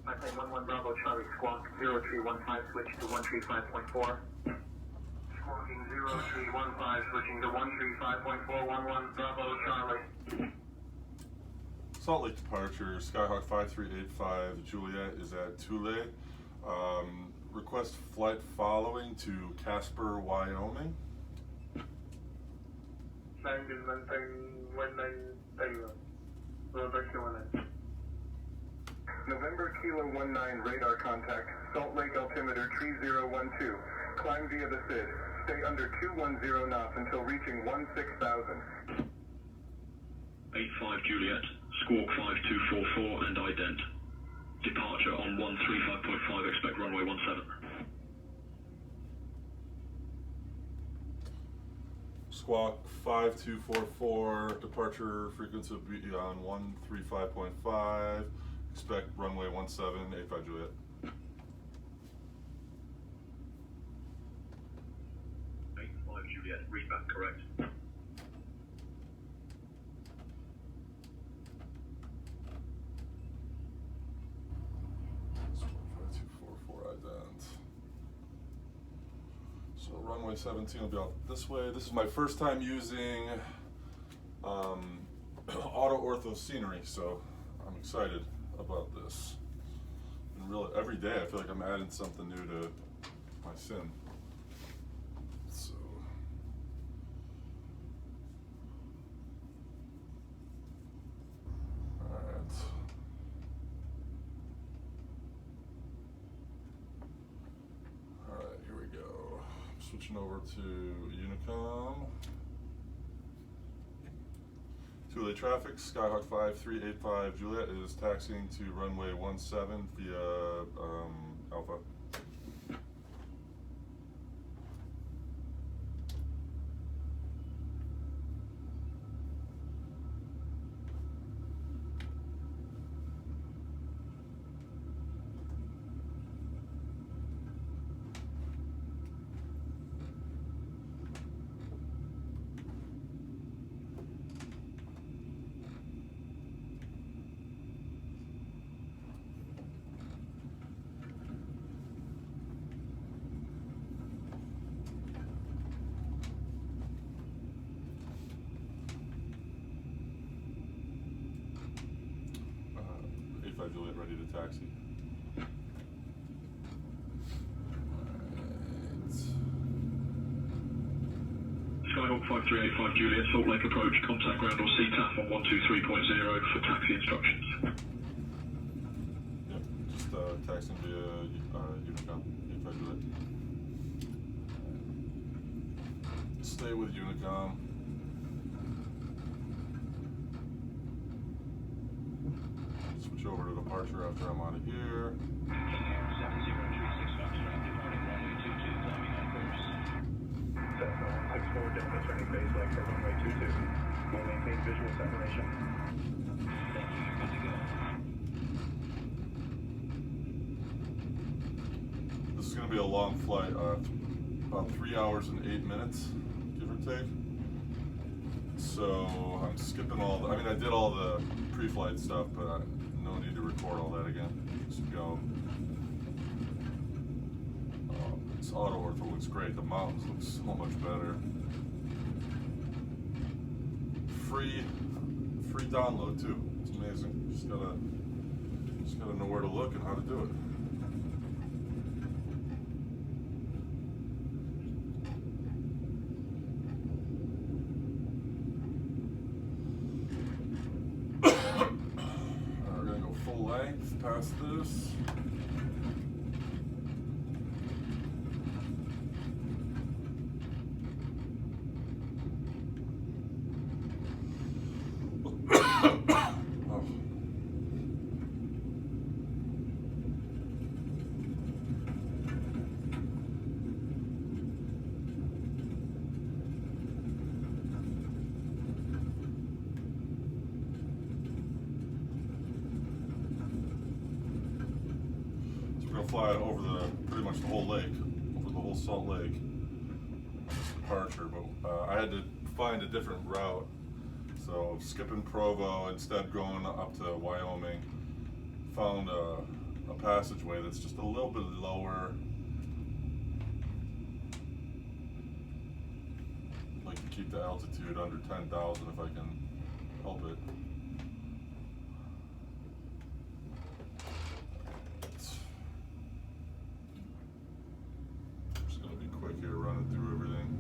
Taxi 11 Bravo Charlie Squawk 0315 switch to 135.4. Squawking 0315 switching to 135.411 Bravo Charlie. Salt Lake departure, Skyhawk 5385 Juliet is at Tooele. Request flight following to Casper, Wyoming. November Kilo 19 radar contact, Salt Lake altimeter 3012. Climb via the SID. Stay under 210 knots until reaching 16,000. 85 Juliet, Squawk 5244 and ident. Departure on 135.5, expect runway 17. Squawk 5244, departure frequency will be on 135.5, expect runway 17, 85 Juliet. Juliet, read back correct. Squawk 5244 ident. So runway 17 will be out this way. This is my first time using AUTO-ORTHO scenery, so I'm excited about this. And really, every day I feel like I'm adding something new to my sim. So, all right. All right, here we go. Switching over to Unicom. Tooele traffic, Skyhawk 5385 Juliet is taxiing to runway 17 via Alpha. Juliet ready to taxi. Skyhawk 5385 Juliet, Salt Lake approach, contact ground or CTAF on 123.0 for taxi instructions. Yep, just taxiing via Unicom, 85 Juliet. Stay with Unicom. Switch over to departure after I'm out of here. 7036 Foxtrot, departing runway 22, climbing on course. Cessna 164 Delta turning base left for runway 22. Will maintain visual separation. Thank you, good to go. This is going to be a long flight, about 3 hours and 8 minutes, give or take. So I'm skipping all the, I did all the pre-flight stuff, but no need to record all that again. Just go. This AUTO-ORTHO looks great. The mountains look so much better. Free download too. It's amazing. Just gotta know where to look and how to do it. Length past this. Fly over pretty much the whole lake, over the whole Salt Lake departure, but I had to find a different route, so skipping Provo, instead going up to Wyoming, found a passageway that's just a little bit lower. I'd like to keep the altitude under 10,000 if I can help it. I'm just gonna be quick here, running through everything.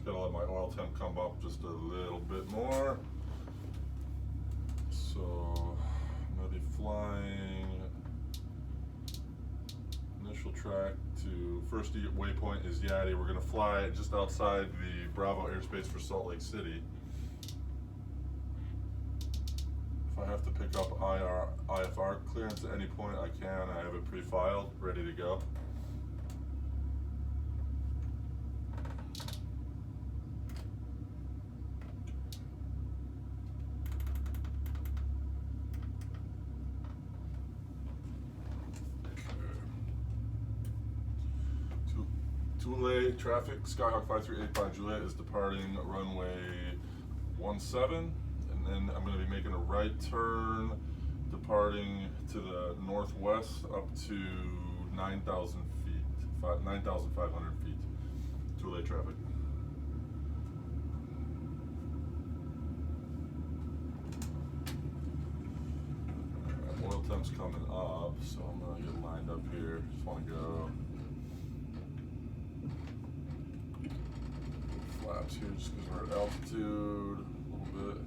Gotta let my oil temp come up just a little bit more. So I'm gonna be flying initial track to first waypoint is Yaddy. We're gonna fly just outside the Bravo airspace for Salt Lake City. If I have to pick up IFR clearance at any point, I can. I have it pre-filed, ready to go. Tooele traffic, Skyhawk 5385 Juliet is departing runway 17, and then I'm going to be making a right turn, departing to the northwest up to 9,000 feet, 9,500 feet. Tooele traffic. Oil temp's coming up, so I'm going to get lined up here. Just want to go flaps here just because we're at altitude a little bit.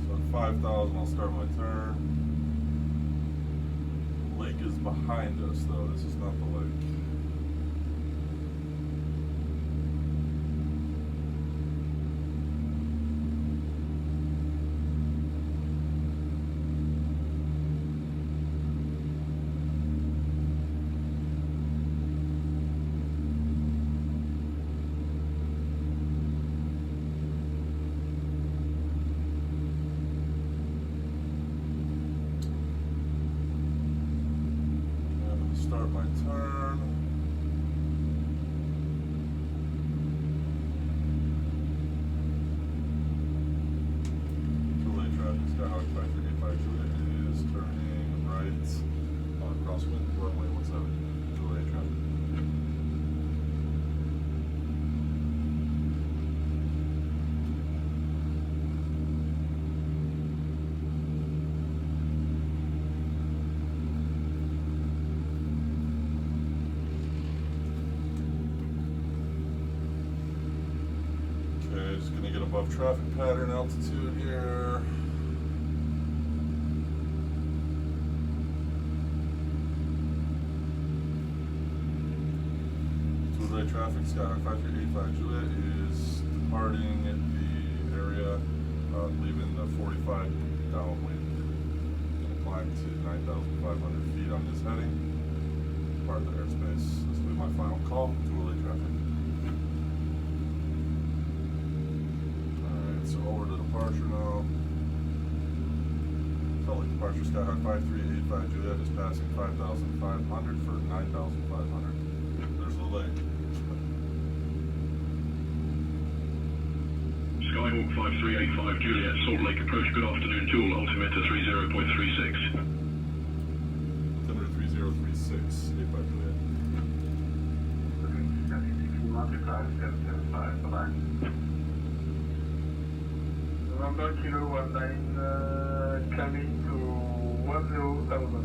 So 5,000, I'll start my turn. Lake is behind us though, this is not the lake. Start my turn. Tooele traffic, Skyhawk 5385 Juliet is turning right on crosswind, runway 17. Tooele traffic. Just gonna get above traffic pattern altitude here. Tooele traffic, Skyhawk 5385 Juliet is departing the area, leaving the 45 downwind. Gonna climb to 9,500 feet on this heading. Depart the airspace. This will be my final call. Tooele traffic. So over to departure now. Salt Lake departure, Skyhawk 5385 Juliet is passing 5,500 for 9,500. There's the lake. Skyhawk 5385 Juliet, Salt Lake approach. Good afternoon, Tooele, altimeter 30.36. Altimeter 3036, 85 Juliet. November Kilo 19, climbing to 10,000.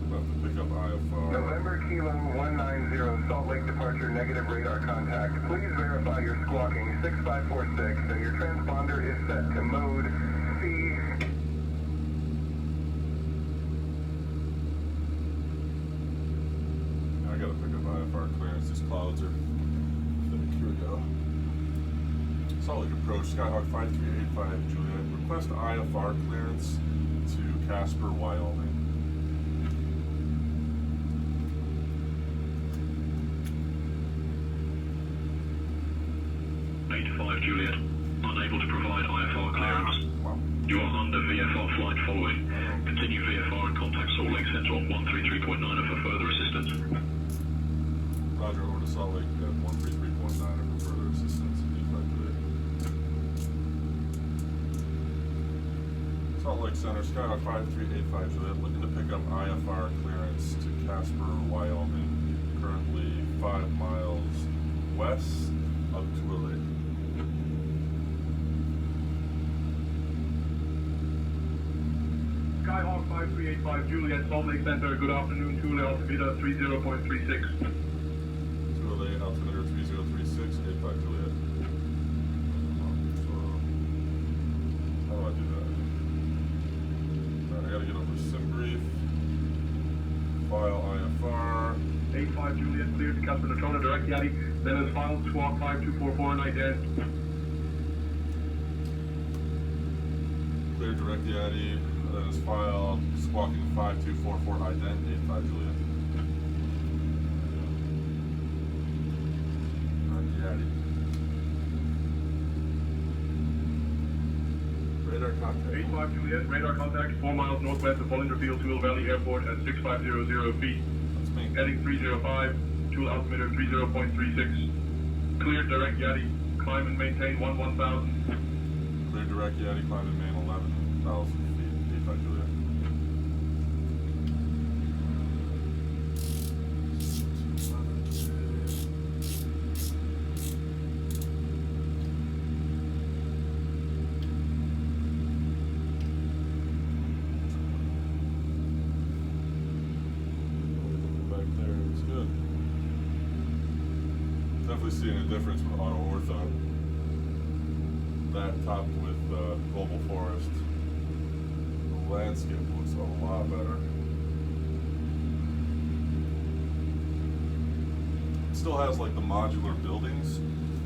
About to pick up IFR. November Kilo 190, Salt Lake departure, negative radar contact. Please verify your squawking 6546 and your transponder is set to mode C. I gotta pick up IFR clearance. These clouds are thick. Here we go. Salt Lake approach, Skyhawk 5385 Juliet. Request IFR clearance to Casper, Wyoming. 85 Juliet, unable to provide IFR clearance. You are under VFR flight following. Continue VFR and contact Salt Lake Center on 133.9 for further assistance. Roger, over to Salt Lake at 133.9 for further assistance. 85 Juliet. Salt Lake Center, Skyhawk 5385 Juliet, looking to pick up IFR clearance to Casper, Wyoming, currently 5 miles west of Tooele. Skyhawk 5385 Juliet, Salt Lake Center, good afternoon, Tooele, altimeter 30.36. Tooele, altimeter 3036, 85 Juliet. So, how do I do that? Alright, I gotta get over SimBrief, file IFR. 85 Juliet, clear to Casper Natrona, direct Yeti, then is filed, squawk 5244, night dead. Clear direct Yeti, that is filed, squawking 5244 ident, 85 Juliet. Direct Yeti. Radar contact. 85 Juliet, radar contact, 4 miles northwest of Bollinger Field, Tooele Valley Airport at 6500 feet. That's me. Heading 305, Tooele altimeter 30.36. Clear direct Yeti, climb and maintain 1000. Clear direct Yeti, climb and main 11,000 feet, 85 Juliet. Back there, it's good. Definitely seeing a difference with AUTO-ORTHO. That topped with global forest. The landscape looks a lot better. It still has like the modular buildings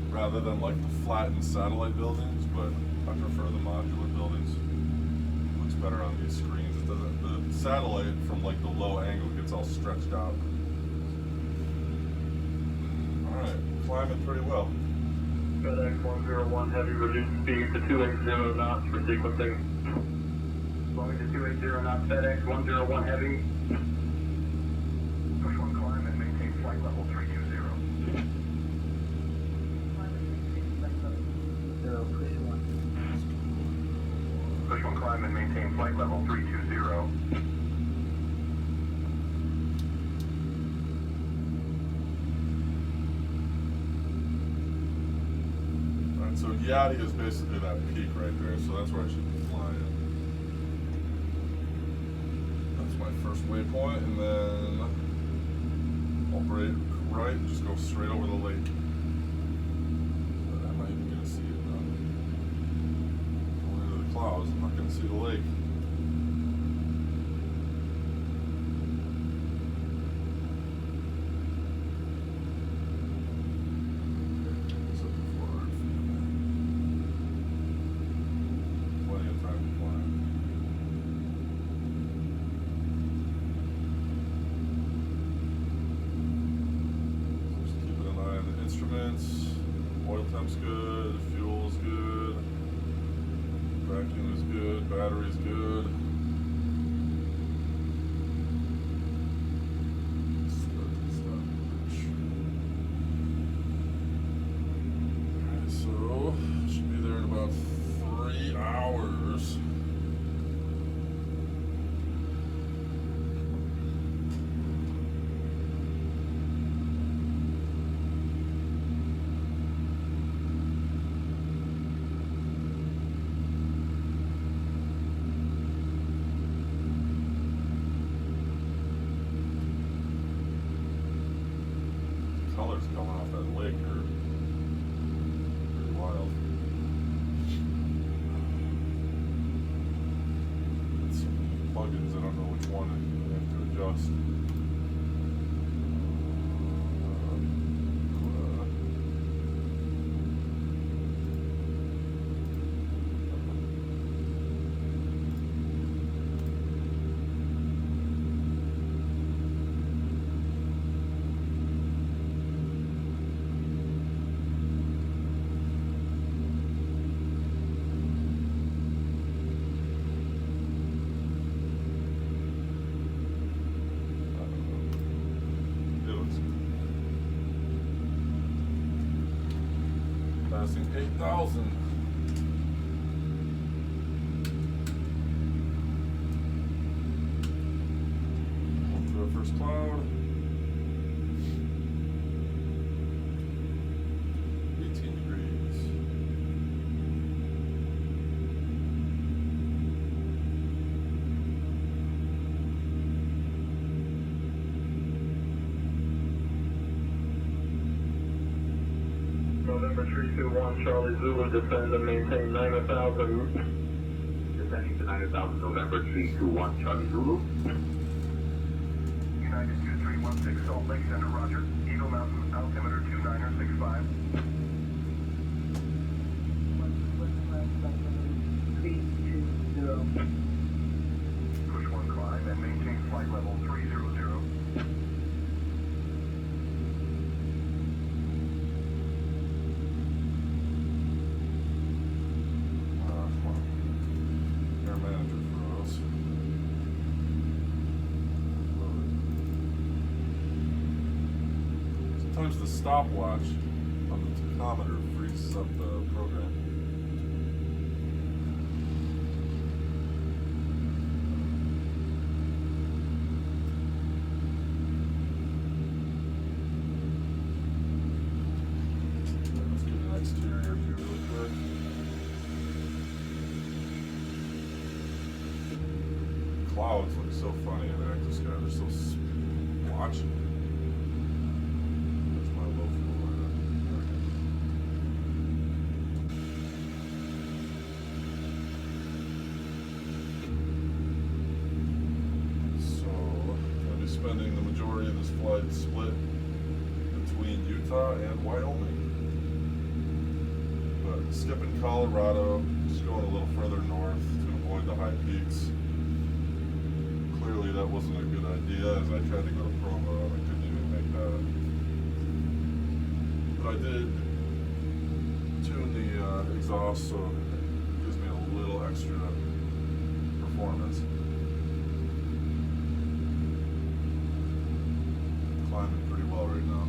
rather than like the flattened satellite buildings, but I prefer the modular buildings. It looks better on these screens. It doesn't, the satellite from like the low angle gets all stretched out. Alright, climbing pretty well. FedEx 101 heavy, reduced speed to 280 knots for sequencing. Going to 280 knots, FedEx 101 heavy. Push 1 climb and maintain flight level 320. Push 1 climb and maintain flight level 320. So Yati is basically that peak right there, so that's where I should be flying. That's my first waypoint, and then I'll break right and just go straight over the lake. But I'm not even gonna see it now. Going into the clouds, I'm not gonna see the lake. Oil temp's good, fuel's good, vacuum is good, battery's good. Alright, so should be there in hours. Colors coming off that lake are pretty wild. Got some plugins, I don't know which one I have to adjust. Passing 8,000. Up to our first cloud. 18 degrees. November 321, Charlie Zulu, descend and maintain 9,000. Descending to 9,000, November 321, Charlie Zulu. United 2316 Salt Lake Center, roger. Eagle Mountain, altimeter 2965. Push 1 climb and maintain flight level 300. Air manager froze. Sometimes the stopwatch on the tachometer freezes up the program. Let's get an exterior view really quick. Clouds look so funny in the active sky. They're so splotchy. There's my low fuel right So, I'm going to be spending the majority of this flight split between Utah and Wyoming. But skipping Colorado, just going a little further north to avoid the high peaks. Clearly that wasn't a good idea, as I tried to go to Provo and I couldn't even make that. But I did tune the exhaust so it gives me a little extra performance. Climbing pretty well right now.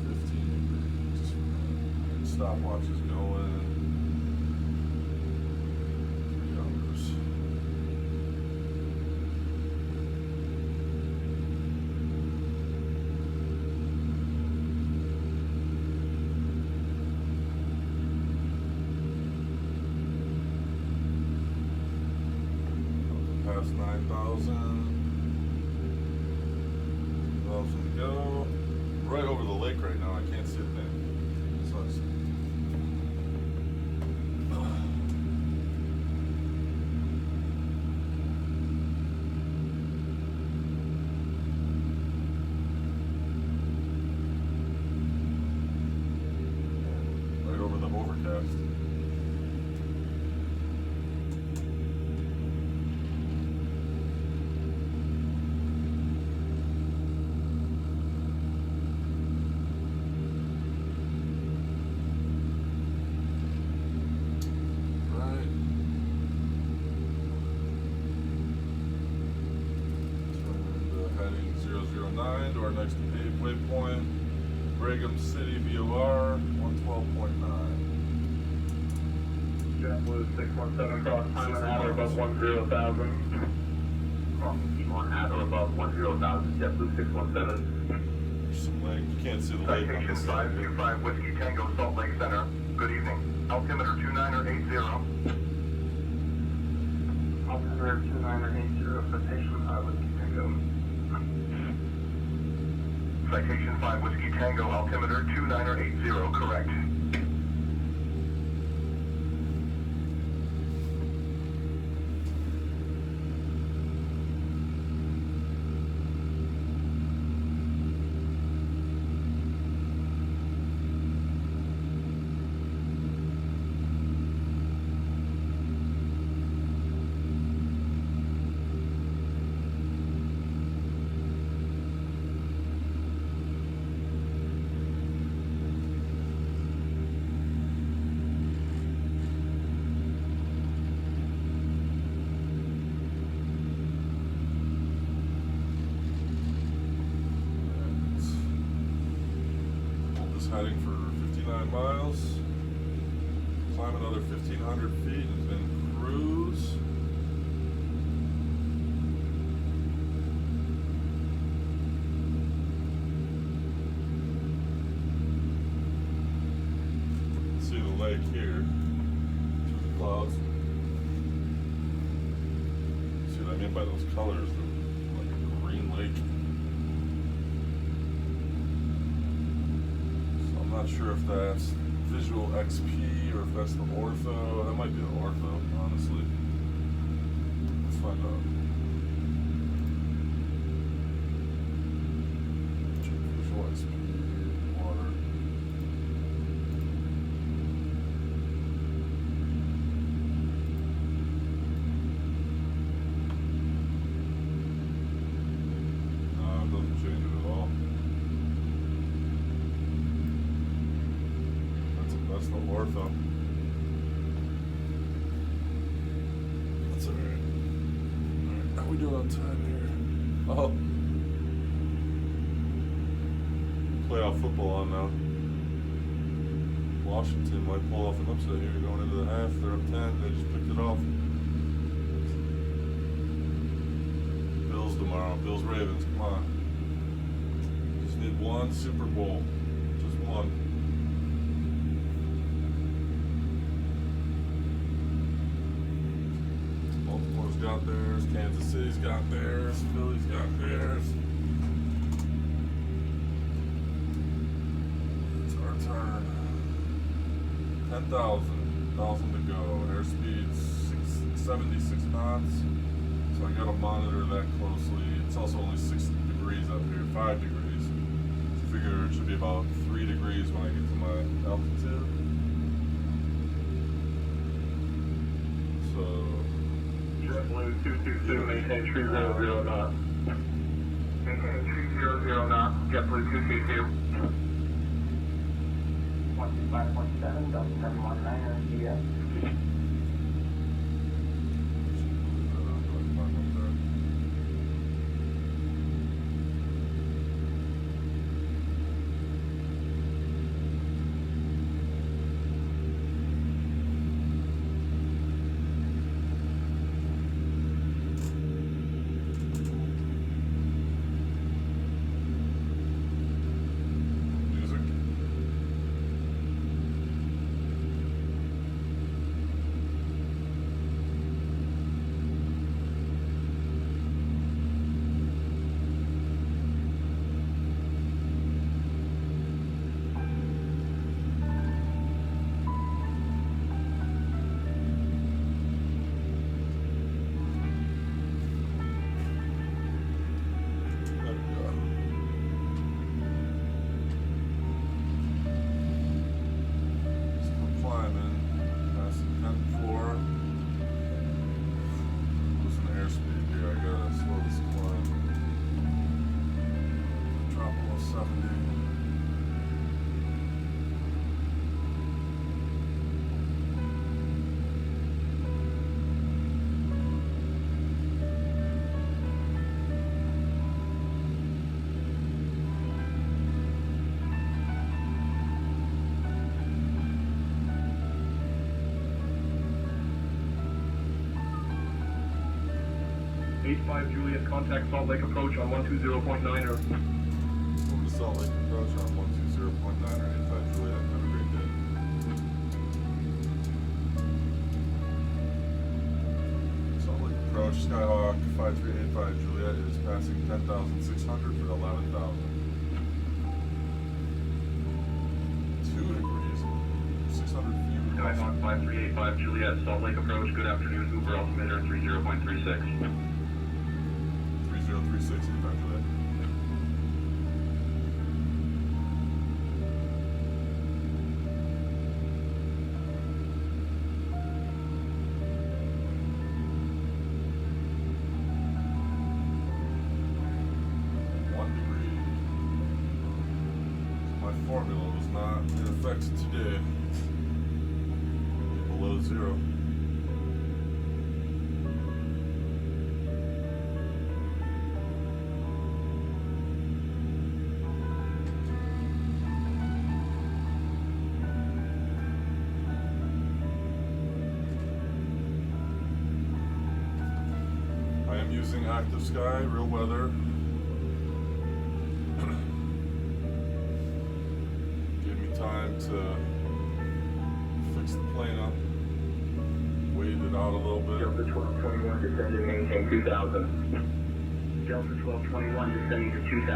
15 degrees. Stopwatch is going. 3 hours. Past 9,000. 1,000 to go. Right over the lake right now. I can't see a thing. It's nice. Right over the overcast. To our next waypoint, Brigham City VOR 112.9. JetBlue 617 cross time and at or above 10,000. Crossing T1 at or above 10,000, JetBlue 617. There's some lake. You can't see the lake on Citation this side. 525 Whiskey Tango Salt Lake Center. Good evening. Altimeter 2980. Altimeter 2980 for station 5 Whiskey Tango. Citation 5 Whiskey Tango altimeter 2980, correct. Heading for 59 miles. Climb another 1,500 feet and then cruise. See the lake here. Through the clouds. See what I mean by those colors? They're like a green lake. Not sure if that's Visual XP or if that's the Ortho. That might be the Ortho, honestly. Let's find out. Check Visual XP, water. No, it doesn't change it at all. That's the Ortho. That's alright. Alright, how we doing on time here? Oh. Playoff football on now. Washington might pull off an upset here going into the half. They're up 10. They just picked it off. Bills tomorrow. Bills Ravens. Come on. Just need one Super Bowl. Just one. Got theirs, Kansas City's got theirs, Philly's got theirs. It's our turn. 10,000 to go. Airspeed 76 knots. So I gotta monitor that closely. It's also only 6 degrees up here, 5 degrees. So I figure it should be about 3 degrees when I get to my altitude. So JetBlue 222, maintain 300 knots. Maintain 300 knots, JetBlue 222. 125.7, Delta 719, CS. 85 Juliet, contact Salt Lake approach on 120.9 or... Over to Salt Lake approach on 120.9 or 85 Juliet. Have a great day. Salt Lake approach, Skyhawk 5385 Juliet is passing 10,600 for 11,000. 2 degrees, 600 feet. Skyhawk 5385 Juliet, Salt Lake approach. Good afternoon, Uber altimeter 30.36. 3036, 85 Juliet. Formula was not in effect today. Below zero. I am using Active Sky, real weather. Time to fix the plane up, wait it out a little bit. Delta 1221 descending, maintain 2000. Delta 1221 descending to 2000.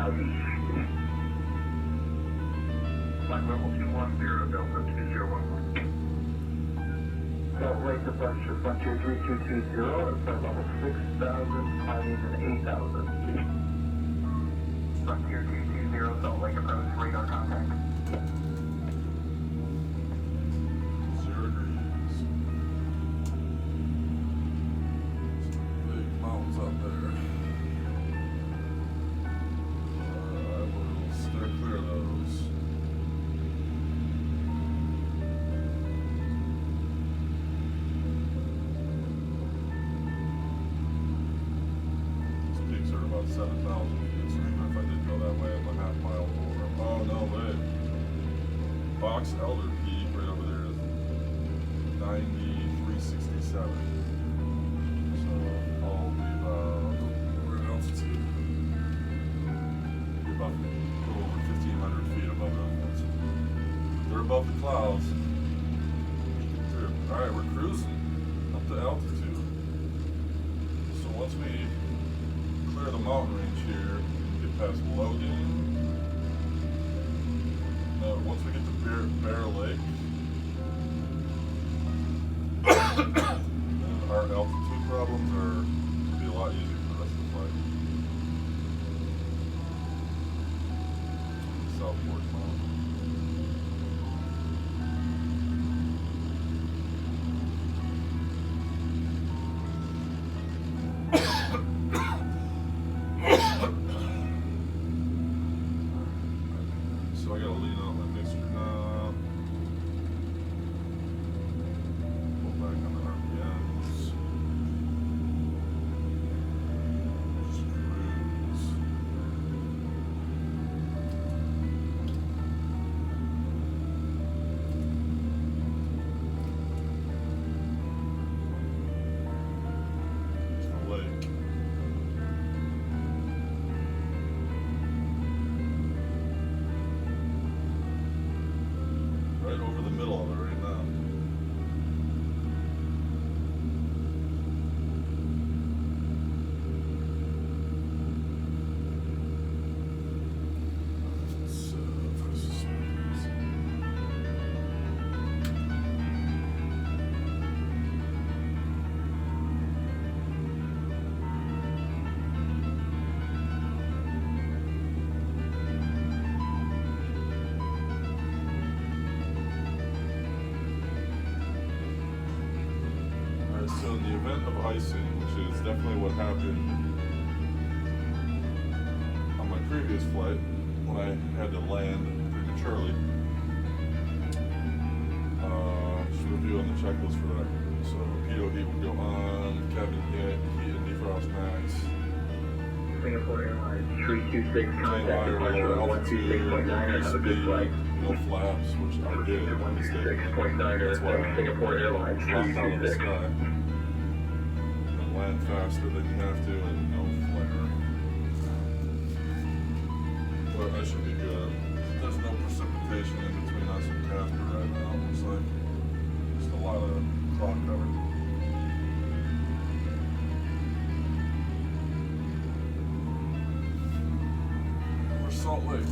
Flight level 210, Delta 2011. Salt Lake departure, Frontier 3220, flight level 6000, climbing to 8000. Frontier 220, Salt Lake approach, radar contact. Up there. I will steer clear of those. These peaks are about 7,000 feet, so even if I did go that way, I'm a half mile over. Oh, no way. Box Elder Peak right over there is 9367. About a little over 1,500 feet above those. They're above the clouds. Alright, we're cruising up to altitude. So once we clear the mountain range here, get past Logan. Once we get to Bear Lake, our altitude problems are going to be a lot easier for the rest of the flight. Southport Mountain. So I gotta lean out my mixer knob. Pull back on the RPMs. Just cruise. Right over the middle of it right now. So, So in the event of icing, which is definitely what happened on my previous flight when I had to land prematurely, just review on the checklist for that. So pitot heat would go on, cabin heat and defrost max. Singapore Airlines 326 Plane contact higher, departure lower on altitude, 126.9 no have a good speed, flight. no flaps, which I did. 126.9 That's why from Singapore Airlines dropped out of the 326. sky. And land faster than you have to, and no I should be good. There's no precipitation in between us and Casper right now. Looks like just a lot of cloud cover. Where's Salt Lake?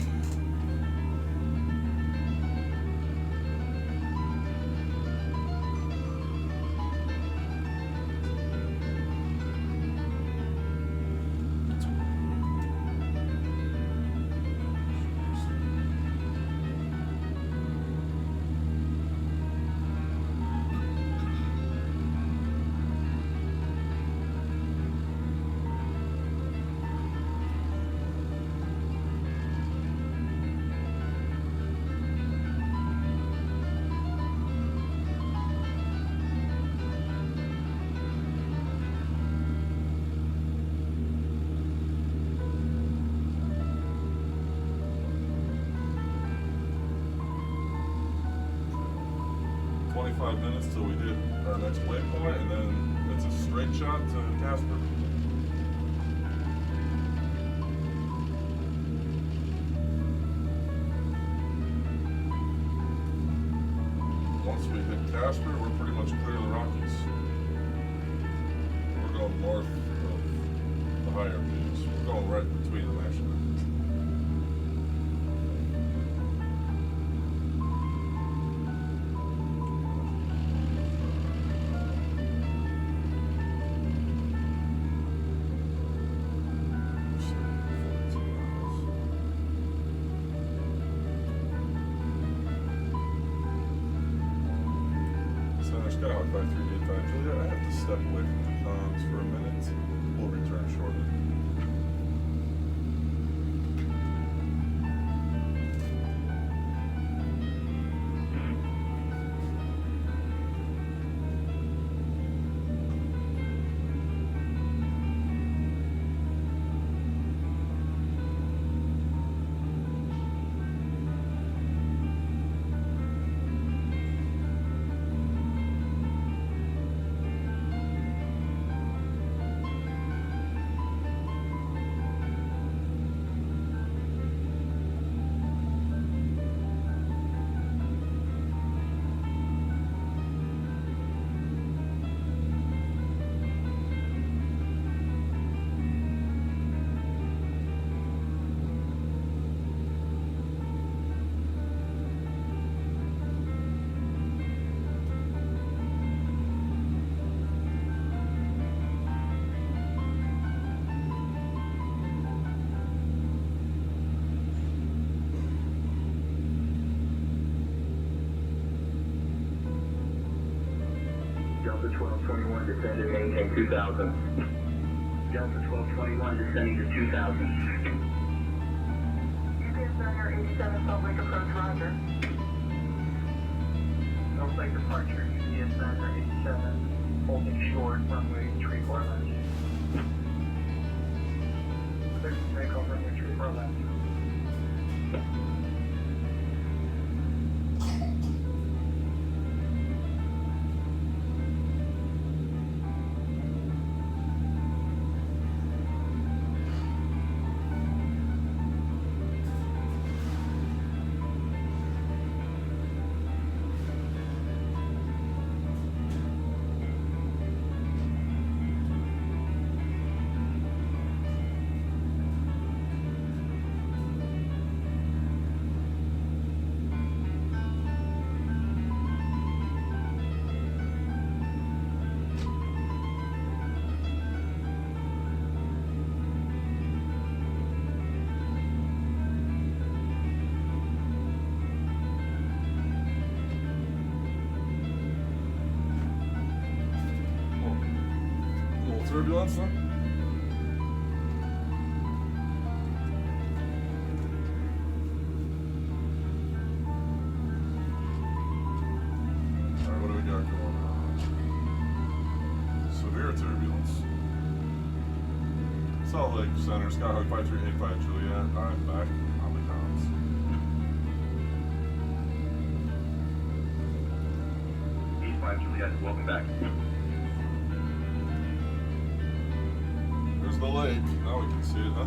Minutes till we hit our next waypoint, and then it's a straight shot to Casper. Once we hit Casper, we're pretty much clear of the Rockies. We're going north of the higher peaks. We're going right between them, actually. Skyhawk 5385 Juliet, I have to step away from the comms for a minute. We'll return shortly. Delta 1221 descended, maintain 2000. Delta 1221 descending to 2000. UPS 987 Salt Lake approach, roger. Salt Lake departure, UPS 987, holding short, runway 34 left. Clear to take off runway 34 left. Turbulence, huh? Alright, what do we got going on? Severe turbulence. Salt Lake Center, Skyhawk 5385 Juliet. I'm back on the comms. East 5 Juliet, welcome back. There's the lake. Now we can see it, huh?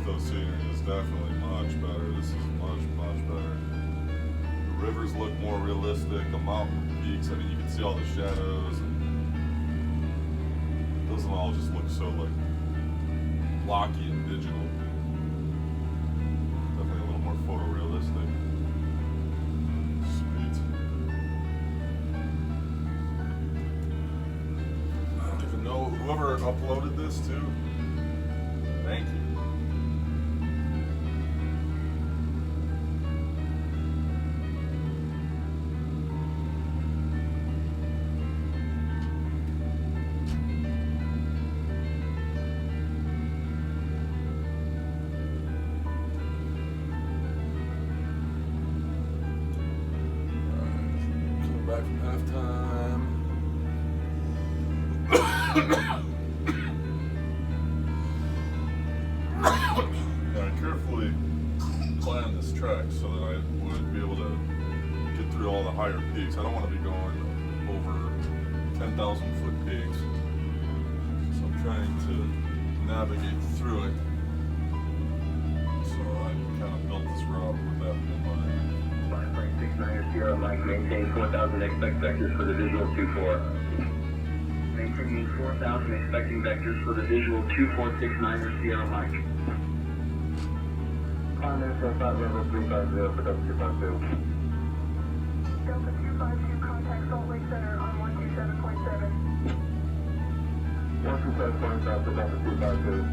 AUTO-ORTHO scenery is definitely much better. This is much better. The rivers look more realistic. The mountain peaks, I mean, you can see all the shadows. And it doesn't all just look so like blocky and digital. Definitely a little more photorealistic. Sweet. I don't even know whoever uploaded this too. Thank you. Coming back from halftime. I carefully planned this track so that I would be able to get through all the higher peaks. I don't want to be going over 10,000 foot peaks. So I'm trying to navigate through it. So I kind of built this route with that in mind. 5.69 Sierra Mike, maintain 4,000 expect vectors for the visual 24. Maintaining 4,000 expecting vectors for the visual 2469 Sierra Mike. Climb in level 350 for Delta 252. Delta 252, contact Salt Lake Center on 127.7. 127.7 for Delta 252.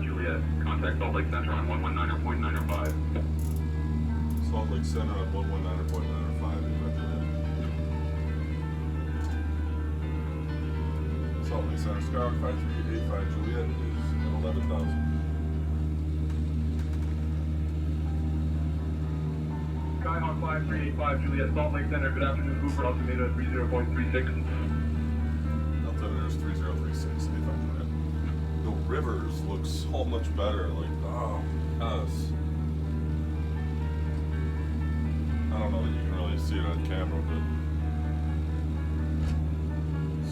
Juliet, contact Salt Lake Center on 119.905. Salt Lake Center on 119.905. Salt Lake Center, Skyrock 5385 Juliet is at 11,000. Skyhawk 5385 Juliet, Salt Lake Center. Good afternoon, Cooper. Altimeter 30.36. Altimeter is 3036. 85 Juliet. The rivers look so much better. Like, oh, yes. I don't know that you can really see it on camera, but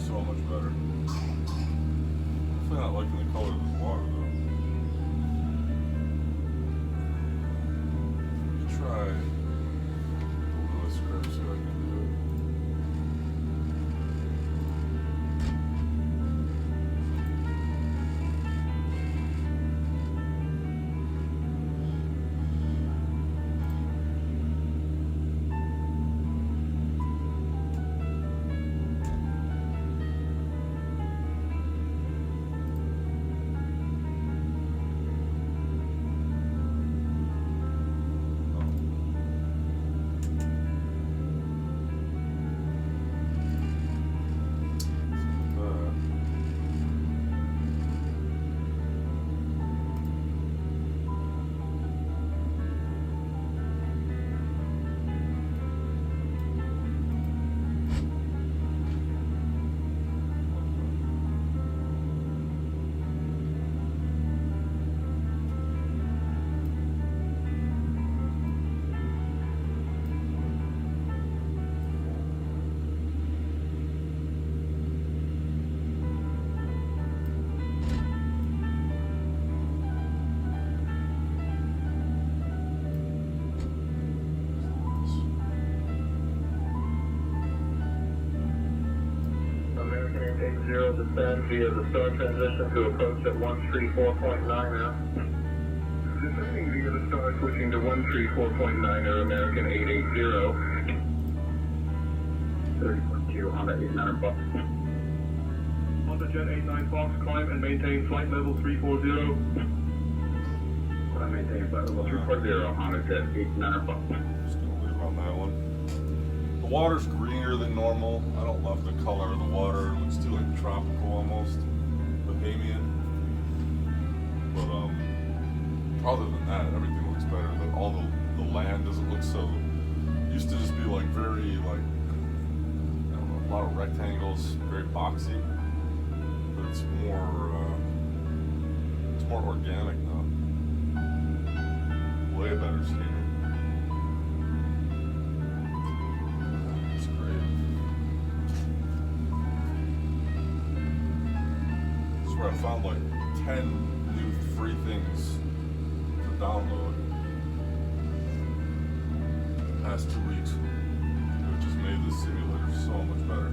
so much better. Definitely not liking the color of this water, though. Try the Lewis script, see if I can do it. Zero descend via the star transition to approach at 134.9 now. Descending via the star, switching to 134.9 American 880. 30.2 Honda 89 Fox. Honda Jet 89 Fox, climb and maintain flight level 340. I maintain flight level 340 Honda Jet 89 Fox. Just gonna leave on that one. The water's greener than normal. I don't love the color of the water. It looks too like tropical almost, Bahamian. But other than that, everything looks better. All the land doesn't look so. Used to just be like very like, I don't know, a lot of rectangles, very boxy. But it's more organic now. Way better scenery. It's great. This is where I found like 10 new free things to download the past 2 weeks, which has made this simulator so much better.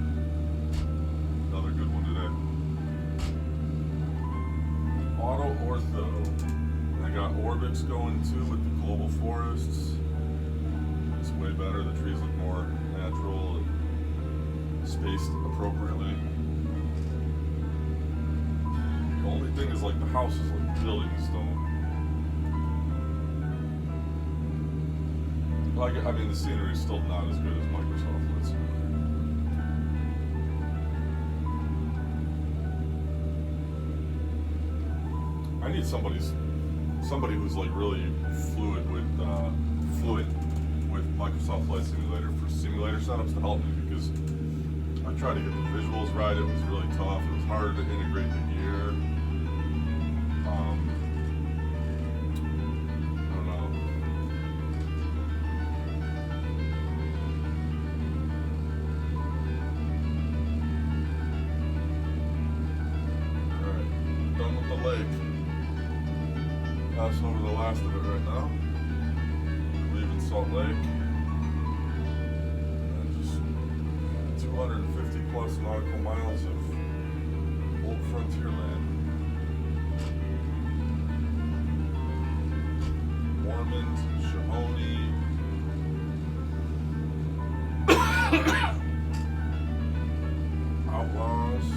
Another good one today. AUTO-ORTHO. I got Orbix going too with the global forests. It's way better. The trees look more natural and spaced appropriately. The only thing is like the house is like building stone. Like, I mean, the scenery is still not as good as Microsoft Flight Simulator. I need somebody who's like really fluent with Microsoft Flight Simulator for simulator setups to help me, because I tried to get the visuals right. It was really tough. It was harder to integrate the gear. I don't know. All right, done with the lake. Pass over the last of it right now. Leaving Salt Lake. And just 250 plus nautical miles of old frontier land. Mormons, Shawnee. Outlaws.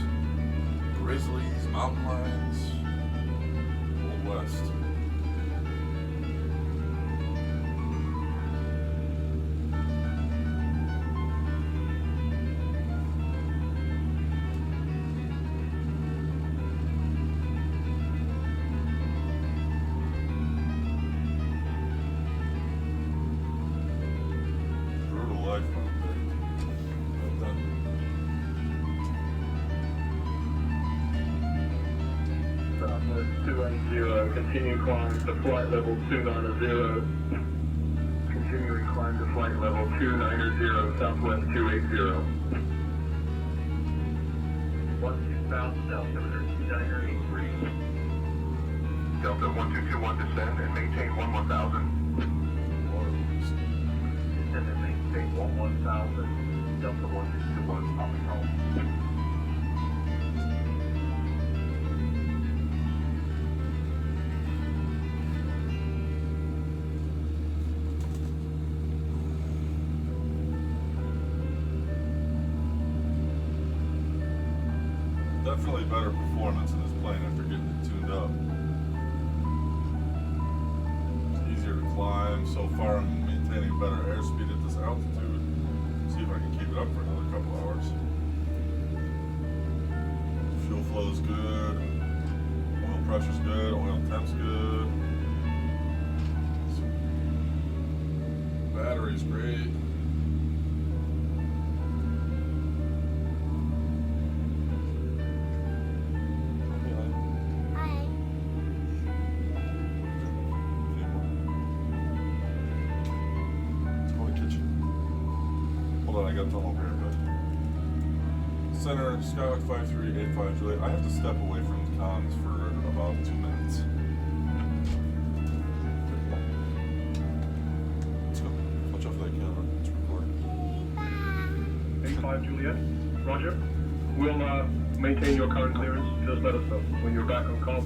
Grizzlies, mountain lions. Old West. Southwest 280, continue climb to flight level 290. Continuing climb to flight level 290, Southwest 280. 12,000, altimeter 2983. Delta 1221 descend and maintain 11,000. And then maintain 11,000, Delta 1221, popping home. Definitely better performance in this plane after getting it tuned up. It's easier to climb. So far I'm maintaining better airspeed at this altitude. See if I can keep it up for another couple hours. Fuel flow's good. Oil pressure's good. Oil temp's good. Battery's great. I got them over here, but Center, Skylark 5385 Juliet. I have to step away from the comms for about 2 minutes. Let's go. Watch out for that camera. It's recording. 85 Juliet, Roger. We'll maintain your current clearance. Just let us know when you're back on call.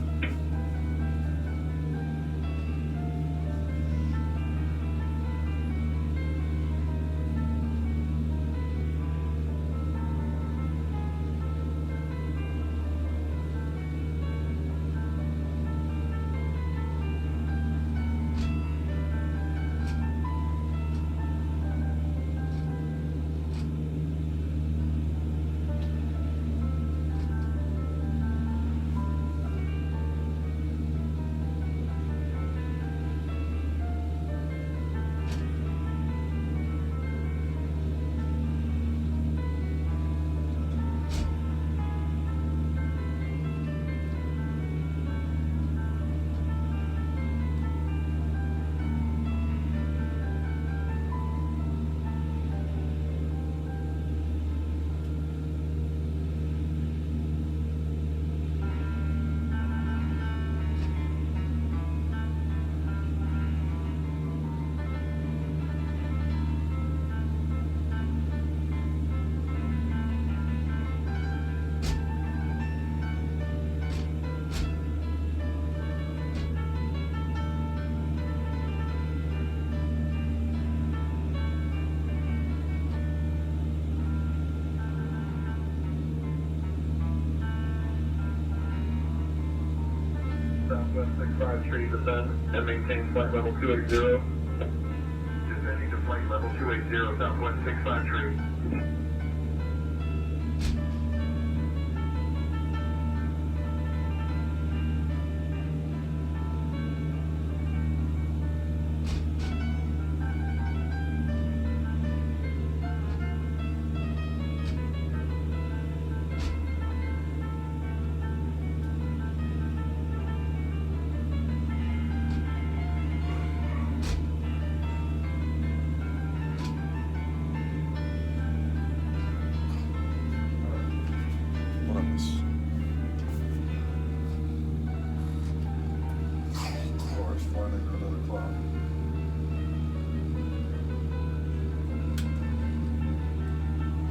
165 tree, descend and maintain flight level 280. Descending to flight level 280, southwest 65 tree.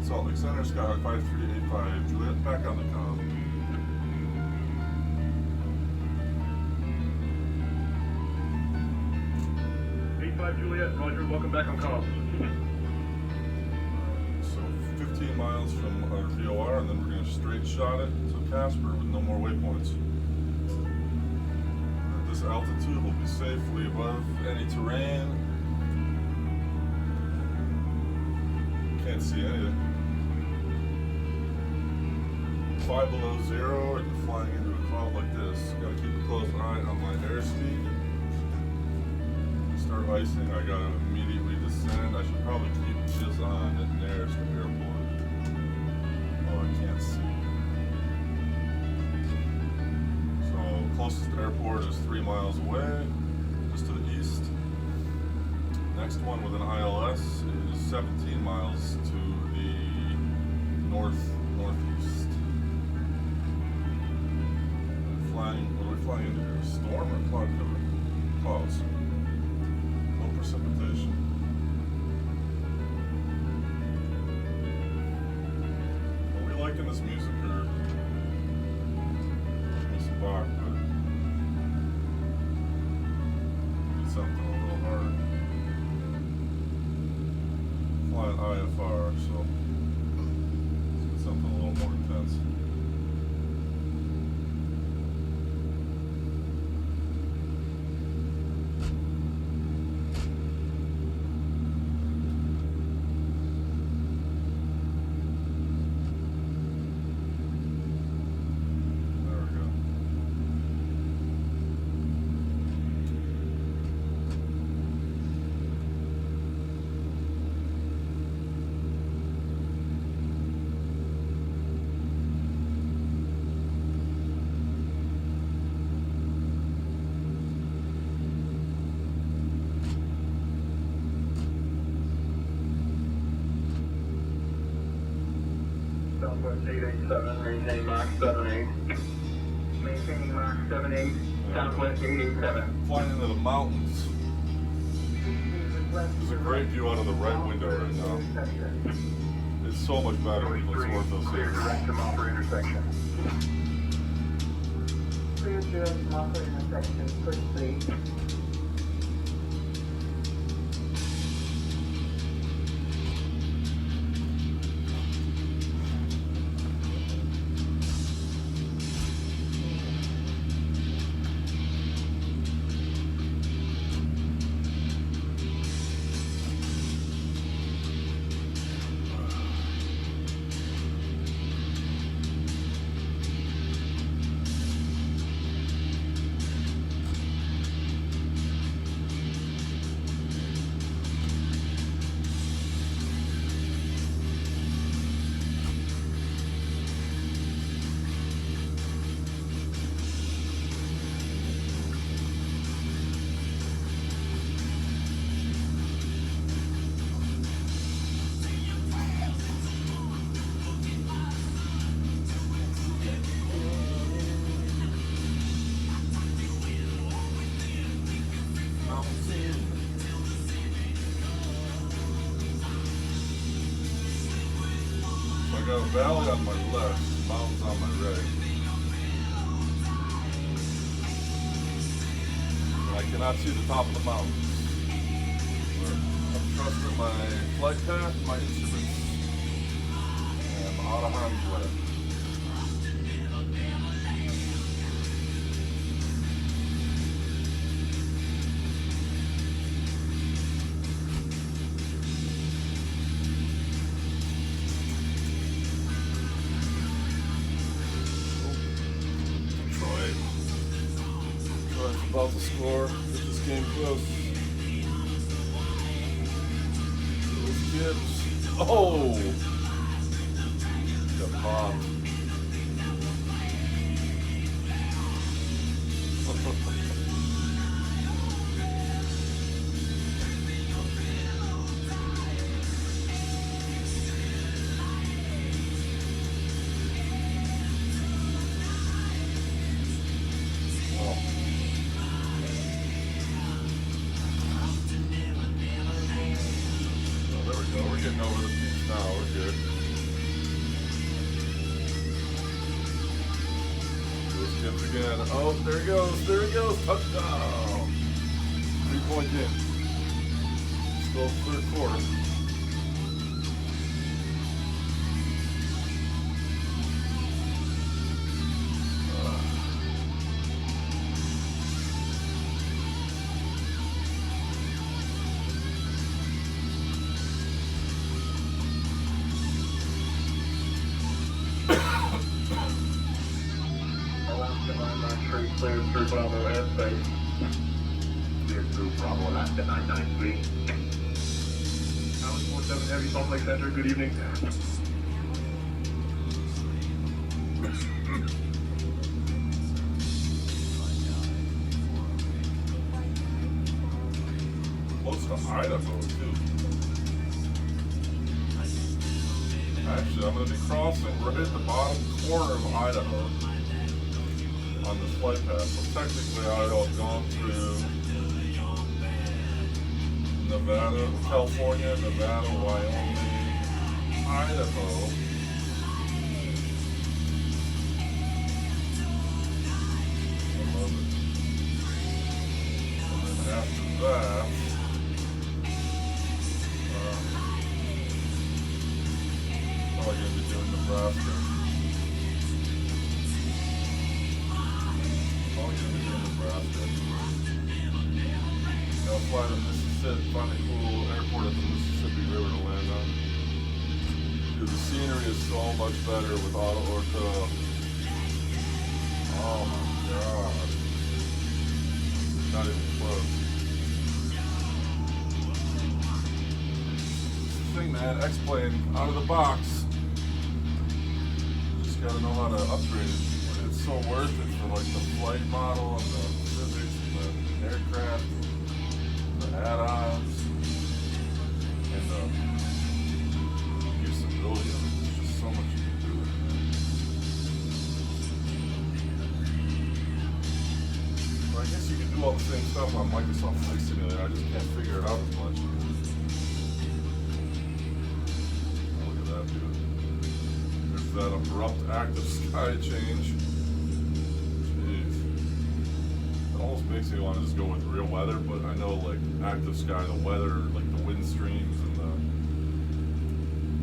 Salt Lake Center, Skyhawk 5385, Juliet, back on the comm. 85 Juliet, Roger, welcome back on comm. So 15 miles from our VOR, and then we're going to straight shot it to Casper with no more waypoints. At this altitude, we'll be safely above any terrain. Can't see anything. 5 below 0 and flying into a cloud like this. Gotta keep a close eye on my airspeed. Start icing, I gotta immediately descend. I should probably keep this on at nearest airport. Oh, I can't see. So closest airport is 3 miles away, just to the east. Next one with an ILS is 17 miles to the northeast. What are we flying into here? Storm or cloud cover? Clouds. No precipitation. Are we liking this music or Miss Bach, but need something a little harder. Flying IFR, so let's get something a little more intense. Southwest 887, maintaining Mach 78. Maintaining Mach 78, Southwest 887. Flying into the mountains. There's a great view out of the right window right now. It's so much better with this ortho Clear direct to Mopper intersection. Clear direct to Mopper intersection, first please. I got a valley on my left, mountains on my right. And I cannot see the top of the mountains. But I'm trusting my flight path and my instruments. And I'm out of harm's way. score. Get this game close. Those Gibbs. Oh! Got popped. We're getting over the peaks now, we're good. This Gibbs again. Oh, there he goes, touchdown! 3-point game. Still third quarter. Alaska 993, cleared through Bravo airspace. Cleared through Bravo, Alaska 993. Alice 47 Heavy, Salt Lake Center, good evening. Close to Idaho, too. Actually, I'm going to be crossing right at the bottom corner of Idaho on this flight path. So technically, Idaho's gone through Nevada, California, Nevada, Wyoming, Idaho. I love it. And then after that, probably going to be doing Nebraska. Probably going to be doing Nebraska. I'll fly to Mississippi, find a cool airport at the Mississippi River to land on. Dude, the scenery is so much better with AUTO-ORTHO. Oh my god. Not even close. Thing, man, X-Plane out of the box. Just gotta know how to upgrade it. It's so worth it for like the flight model and the physics and the aircraft, the add-ons, and the usability of it. There's just so much you can do with it. Well, I guess you can do all the same stuff on Microsoft Flight Simulator. I just can't figure it out as much. There's that abrupt active sky change. Jeez. It almost makes me want to just go with real weather, but I know like active sky, the weather, like the wind streams and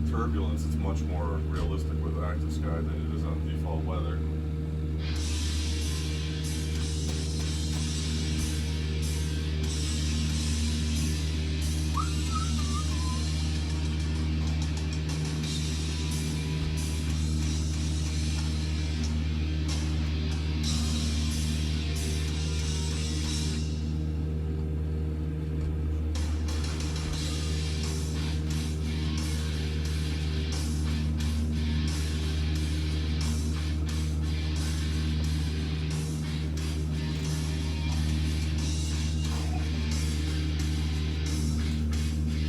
the turbulence, it's much more realistic with active sky than it is on default weather.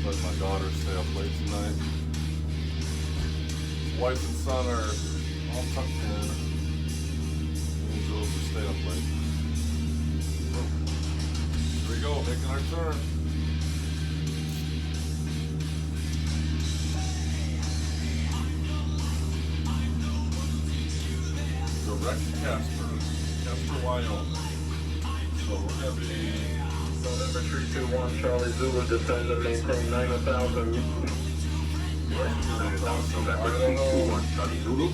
Let my daughter stay up late tonight. Wife and son are all tucked in. Angels will stay up late. Here we go, making our turn. Direct to Casper, Wyoming. So we're gonna be November 321, Charlie Zulu, descend and maintain 9,000. November 321, Charlie Zulu.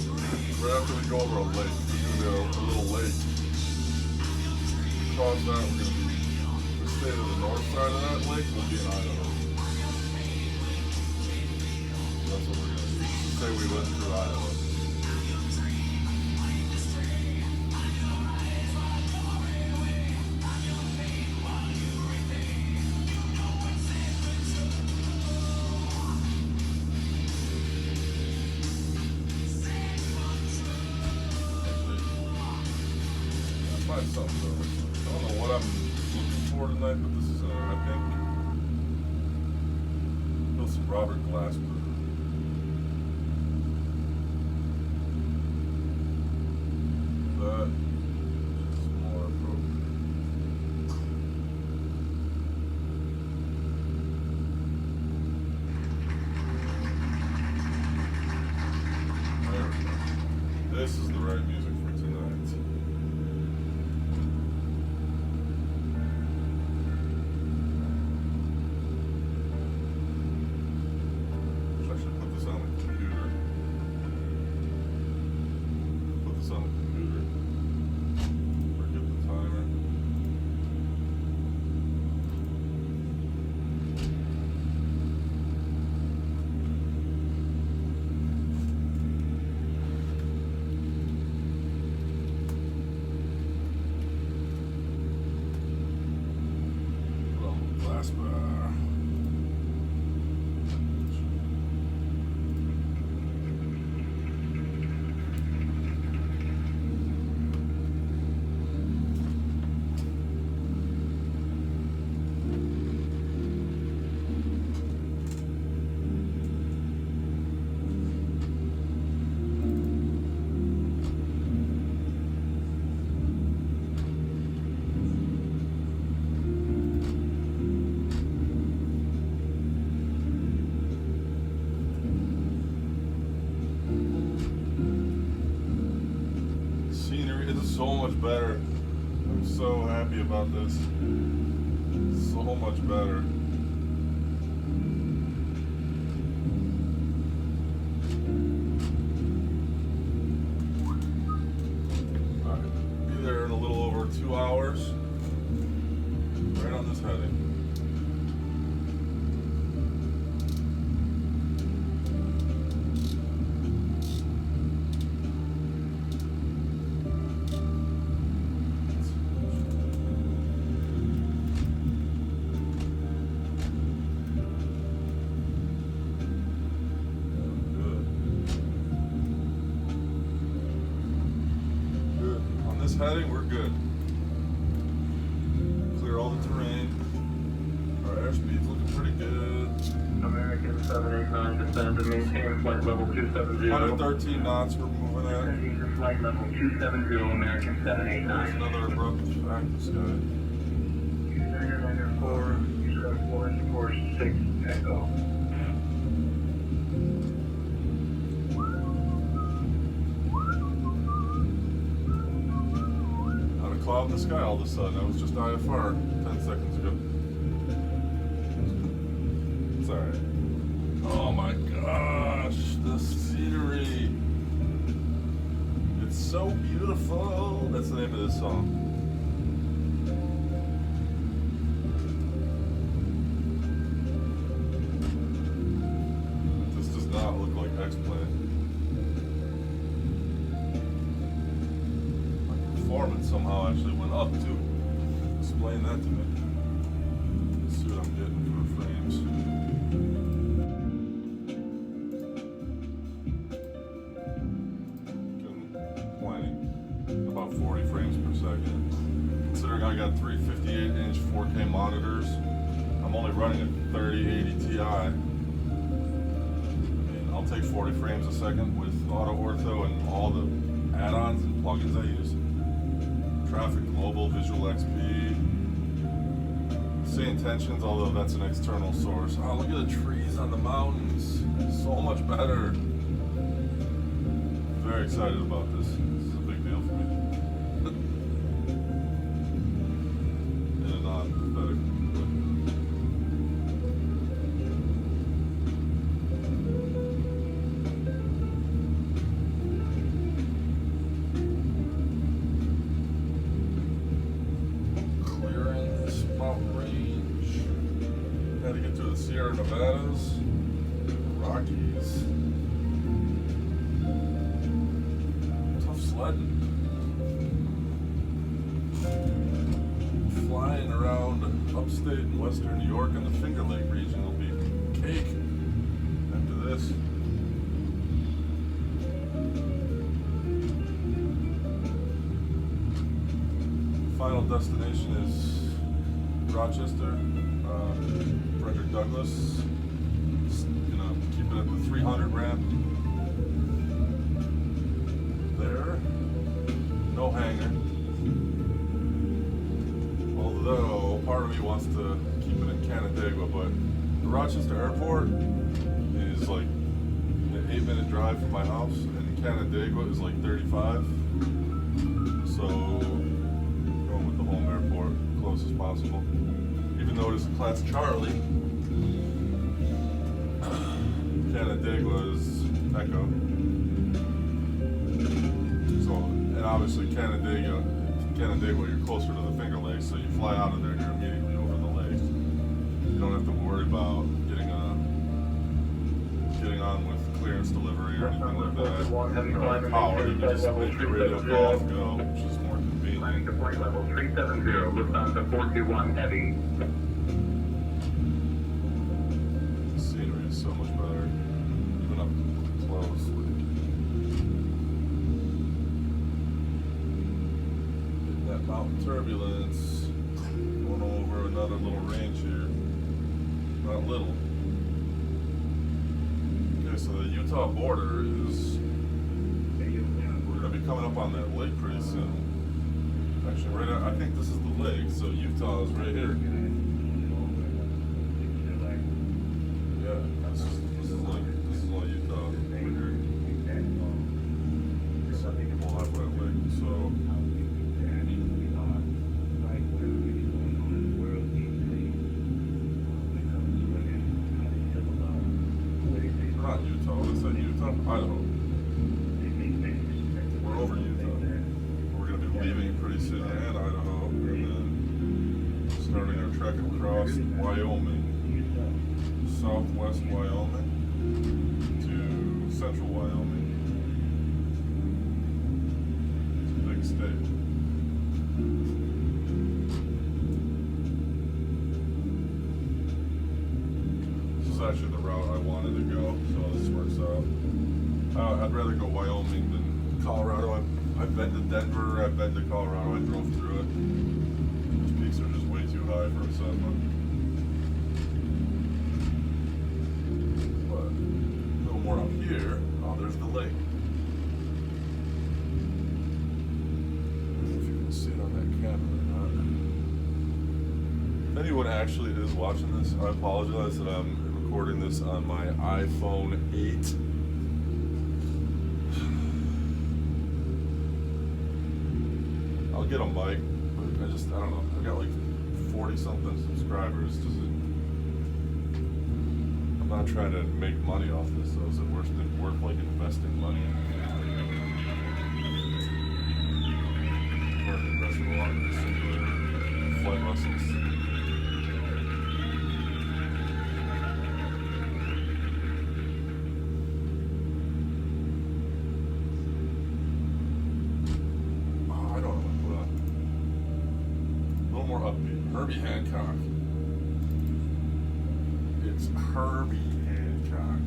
right after we go over a lake. We're gonna go a little lake. Across that, we're gonna be the state of the north side of that lake will be in Idaho. That's what we're gonna do. Say we went through Idaho. got something though. I don't know what I'm looking for tonight, but this is I think some Robert Glasper. That is more appropriate. There we go. This is the right music for tonight. I should put this on the computer. Put this on the computer. Forget the timer. Put on the glass bar. Scenery is so much better. I'm so happy about this. So much better. Alright, be there in a little over 2 hours. Right on this heading. Heading, we're good. Clear all the terrain. Our airspeed's looking pretty good. American 789, descend and maintain flight level 270. 113 knots we're moving at. Descending to flight level 270, American There's 789. another abrupt practice guy. Niner 4, 6, Echo. Cloud in the sky all of a sudden. That was just IFR 10 seconds ago. It's alright. Oh my gosh, the scenery. It's so beautiful. That's the name of this song. This does not look like X-Plane. Performance somehow actually went up too. Explain that to me. Let's see what I'm getting for frames. Getting plenty. About 40 frames per second. Considering I got three 58-inch 4K monitors, I'm only running a 3080 Ti. I mean, I'll take 40 frames a second with AUTO-ORTHO and all the add-ons and plugins I use. Traffic Global, Visual XP. Same tensions, although that's an external source. Oh, look at the trees on the mountains. So much better. Very excited about this. This is a big deal for me. In a non-pathetic way. Had to get to the Sierra Nevadas, Rockies. Tough sledding. Flying around upstate and western New York and the Finger Lake region will be cake after this. final destination is Rochester, Frederick Douglass. Just gonna keep it at the 300 ramp there. No hangar. Although part of me wants to keep it in Canandaigua, but the Rochester Airport is like an 8-minute drive from my house, and Canandaigua is like 35. So going with the home airport close as possible. Even though it is a Class Charlie, Canandaigua is Echo. So, and obviously Canandaigua, you're closer to the Finger Lakes, so you fly out of there and you're immediately over the lakes. You don't have to worry about getting on with clearance delivery or anything like that. Power, you can just make the radio call and go, which is more convenient. Landing to flight level 370, Lufthansa 421 Heavy. The scenery is so much better, even up close. Getting that mountain turbulence, going over another little range here. Not little. Okay, so the Utah border is, we're going to be coming up on that lake pretty soon. Actually, right out, I think this is the lake, so Utah is right here. Yeah, this is like Utah right here. Well, that's that lake, so. Not Utah, what is that, Utah? Idaho. We're over Utah. We're going to be leaving pretty soon in Idaho, and then starting our trek across Wyoming, southwest Wyoming to central Wyoming. It's a big state. This is actually the route I wanted to go, so this works out. I'd rather go Wyoming than Colorado. I've been to Denver, I've been to Colorado, I drove through it. Those peaks are just way too high for a Cessna. But a little more up here, oh, there's the lake. I don't know if you can see it on that camera or not. If anyone actually is watching this, I apologize that I'm recording this on my iPhone 8. I'll get a mic, but I don't know. I got like 40 something subscribers. I'm not trying to make money off this, though. Is it worth like investing money? We're investing a lot in singular flight lessons. Herbie Hancock. It's Herbie Hancock.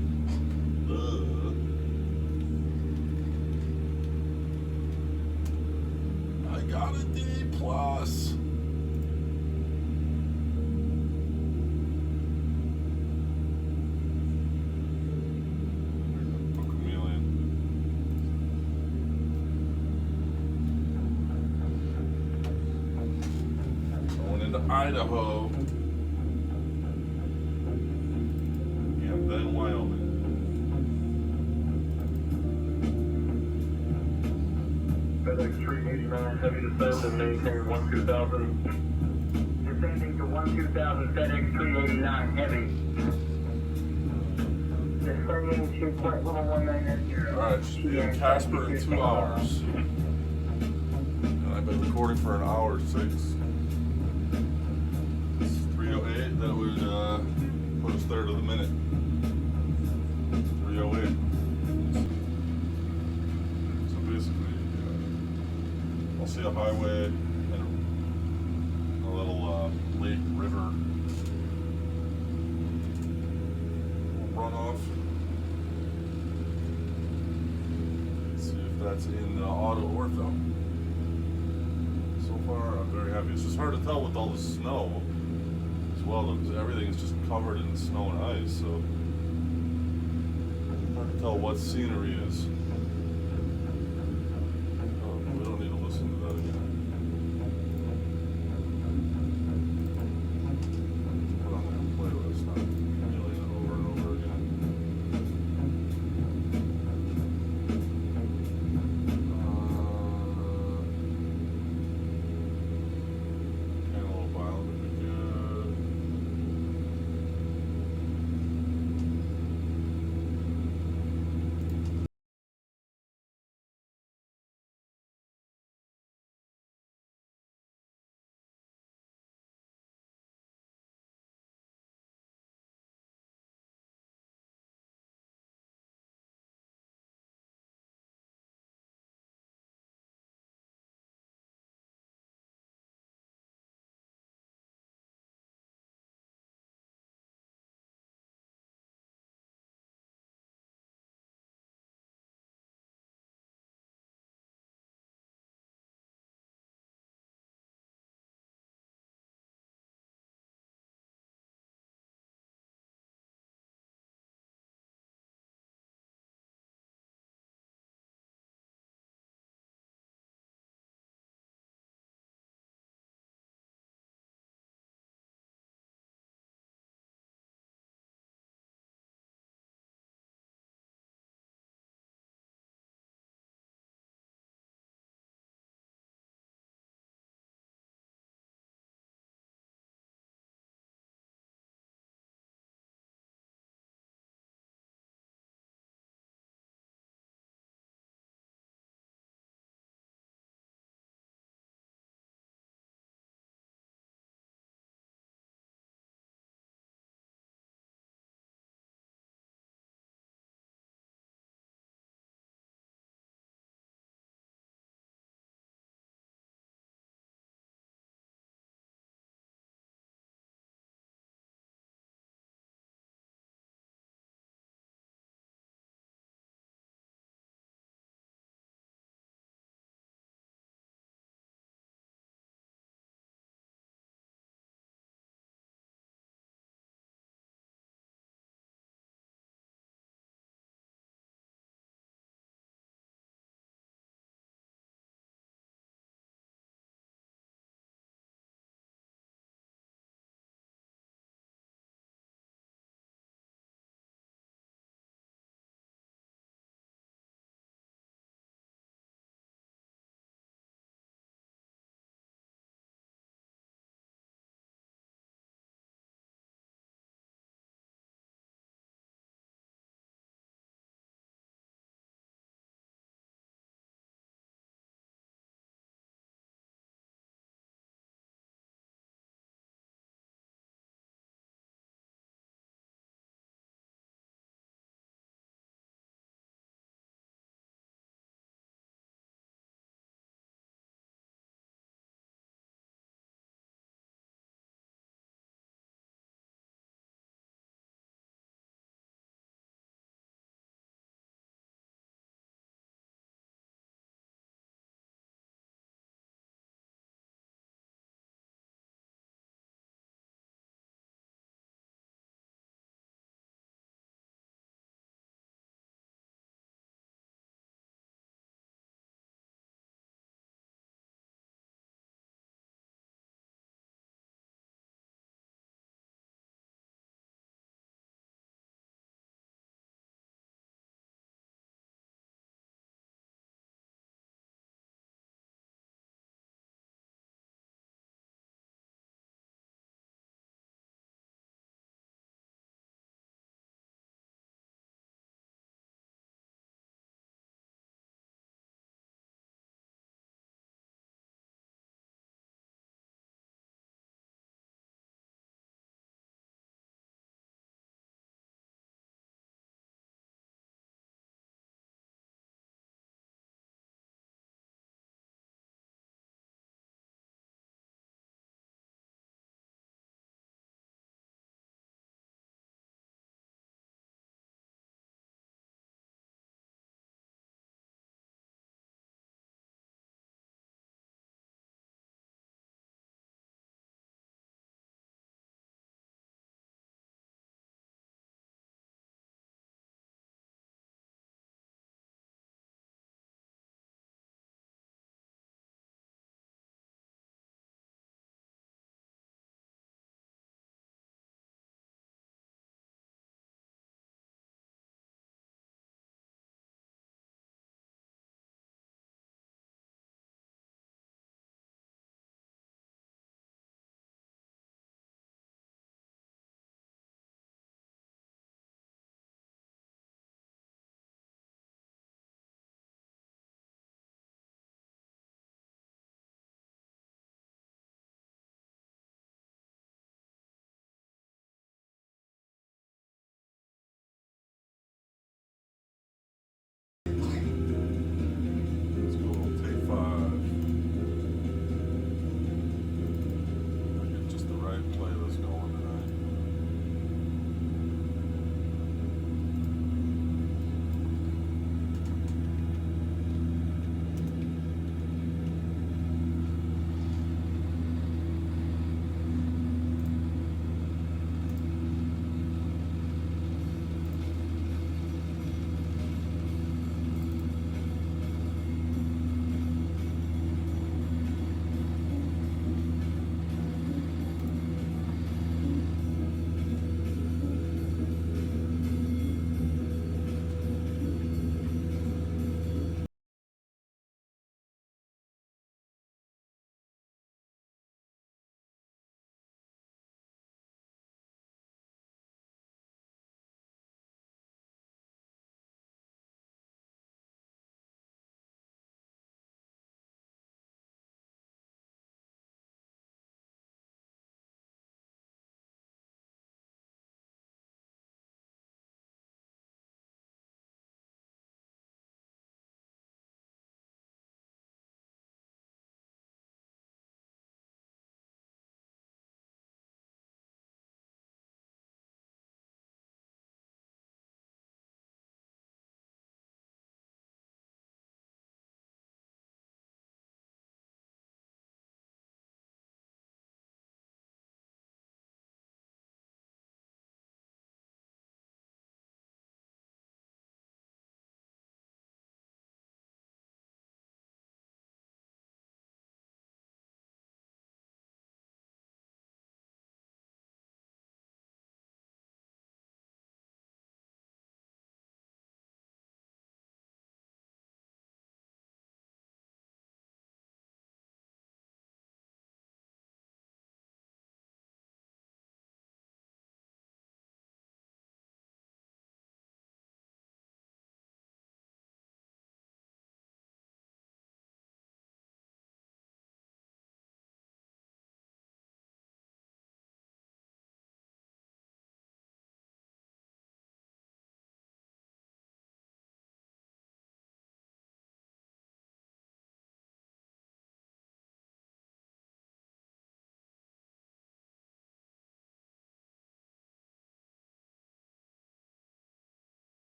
I got a D+. Idaho, and then Wyoming. FedEx 389 Heavy descent and maintain 12,000. Descending to 12,000 FedEx 389 Heavy. Descending to flight level 190. Alright, should be in Casper in 2 hours. And I've been recording for an hour 6. That would put us third of the minute. 308. So basically, I'll see a highway and a little lake river runoff. Let's see if that's in AUTO-ORTHO. So so far I'm very happy. It's just hard to tell with all the snow as well, because everything is just covered in snow and ice, so hard to tell what scenery is. Oh, we don't need to listen to that again. Put on the playlist, not yelling it over and over again.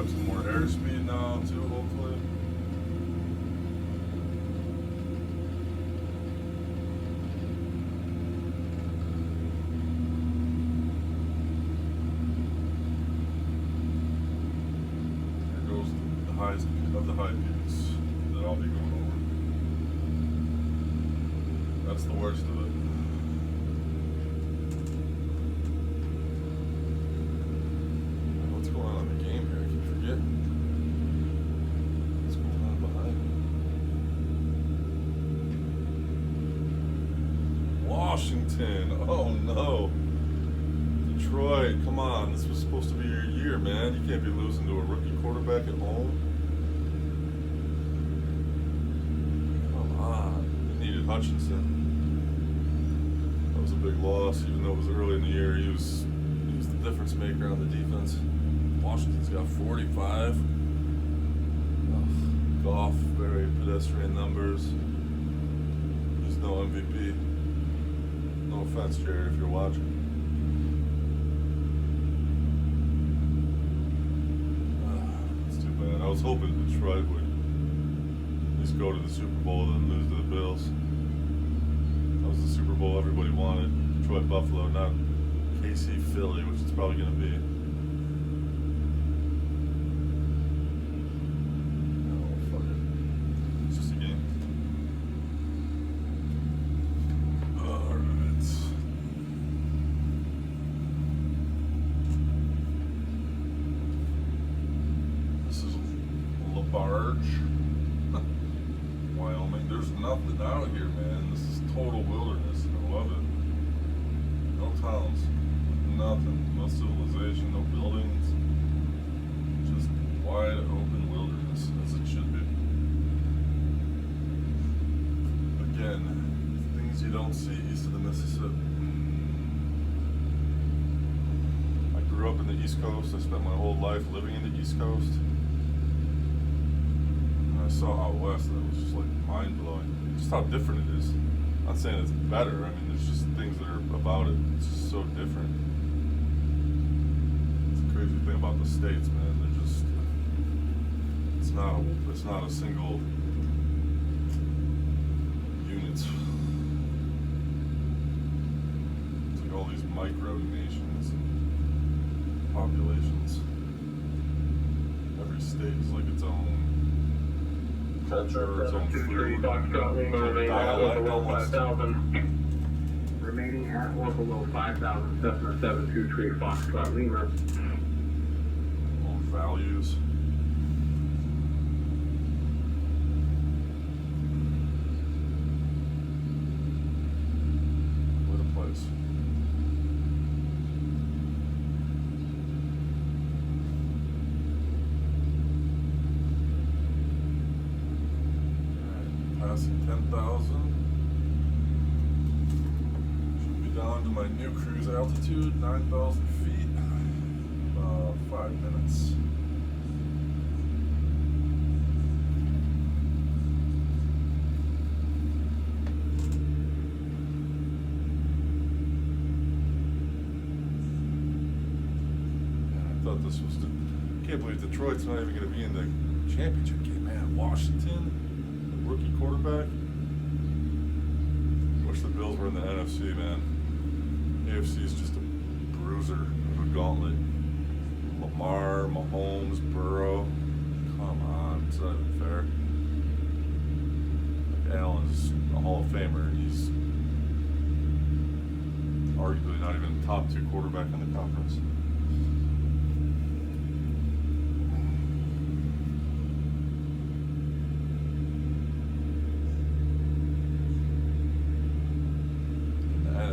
have some more airspeed now too, hopefully. There goes the highs of the high peaks that I'll be going over. That's the worst of it. What's going on in the game here? I keep forgetting. What's going on behind me? Washington. Oh no. Detroit, come on. This was supposed to be your year, man. You can't be losing to a rookie quarterback at home. Come on. You needed Hutchinson. That was a big loss, even though it was early in the year. He was the difference maker on the defense. Washington's got 45. Goff, very pedestrian numbers. He's no MVP. No offense, Jared, if you're watching. It's too bad. I was hoping Detroit would at least go to the Super Bowl and lose to the Bills. That was the Super Bowl everybody wanted. Detroit, Buffalo, not KC, Philly, which it's probably going to be. Oh, fuck it. It's just a game. Alright. This is LaBarge, Wyoming. There's nothing out here, man. This is total wilderness. I love it. No towns. Nothing, no civilization, no buildings, just wide open wilderness, as it should be. Again, things you don't see east of the Mississippi. I grew up in the East Coast. I spent my whole life living in the East Coast. And I saw out west, and it was just like mind-blowing. Just how different it is. I'm not saying it's better. I mean, there's just things that are about it. It's just so different. Crazy thing about the states, man. They're just, it's not a single unit. It's like all these micro nations and populations. Every state is like its own culture, its own food, dialect almost. Remaining at or below 5,000, Cessna 723 Foxtrot Lima. Values. What a place. Alright, passing 10,000. Should be down to my new cruise altitude, 9,000 feet. 5 minutes. Thought this was can't believe Detroit's not even going to be in the championship game, man. Washington, rookie quarterback. Wish the Bills were in the NFC, man. AFC is just a bruiser of a gauntlet. Lamar, Mahomes, Burrow. Come on, it's not even fair. Like Allen's a Hall of Famer, and he's arguably not even the top 2 quarterback in the conference.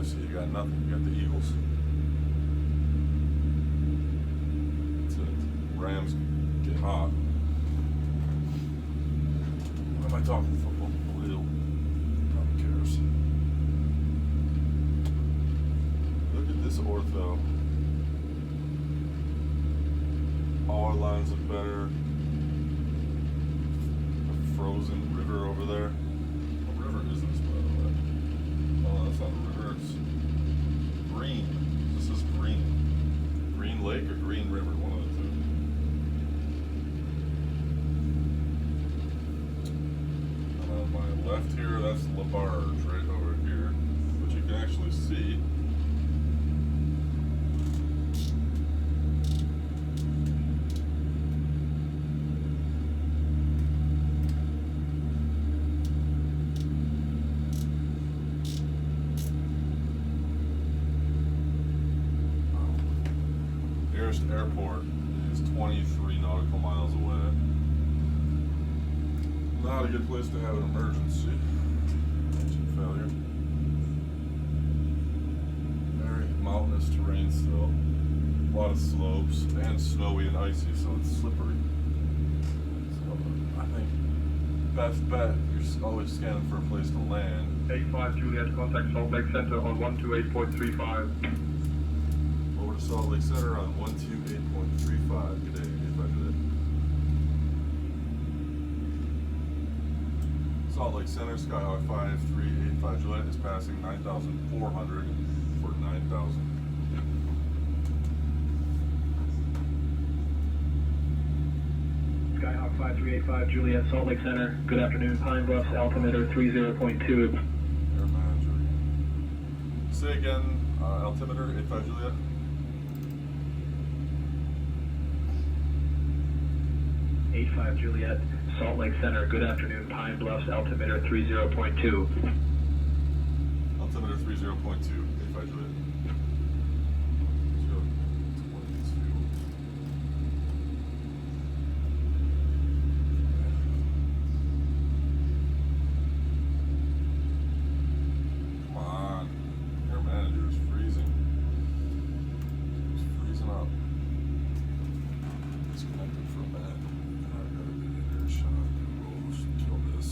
NFC, you got nothing. You got the Eagles. That's it. Rams get hot. Why am I talking football? Little. Nobody cares. Look at this ortho. Power lines look better. A frozen river over there. What river is this, by the way? Oh, that's not a river, it's green. This is green. Green Lake or Green River, one of the two. nearest airport is 23 nautical miles away. Not a good place to have an emergency. Engine failure. Very mountainous terrain still. A lot of slopes and snowy and icy, so it's slippery. So I think best bet, you're always scanning for a place to land. 85 Juliet, contact Salt Lake Center on 128.35. Over to Salt Lake Center on 128.35. Good day, 85 Juliet. Salt Lake Center, Skyhawk 5385 Juliet is passing 9,400 for 9,000. Skyhawk 5385 Juliet, Salt Lake Center. Good afternoon. Pine Bluffs, altimeter 30.2. Air manager. Say again, altimeter 85 Juliet. '85 Juliet, Salt Lake Center. Good afternoon. Pine Bluffs, altimeter 30.2. Altimeter 30.2, 85 Juliet. 022. Come on. Air manager is freezing. It's freezing up. Disconnected for a minute. I gotta get an air shot. We'll kill this.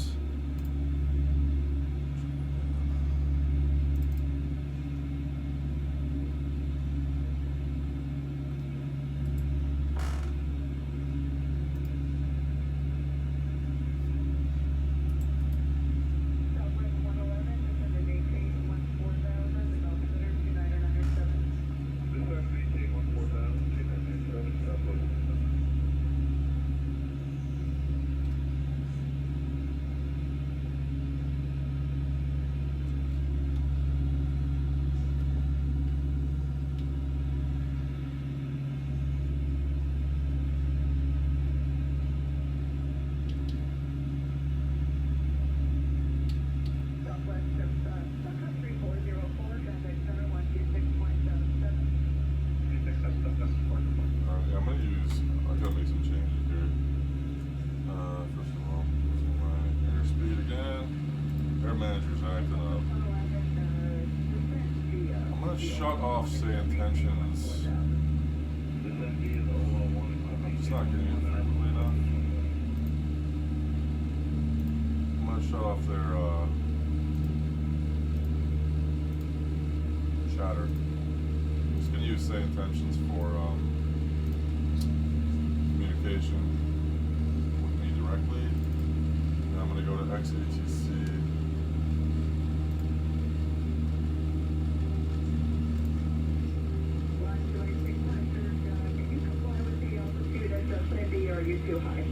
Southwest 111, descend to maintain 14,000, with altimeter 2997. Descend maintain 14,000, 2997, Southwest. Southwest, Southwest 3404, contact center 126.77. Yeah, I'm gonna I gotta make some changes here. First of all, using my airspeed again. Air manager's acting up. 111, descend via. I'm gonna shut off say intentions. I'm just not getting it frequently enough. I'm gonna shut off their chatter. I'm just gonna use say intentions for communication with me directly. And I'm gonna go to XATC. Line 2600, can you comply with the altitude SSND, or are you too high?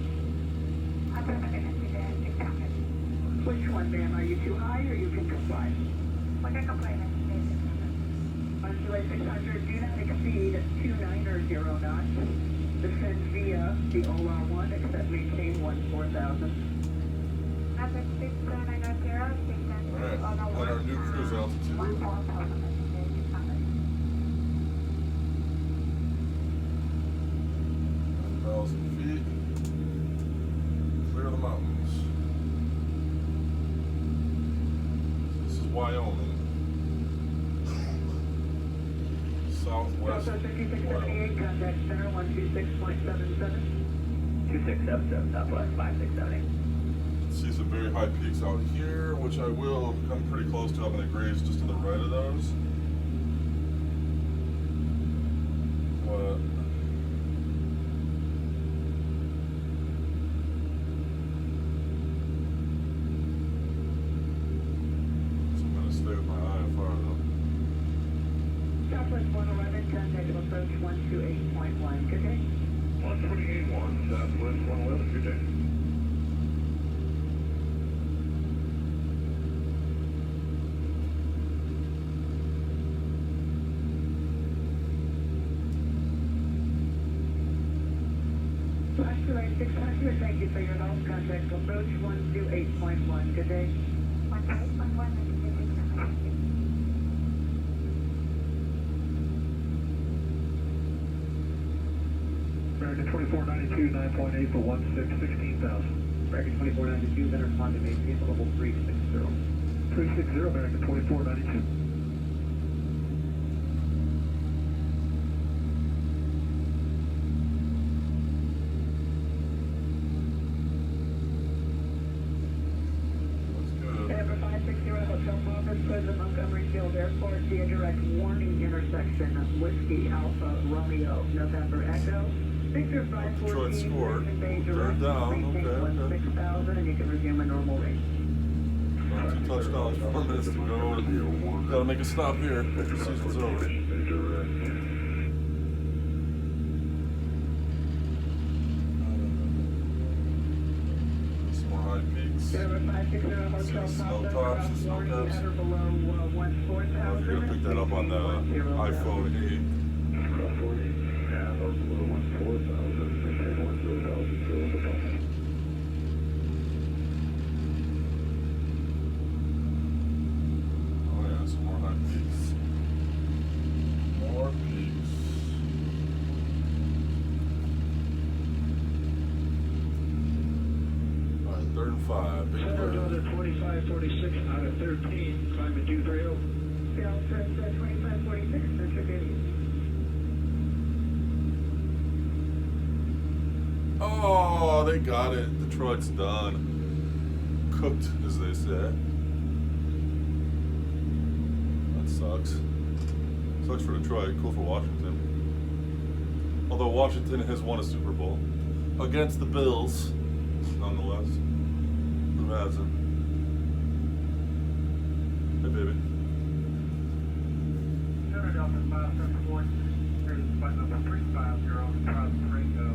Which one, ma'am? Are you too high, or you can comply? Line 2600, do not exceed 290 knots. Descend via the OR1, except maintain 14,000. Alright, on our new cruise altitude. 9,000 feet. Clear the mountains. This is Wyoming. Southwest Southwest 5678, contact center 126.77. 2677 Southwest 5678. See some very high peaks out here, which I will come pretty close to. I'm going to graze just to the right of those. But so I'm going to stay with my IFR though. Southwest 111, contact approach 128.1. Good day. 128.1, Southwest 111, good day. Line 600, thank you for your help. Contact approach 128.1. Good day. American 2492, 9.8 for 16,000. American 2492, then respond to maintain level 360. 360, American 2492. Denver 560 Hotel Office, President Montgomery Field Airport, via direct warning intersection, Whiskey Alpha Romeo, November Echo, Victor 514, Detroit scored. Mission Bay They're direct, down. maintain Okay. 16,000, and you can resume a normal rate. 2 touchdowns, 4 minutes to go. Gotta make a stop here. The season's over. Some more high peaks. Denver 560 Hotel Snow Pop-up, tops, ground snow warning caps. at or below I don't know if 14,000. you're gonna pick that up on the iPhone 8. Oh yeah, some more high peaks. More peaks. Alright, 3rd and 5. Big Center bird. Delta 2546 out of 13, climbing 230. Delta 2546, Central City. Oh, they got it. Detroit's done. Cooked, as they say. That sucks. Sucks for Detroit. Cool for Washington. Although Washington has won a Super Bowl against the Bills, nonetheless. Who hasn't? Hey, baby. Center Delta 574, here's flight number 350, cross Ringo.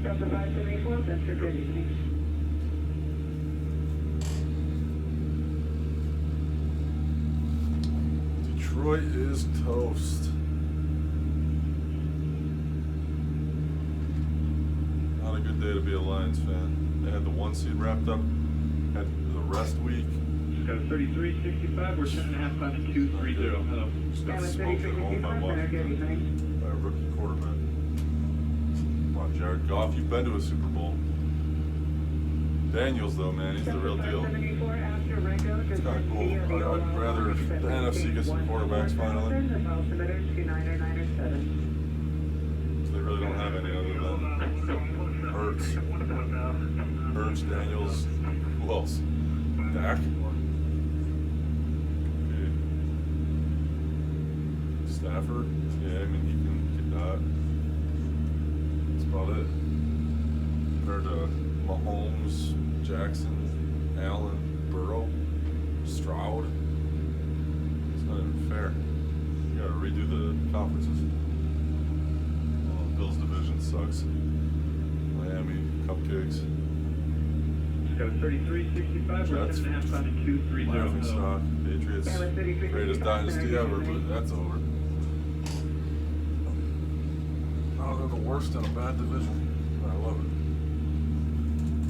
Delta 574, Central City. Detroit is toast. Not a good day to be a Lions fan. They had the 1 seed wrapped up, had the rest week. Just got a 3365, we're 10.5 climbing 230. Hello. Just got Denver smoked at home by 3365, Center, good Washington, evening. by a rookie quarterback. Come on, Jared Goff, you've been to a Super Bowl. Daniels, though, man, he's the real deal. 574 after Ringo, It's kind of cool. I'd rather if the NFC gets some quarterbacks finally. The file submitter 29997. They really don't have any other than Hurts, Daniels, who else? Dak? Okay. Stafford? Yeah, I mean, he can get that. That's about it. Compared to Mahomes, Jackson, Allen, Burrow, Stroud. It's not even fair. You gotta redo the conferences. Bills division sucks. Miami, cupcakes. Just got a 3365, we're Jets, 10.5 climbing 230. laughing Hello. stock. Patriots, Denver 3365, greatest dynasty Center, ever, good but evening. that's over. Oh, they're the worst in a bad division. I love it.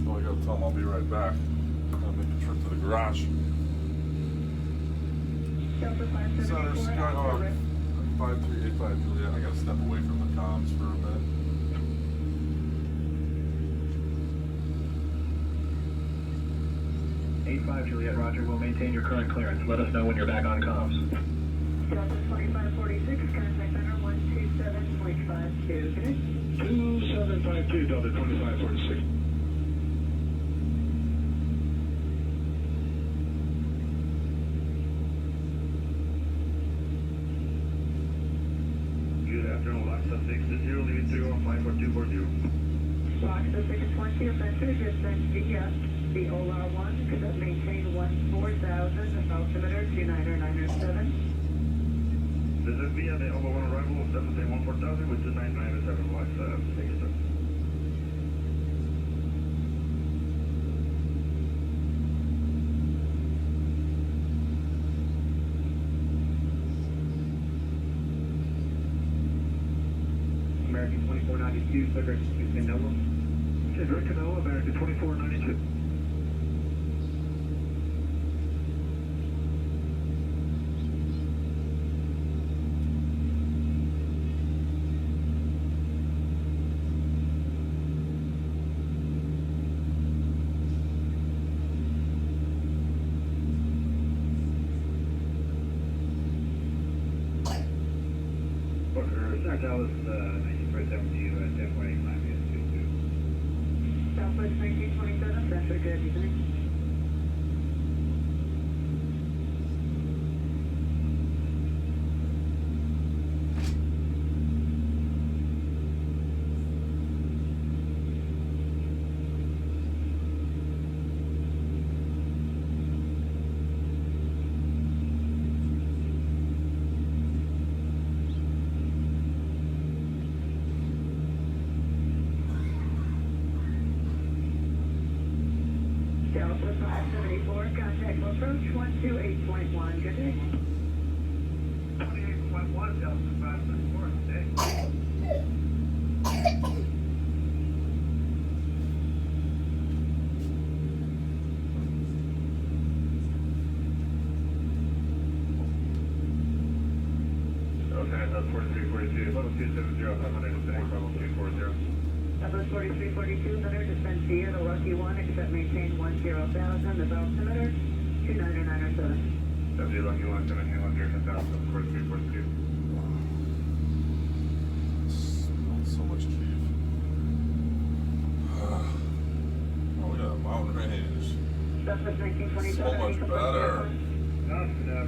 So I gotta tell them I'll be right back. I'm gonna make a trip to the garage. Delta Center 574 Sky after Hawk, Ringo. 5385 Juliet. I gotta step away from the comms for a bit. Eight-five Juliet, Roger. We'll maintain your current clearance. Let us know when you're back on comms. Delta 2546, contact center 127.52. Good. 2752, Delta 2546. Good afternoon, Laksa 620, leaving 3154240. Box 620, offensive distance via the OLR1, cadet maintain 14,000, the file submitter 29997. This is via the over 1 arrival of 714,000 with 2997 Laksa. Thank you, sir. American 2492, Cedric, Houston, Noah. Cedric Canoa, American 2492. Center Dallas, 1947 to you at 10.8 climb is 22. Southwest 1927, Central, good evening. Delta 574, contact approach 128.1, good day. 28.1 Delta 574 today. Okay, that's 4342. Level 270, 500 descending, level 240. Southwest 4342, center, descend Sierra, Lucky 1, accept maintain 10,000, the altimeter 29907. W Lucky 1, 1710, 10,000, 4342. So much Keith. Oh yeah, mountain range. Southwest 1927, So much better.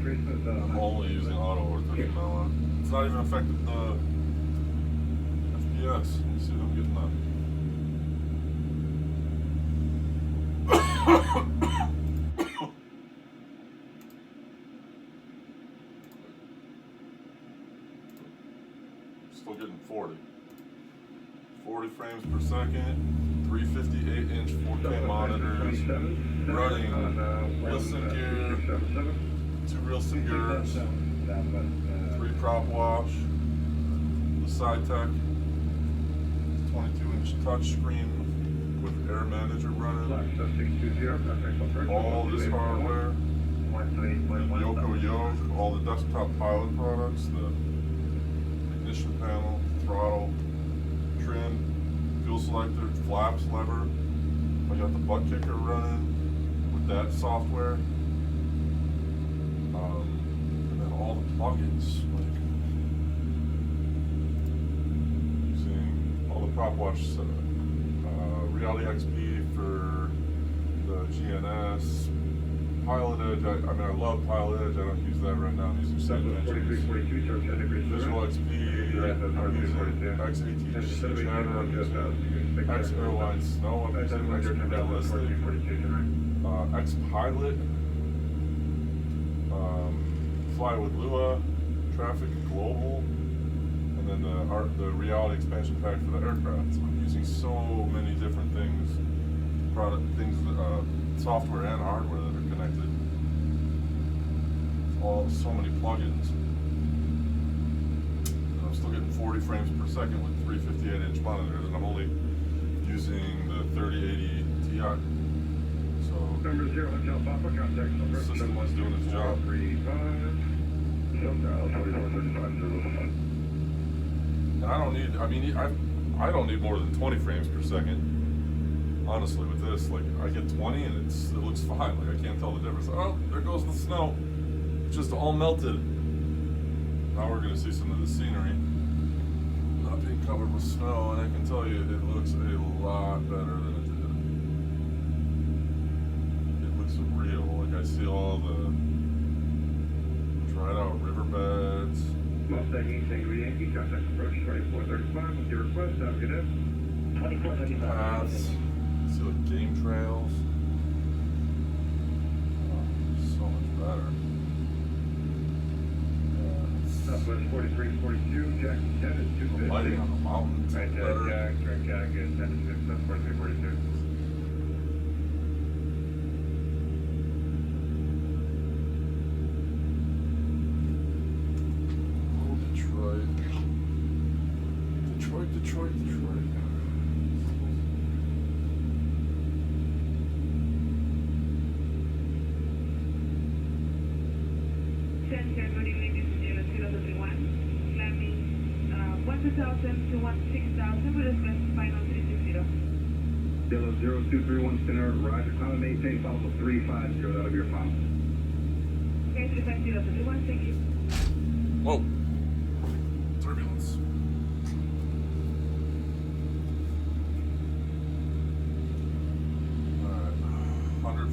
Pretty smooth though. I'm only using AUTO-ORTHO from now on. It's not even affecting the FPS. Let me see if I'm getting that. Still getting 40 frames per second, 358-inch 4K monitors, running listen gear, 2 listen gears, 3 prop wash, the SciTech 22-inch touchscreen with Air Manager running, all this hardware, Yoko Yoke, all the desktop pilot products, the ignition panel, throttle, trim, fuel selector, flaps, lever. I got the butt kicker running with that software. And then all the plugins, like using all the prop watch, Reality XP for the GNS, Pilot Edge. I mean, I love Pilot Edge. I don't use that right now. I'm using Visual XP. I'm using XATC Channel. I'm using X Airline Snow. I'm using XP Realistic. X Pilot. Fly with Lua. Traffic Global. And then the Reality Expansion Pack for the aircraft. So I'm using so many different things, software and hardware that are connected. So many plugins. And I'm still getting 40 frames per second with 358-inch monitors, and I'm only using the 3080 Ti. So Number 0, Hotel Papa, contact number the system is doing its job. 45. And I don't need. I mean, I don't need more than 20 frames per second. Honestly, with this, like, I get 20 and it looks fine. Like, I can't tell the difference. Oh, there goes the snow. It's just all melted. Now we're gonna see some of the scenery not being covered with snow, and I can tell you it looks a lot better than it did. It looks real. Like, I see all the dried out riverbeds. Mustang East Angry Yankee, contact approach 2435 with your request. Have a good day. 2435. Paths. See, like, game trails. Oh, so much better. Southwest 4342, Jack 10 is 250. Lighting on the mountains. Right, Better. Jack, direct Jack is 10 to 6, that's 4342. Detroit. Center, good evening, this is 031, climbing 1,000 to 16,000 with a specified on 360. Yellow 0231 center, Roger, climb and maintain, follow 350, that'll be your final. Okay, 350, 031, thank you. Whoa. Turbulence.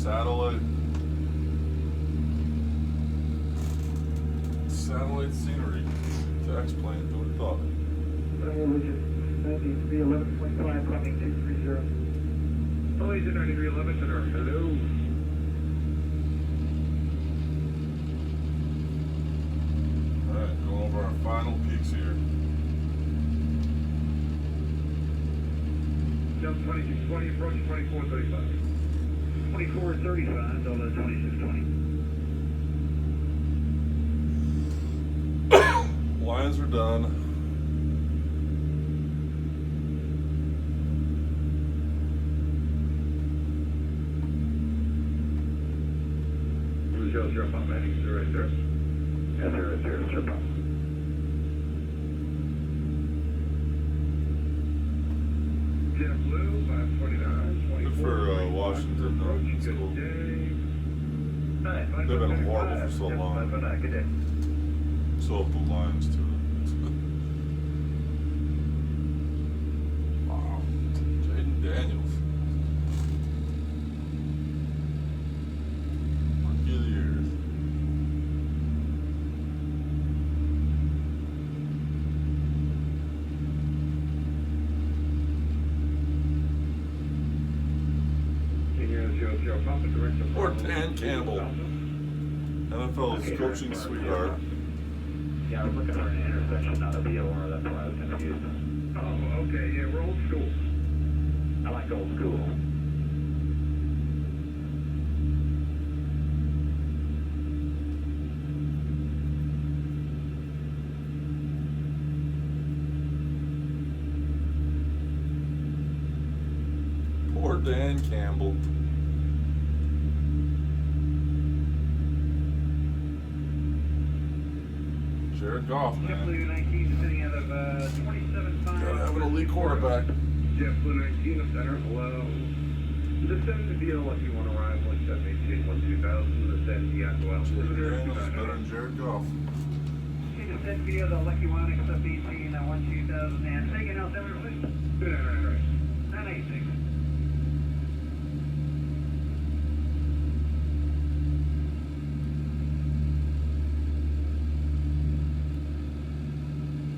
Satellite scenery to X-plane. Who would have thought? Lucius, 9311.5, climbing 230. Police at 9311 Center. Hello. Alright, going over our final peaks here. Delta 2620, approach 2435. 2435, Delta 2620. Lines are done. Blue 00 pump heading 00. Yeah, 00 pump. Jet Blue 529. Good for Washington, though. It's Good cool. day. They've been horrible for so long. Good day. So have the lines too. Wow. Jaden Daniels. Rookie of the year. Senior 00 pump and direction. Or Dan Campbell. NFL's coaching sweetheart. Yeah, I was looking for an intersection, not a VOR, that's why I was confused. Oh, okay, yeah, we're old school. I like old school. Poor Dan Campbell. Jared Goff, man. JetBlue 19 sitting out of 27.5. Gotta have an elite quarterback. JetBlue 19 center, hello. Descend to VO Lucky One arrival, accept maintain 2000, descend Yato Jaden altimeter. Daniels is better than Jared Goff. Descend via the Lucky One, accept 18, 2000, and taking altimeter, please. 996. 986.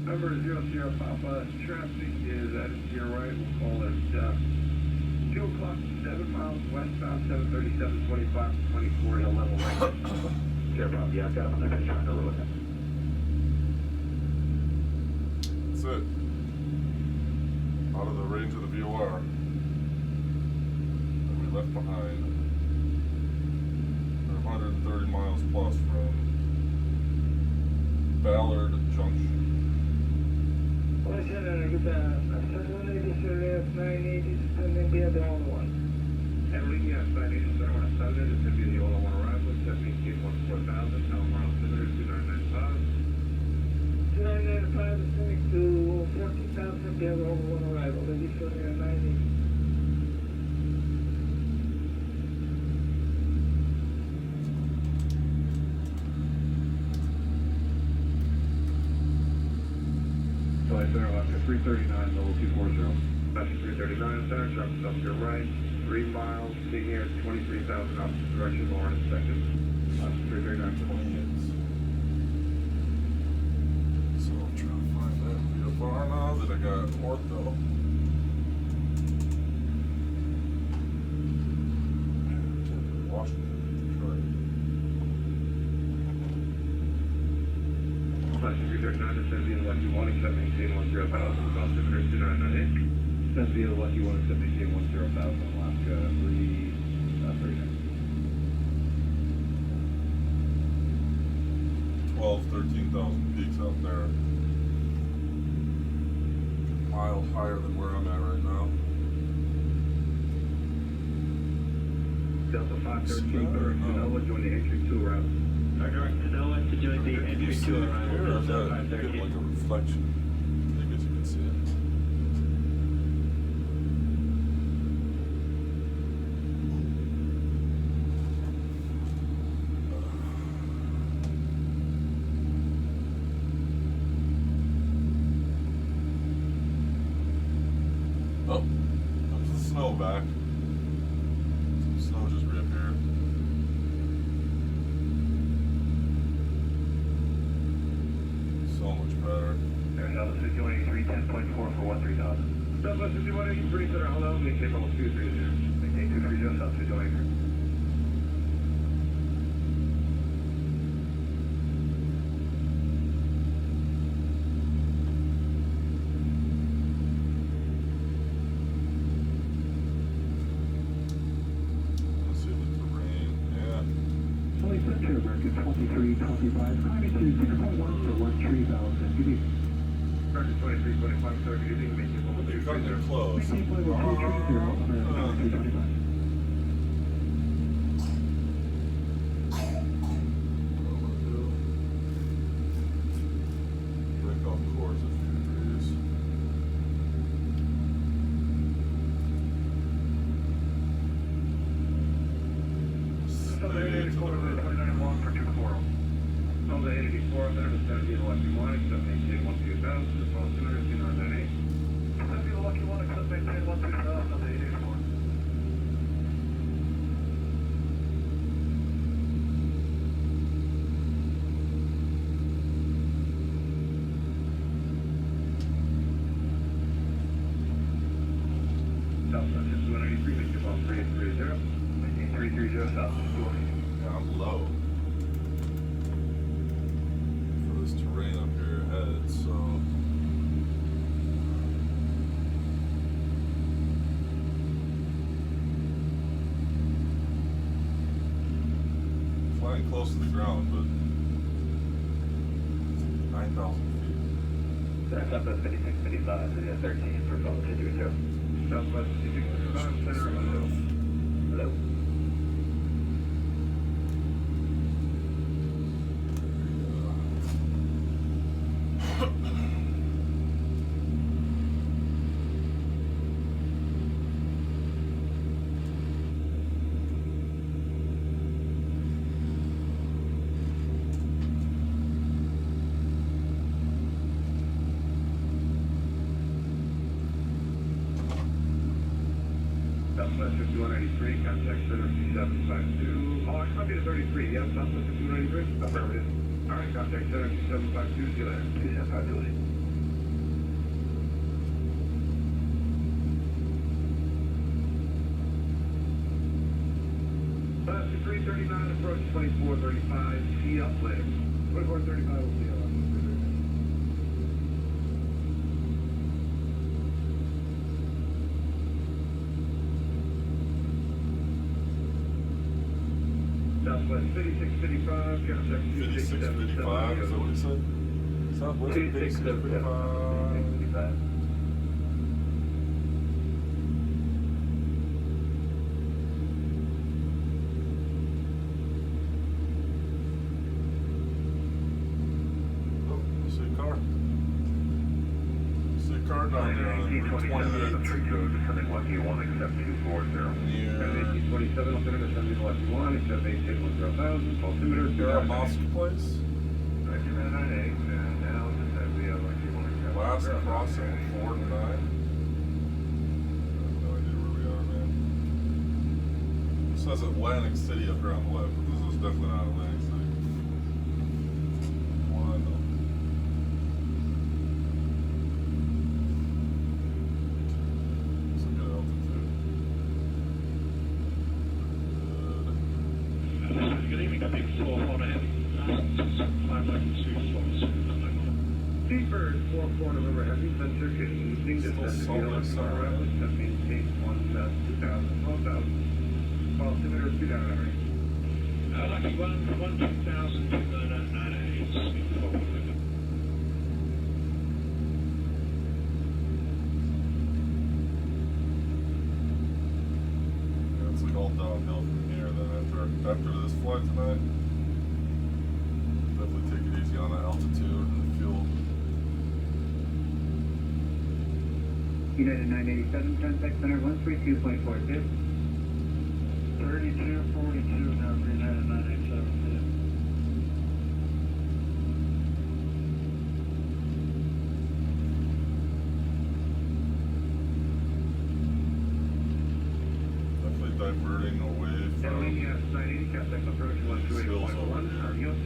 Number 00 Papa, traffic is at your right, we'll call it 2 o'clock, 7 miles westbound, 737, 25, 24, hill level right. Sure, Bob, yeah, I've got him on the picture, I know what That's it. Out of the range of the VOR that we left behind. They're 130 miles plus from Ballard Junction. Well, Senator, good, 780, Sirius, 980, descending via the only one. Everything, yes, 980, center, when I started, it's going to be the all one arrival, accept maintain 14,000, town mile altimeter, 2995. 2995, descending to 14,000 via the only one arrival, ready for 980. Flight center, left at 339, level 240. Left at 339, center, traffic up to your right, 3 miles, senior, 23,000 opposite direction, Lauren in second. Left at 339, 28. So I'm trying to find that VFR now that I got ortho. Washington, Detroit. Left at 339, descend via the Lucky One, accept maintain 10,000, altimeter 2998. Descend via the Lucky One, accept maintain 10,000, Alaska 339. 13,000 peaks out there. A mile higher than where I'm at right now. Delta 513, Tooele, join the entry 2 route. Direct Tooele to join the Can you entry see 2 it arrival, here, or is Delta that getting 513. like a reflection? I guess you can see it. Oh, comes the snow back. Some snow just reappeared. much better. There's altitude 283, 10.4 for 13,000. Southwest 5183, center, hello, maintain level 230. Maintain 230, altitude 283. Let's see the terrain. Yeah. Fully center, American 2325, climbing to 6.1 for 13,000. Good evening. American 2325, sir, good evening, maintain level They're cutting it 230. close. Maintain level 230, American 2325. Break off course a few degrees. Stay to the right. 29 for 240. Delta 84, center to 70, Lucky 1, accept maintain 12,000, as well as 29998. 70, Lucky 1, accept maintain 12,000, Delta 84. Southwest 5183, make your ball 3830, maintain 330, Southwest 280. Yeah, I'm low for this terrain up here ahead, so flying close to the ground, but 9,000 feet. Southwest 5655, City 13 for altitude 20. Southwest 5655, center, hello. Hello. Southwest 5183, contact center 2752. Oh, I'm copy to 33, yes, Southwest 5183. Affirmative. All right, contact center 2752, see you later. 2752. Classic 339, approach 2435, see you up later. 2435, we'll see you up. Southwest 5655, contact 5655, is that what he said? Southwest 5655. 5655. Oh, I see a car. I see a car down there on 28. Descending Lucky 1, accept 240. Near 1827, alternative descending Lucky 1, accept 810,000, altimeter, Mosque Place. 1998, and now descend via Lucky 1, accept Last 0,000. crossing, 4 to 9. I have no idea where we are, man. It says Atlantic City up here on the left, but this is definitely not Atlantic City. Well, I know. It's a good altitude. Good. Good evening, big 4 heavy. Seabird 44 November Heavy, center, good evening, Still descend solid, via Lucky 1, sorry. accept maintain 1,000, 12,000, altimeter, 2,998. Lucky 1, 12,000, 2,998, forward. Yeah, it's like all downhill from here. Then after this flight tonight, definitely take it easy on the altitude and the fuel. United 987, contact center 132.42. 3242 now for United 987. Definitely diverting away from Yes, 980, contact approach 128.1, adios.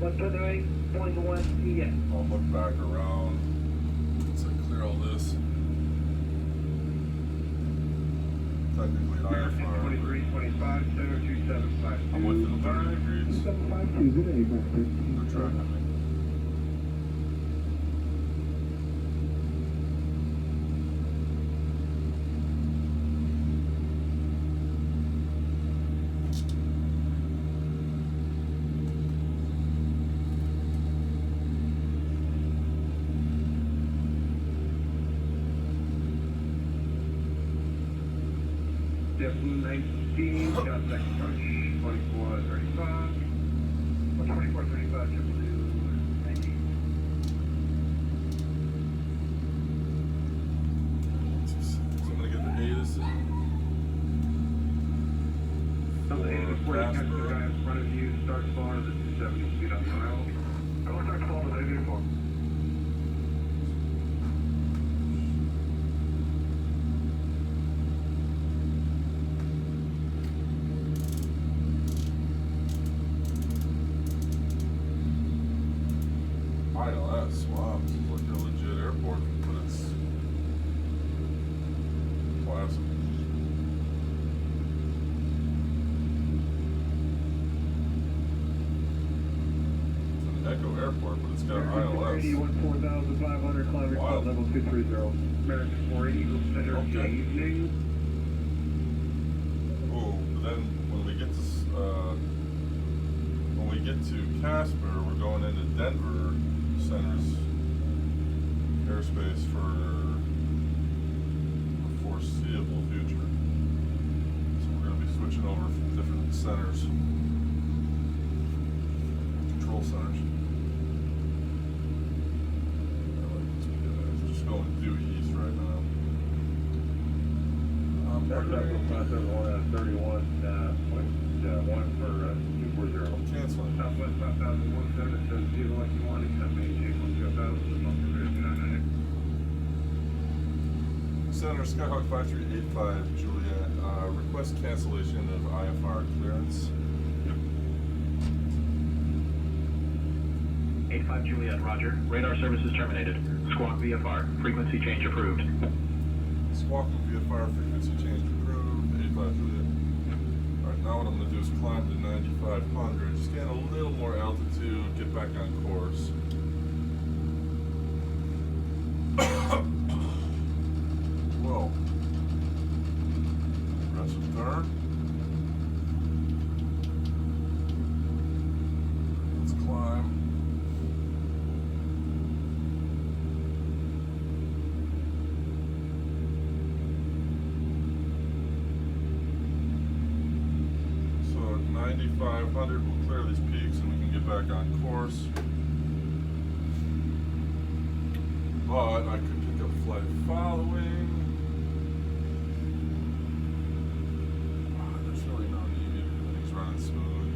128. 26.1 p.m. I'll look back around once I clear all this. Technically IFR. 2325, center 2752. I'm within 30 degrees. 752, good day, Max 13. They're tracking me. JetBlue 19, got second approach, 2435. 2435, JetBlue 19. So I'm gonna get the AUTO. Delta 840, catch the guy in front of you, start falling to the 270 speed up the aisle. Contact call to 884. ILS, wow, this is like a legit airport, but it's classic. It's an Echo airport, but it's got ILS. 4,500, climb Wow. report level 230. American 480, Eagle Center, Okay. good evening. Oh, but then when we get to Casper, we're going into Denver Center's airspace for the foreseeable future. So we're going to be switching over from different centers, control centers. I like this guys. Just going due east right now. That's up from 31.1 for 240. I'm canceling. Southwest 5017, it says zero like you want, except maintain 120,000, Center Skyhawk 5385 Juliet, request cancellation of IFR clearance. 85 Juliet, roger. Radar services terminated. Squawk VFR. Frequency change approved. Squawking VFR frequency change approved. 85 Juliet. Alright, now what I'm going to do is climb to 9,500, just gain a little more altitude, get back on course. Whoa. Aggressive turn. Let's climb. So at 9,500, we'll clear these peaks and we can get back on course. But I could pick up flight following. There's really no need. Everything's running smooth.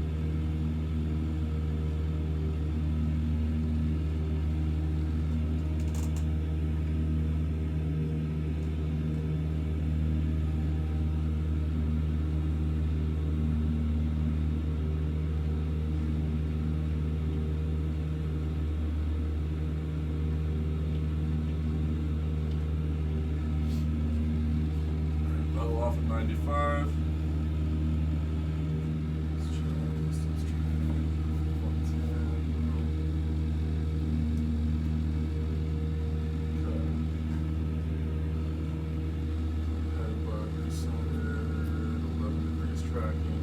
Level off at 95. Let's try distance traffic. 110. Okay. Head bug centered. 11 degrees tracking.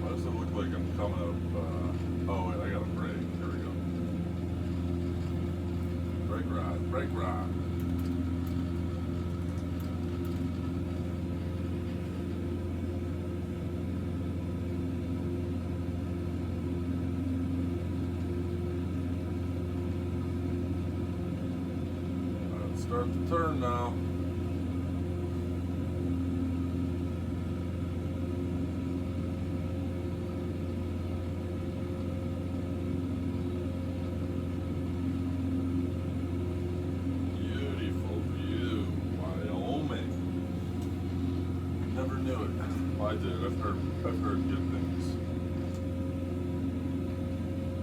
Why does it look like I'm coming up? Oh, wait, I got a brake. Here we go. Brake rod, brake rod. Start the turn now. Beautiful view, Wyoming. Never knew it. Well, I did. I've heard good things.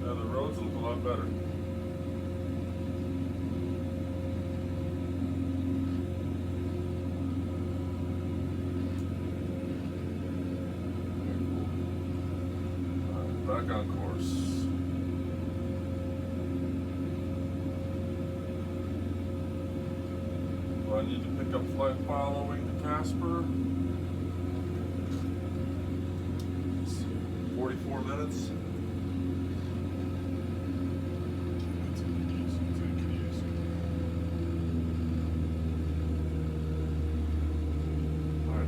Yeah, the roads look a lot better. Back on course. Do I need to pick up flight following to Casper? Let's see, 44 minutes. Take it easy, take it easy. All right.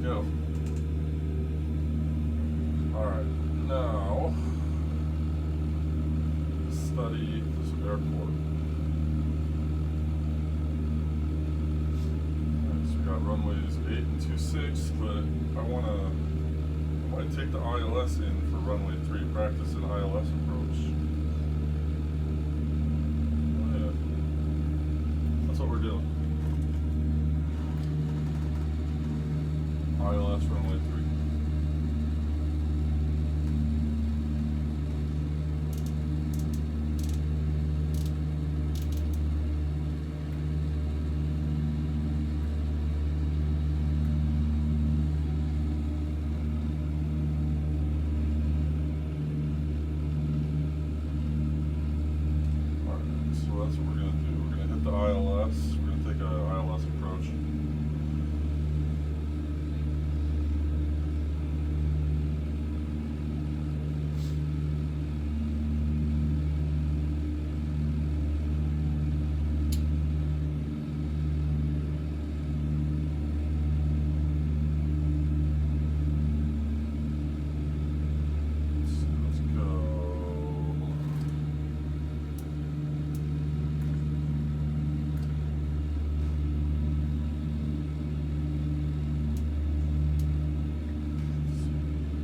Go. Alright, now study this airport. Alright, so we got runways 8 and 26, but I might take the ILS in for runway 3, practice an ILS approach. Oh, yeah. That's what we're doing. ILS runway 3. Alright, so that's what we're gonna do. We're gonna hit the ILS. We're gonna take a ILS approach. Let's go.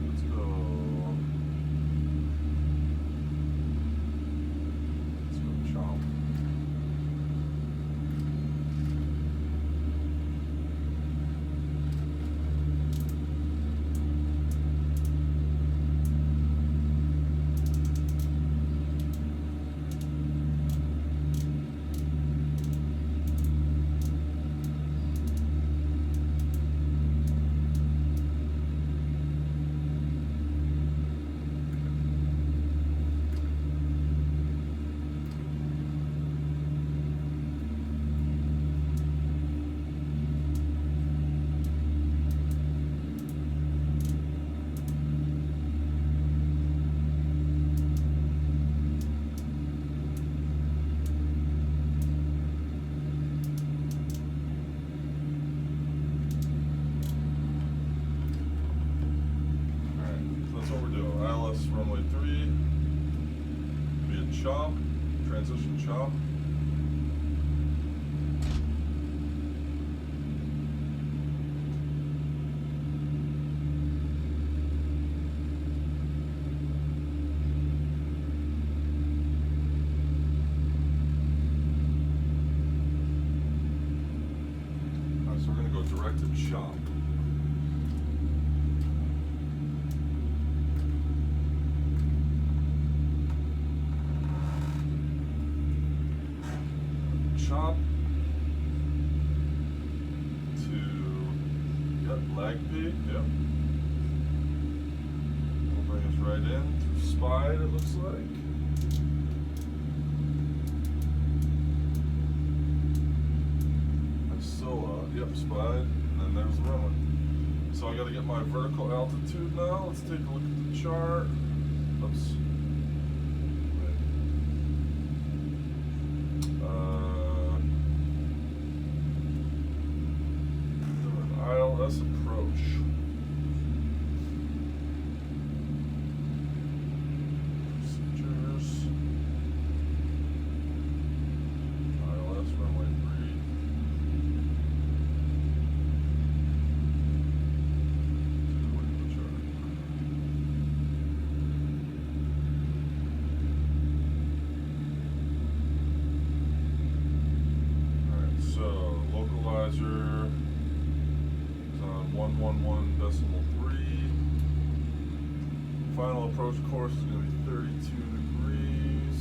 Let's go. Let's go chomp. ILS runway 3, be a chomp, transition chomp. Alright, so we're going to go direct to chomp. Chomp to lag peak, yep. Will bring us right in through Spide, it looks like. Yep, Spide, and then there's the runway. So I got to get my vertical altitude now. Let's take a look at the chart. Oops. ILS approach. Procedures. ILS runway 3. Alright, so localizer is on 111.3. Final approach course is going to be 32 degrees.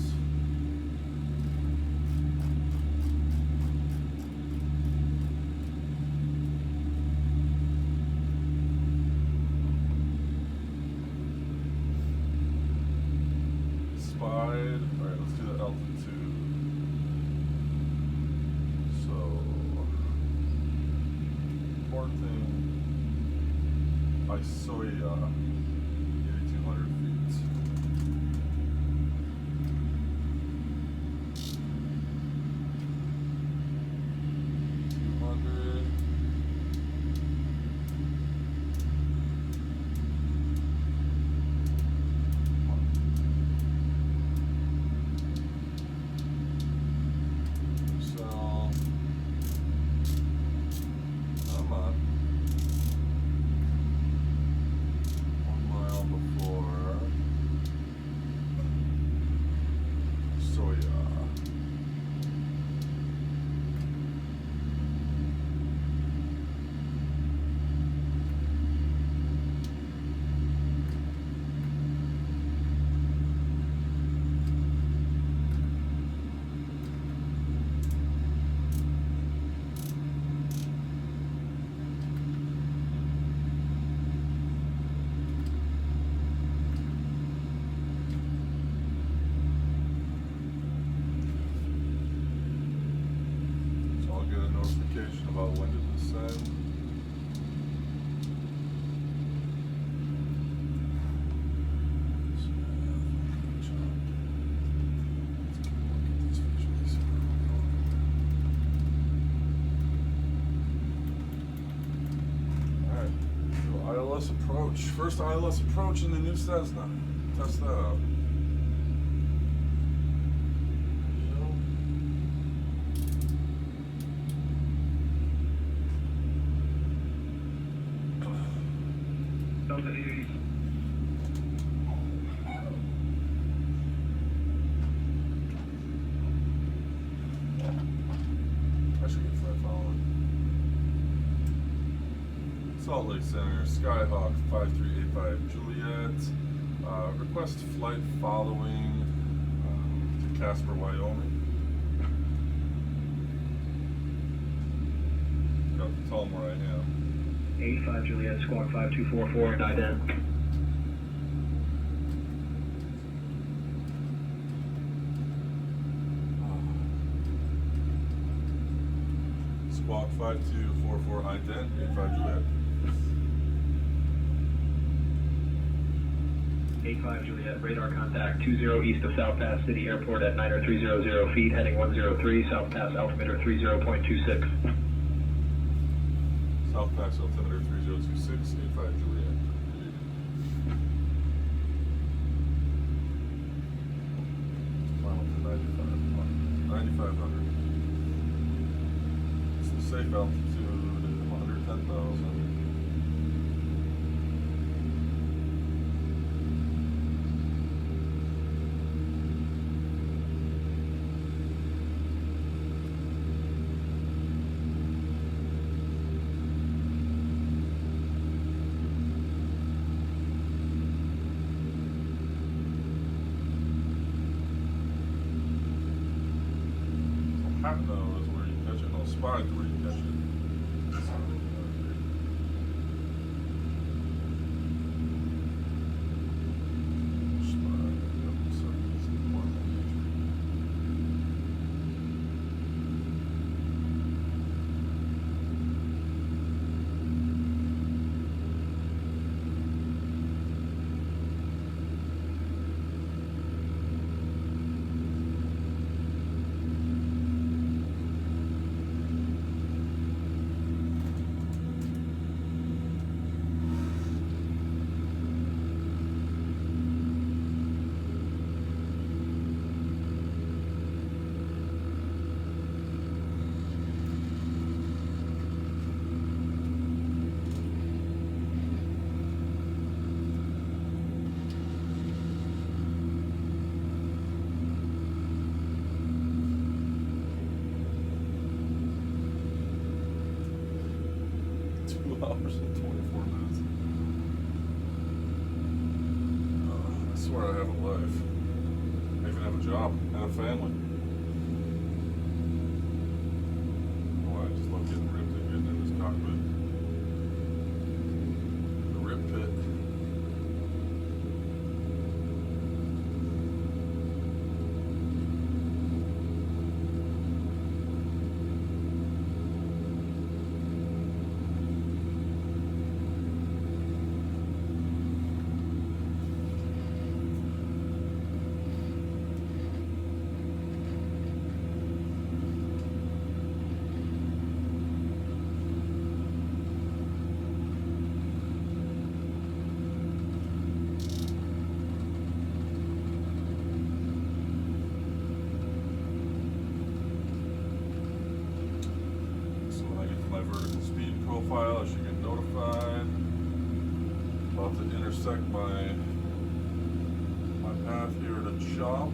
Spied. Alright, let's do the altitude. So, porting Isoya, 8,200 feet. 200. South. Come on. 1 mile before Soya. So I'll get a notification about when to descend. Alright, so ILS approach. First ILS approach in the new Cessna. Test that out. Delta 80. I should get flight following. Salt Lake Center, Skyhawk 5385 Juliet. Request flight following to Casper, Wyoming. Got to tell them where I am. 85 Juliet, squawk 5244 and ident. Squawk 5244 ident, 85 Juliet. 85 Juliet, radar contact 20 east of South Pass City Airport at 90300 feet, heading 103, South Pass altimeter 30.26. South Pass altimeter 3026, 85 Juliet. Final to 9,500. It's the safe altitude, 110,000. Hot though is where you catch it. No, spot is where you catch it. hours and 24 minutes. I swear I have a life. I even have a job and a family. Oh, I just love getting ripped and getting in this cockpit. The rip pit. Vertical speed profile, I should get notified. About to intersect my path here to chop.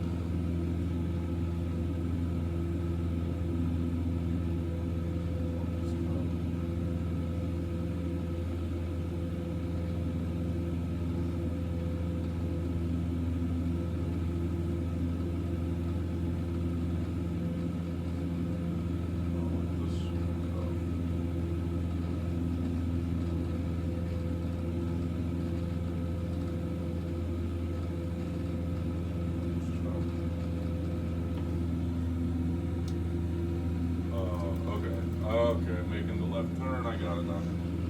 Okay, making the left turn, I got it now.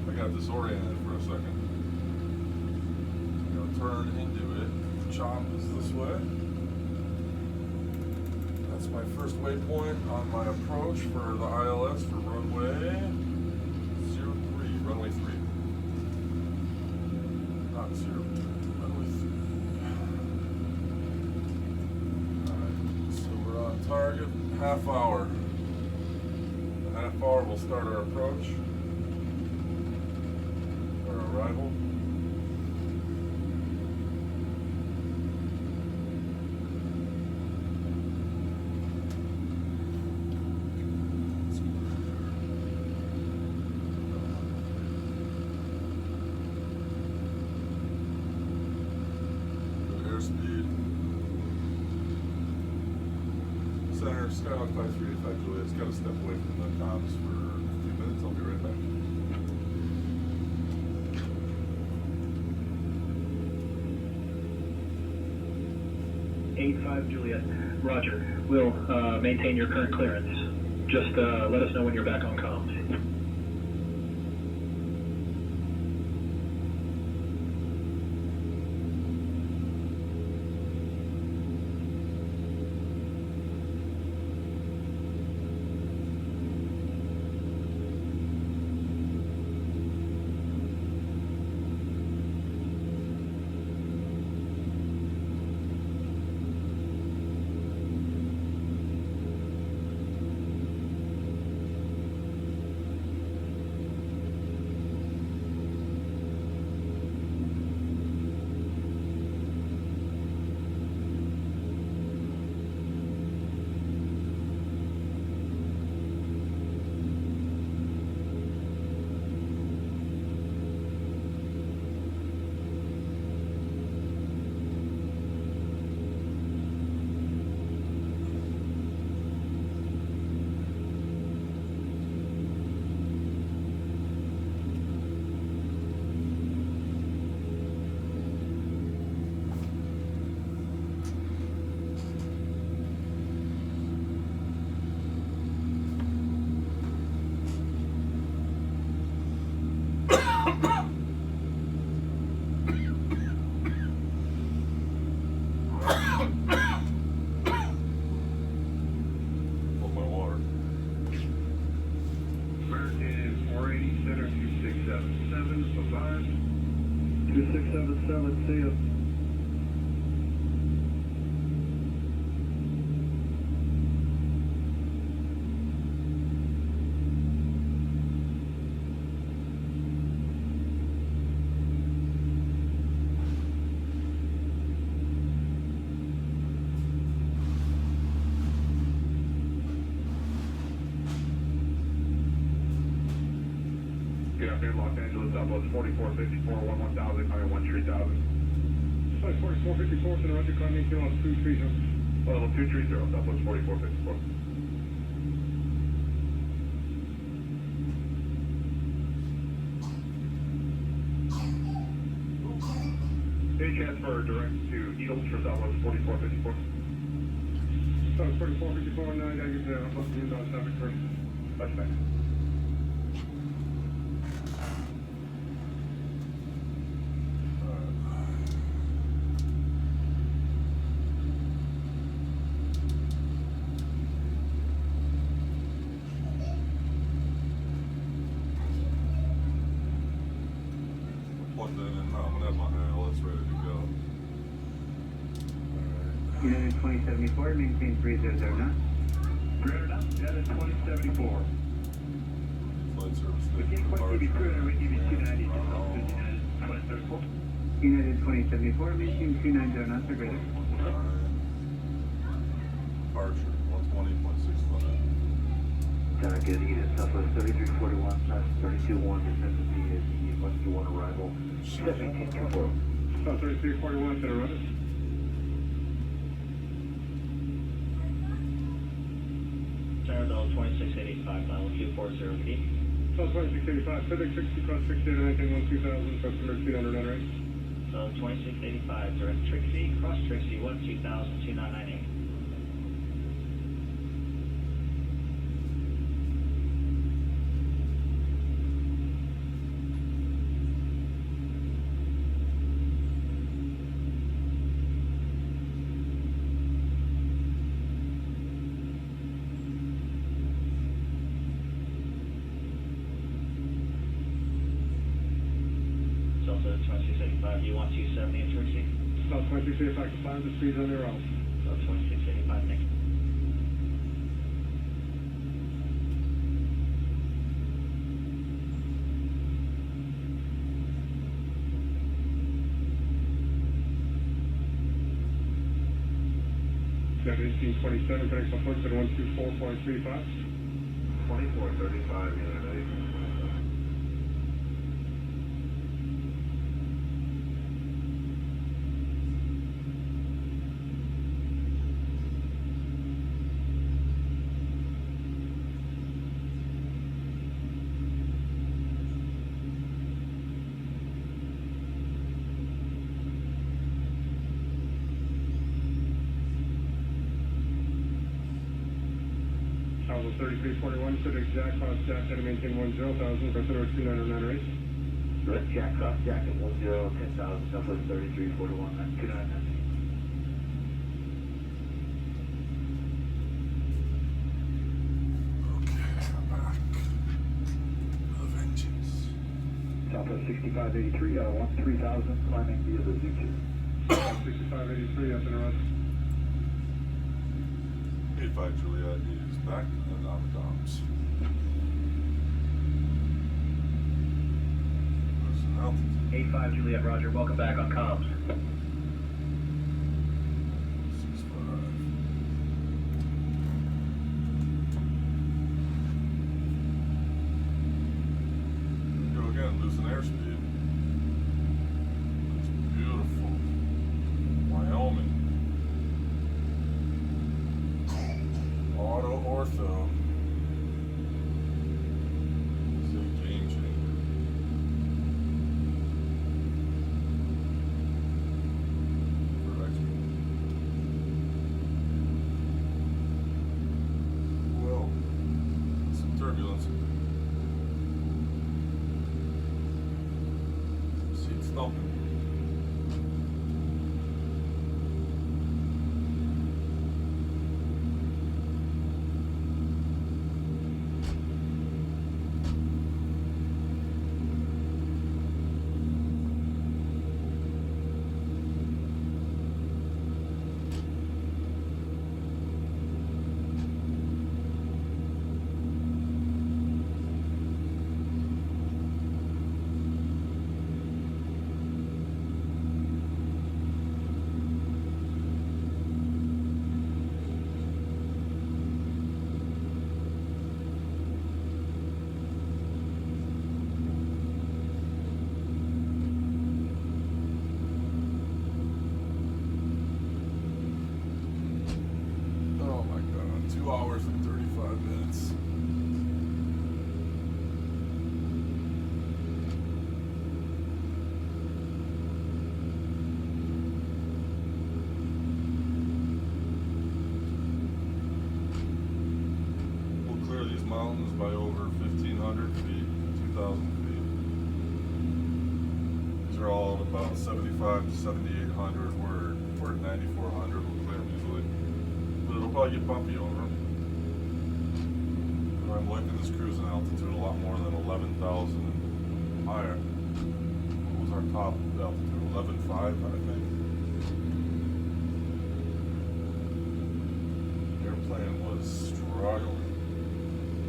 I got disoriented for a second. I'm gonna turn into it. Chop is this way. That's my first waypoint on my approach for the ILS for runway 03, runway 3. Not 0, runway 3. Alright, so we're on target, half hour. Half hour we'll start our approach, our arrival. Good airspeed. Center, Skyhawk 5385 Juliet's got to step away from the comms for a few minutes. I'll be right back. 85 Juliet. Roger. We'll maintain your current clearance. Just let us know when you're back on comms. See you. Good afternoon, Los Angeles, Southwest 4454, 11000, climbing 13000. Southwest 4454, center roger, climbing 230. Level 230, Southwest 4454. Any transfer direct to Eagles for Southwest 4454. Southwest 4454, 9, I get down. Let's do inbound traffic first. Touchback. Plug that in now. I'm gonna have my ILS ready to go. United 2074, maintain 300 knots. 300 knots, United 2074. Flight service. We can't quite give you 300, we give you 290, just off to United 2074. United 2074, maintain 290 knots or greater. Departure 120.65. Good, Edith, Southwest 3341, that's 32-1, descend to the 121 arrival, 1724. South 3341, center roger. Center 2685, level 240 feet. South 2685, Civic 60 cross 689, 2000, customer 200 on right. So 2685, direct Trixie, cross Trixie, 12000, 2998. Delta 2685, you want 270 in Trixie? South 2685, confirm the speeds on their own. So 2685, thank you. Got 1827, connects on points at 124.35. 2435, United 1827. Alpha 3341, Civic Jack, cross Jack, head to maintain 10,000, consider 2998. Direct Jack, cross Jack at 10,000, Southwest 3341, that's 299. Okay, I'm back. The vengeance. Southwest 6583, 13,000, climbing via the Z2. South 6583, up and around. 85 Juliet is back and on the comms. There's an altitude. 85 Juliet, roger, welcome back on comms. 65. Go again, losing airspeed. It's beautiful. Wyoming. AUTO-ORTHO is a game changer. For expert. Whoa. Some turbulence. Seats thumping. 2 hours and 35 minutes. We'll clear these mountains by over 1,500 feet, 2,000 feet. These are all at about 75 to 7,800. We're at 9,400. We'll clear them easily. But it'll probably get bumpy over them. I'm liking this cruising altitude a lot more than 11,000 higher. What was our top altitude? 11,500, I think. Airplane was struggling.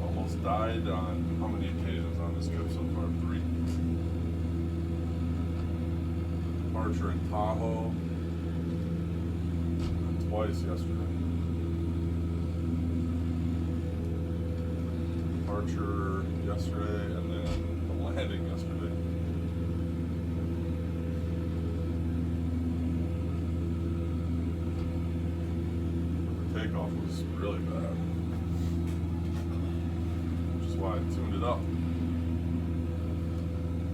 Almost died on how many occasions on this trip so far? 3. Departure in Tahoe. Twice yesterday. Departure yesterday and then the landing yesterday. The takeoff was really bad, which is why I tuned it up.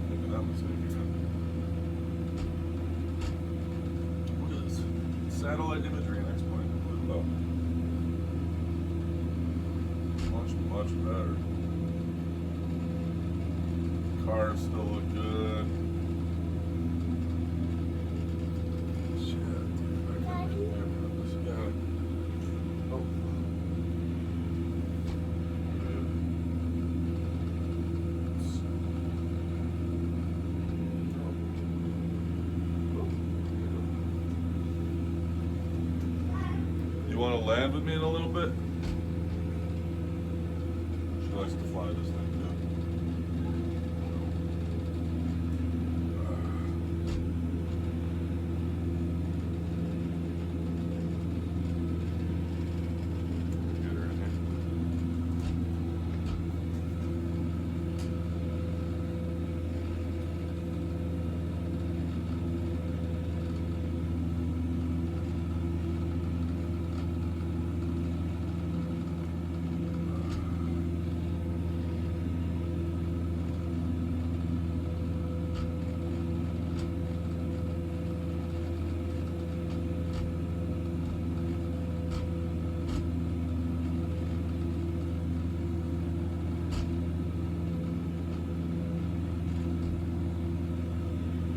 Making that mistake again. Look at this satellite imagery next point. Look it up. Much better. Cars still look good. Shit, dude, I can't get this guy. Oh. You want to land with me in a little bit? She likes to fly this thing too. Get her in here.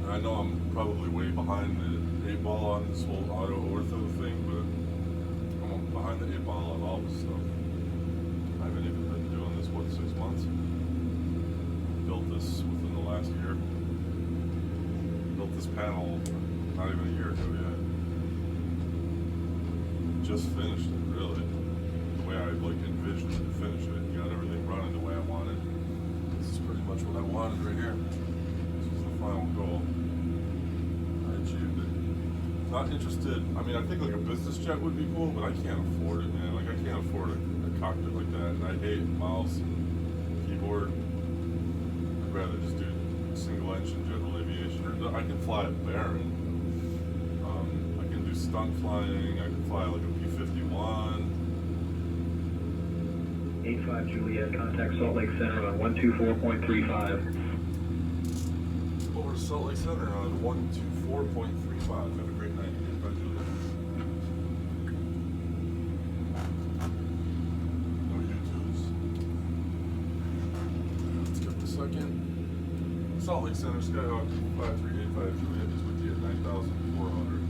I know I'm probably way behind the 8-ball on this whole AUTO-ORTHO thing, but I'm behind the 8-ball on all this stuff. I haven't even been doing this, what, 6 months? Built this within the last year. Built this panel not even a year ago yet. Just finished it, really. The way I envisioned to finish it. Got everything running the way I wanted. This is pretty much what I wanted right here. This was the final goal. I achieved it. Not interested. I mean, I think like a business jet would be cool, but I can't afford it, man. Like I can't afford a cockpit like that, and I hate mouse and keyboard. I'd rather just do single engine general aviation, or I can fly a Baron. I can do stunt flying. I can fly like a P-51. 85 Juliet, contact Salt Lake Center on 124.35. Over to Salt Lake Center on 124.35. Have a great night. 85 Juliet. No U-2s. Let's get the second. Salt Lake Center, Skyhawk 5385 Juliet is with you at 9,400.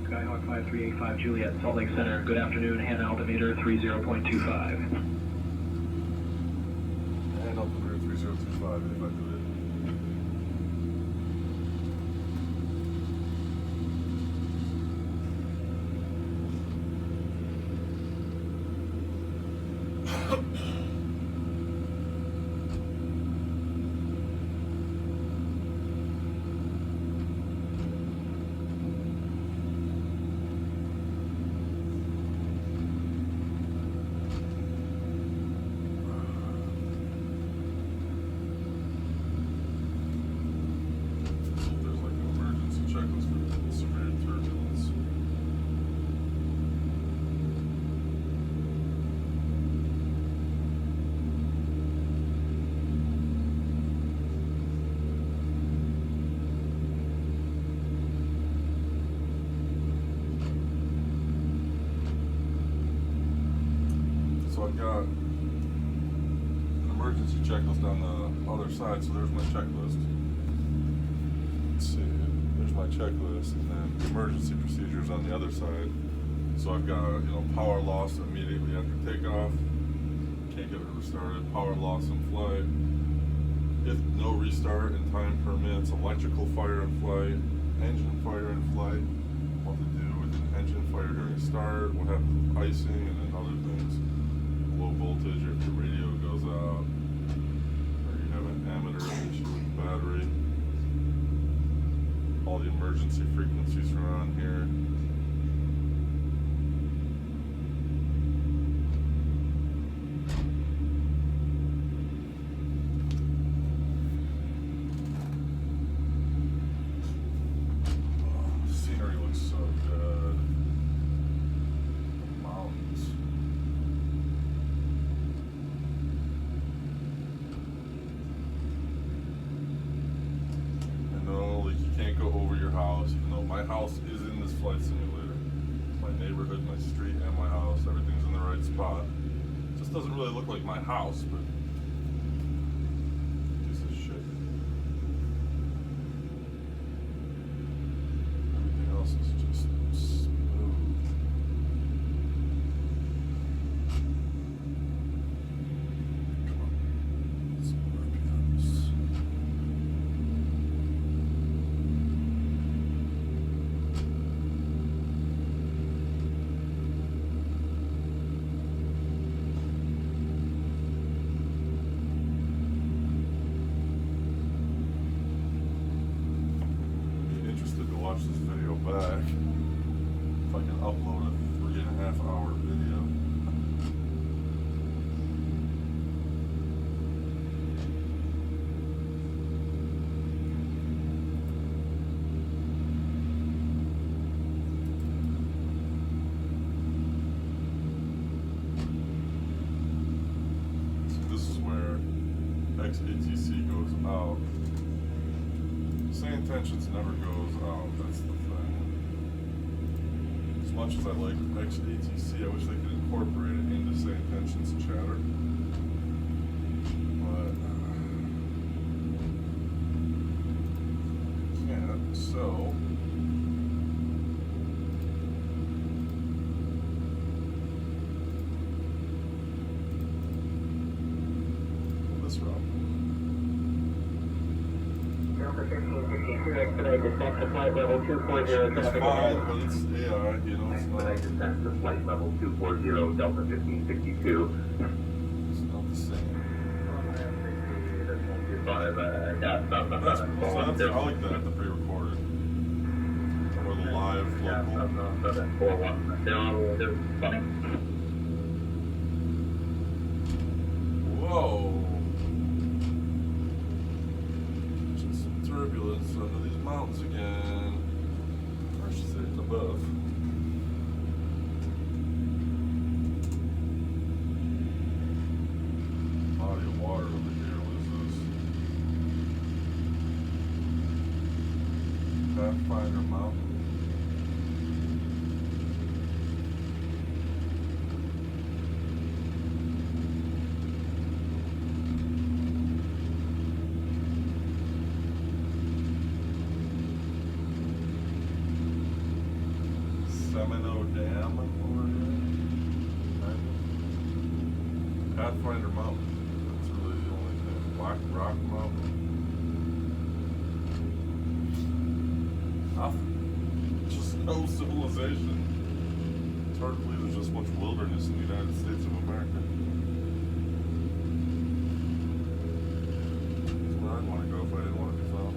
Skyhawk 5385 Juliet, Salt Lake Center. Good afternoon, hand altimeter 30.25. And altimeter 3025, 85 Juliet. There's like an emergency checklist for severe turbulence. I've got an emergency checklist on the other side, so there's my checklist. Let's see, there's my checklist, and then emergency procedures on the other side. So I've got, power loss immediately after takeoff, can't get it restarted, power loss in flight, if no restart and time permits, electrical fire in flight, engine fire in flight, what to do with an engine fire during start, what happens with icing, and then other things. Low voltage if the radio goes out, or you have an ammeter issue with the battery. All the emergency frequencies are on here. Scenery looks so good. Mountains. You can't go over your house, even though my house is in this flight simulator. My neighborhood, my street, and my house, everything's in the right spot. It just doesn't really look like my house, but piece of shit. Everything else is just smooth. Come on. Some RPMs. Watch this video back if I can upload a 3.5-hour video. So this is where XATC goes out. Same tensions never goes out, that's the thing. As much as I like XATC, I wish they could incorporate it into same tensions chatter. But can't, so this route. Delta 1562, expedite descent to flight level 240 It's traffic. fine, but it's AI, it's not. Expedite descent to flight level 240, Delta 1562. It's not the same. I like that, the pre-recorded. Or the live local. Whoa! Just some turbulence under these mountains again. Or I should say above. Body of water over here. What is this? Pathfinder Mountain. Semino Dam over here. Pathfinder Mountain. That's really the only thing. Black Rock Mountain. Nothing. Just no civilization. It's hard to believe there's this much wilderness in the United States of America. That's where I'd want to go if I didn't want to be found.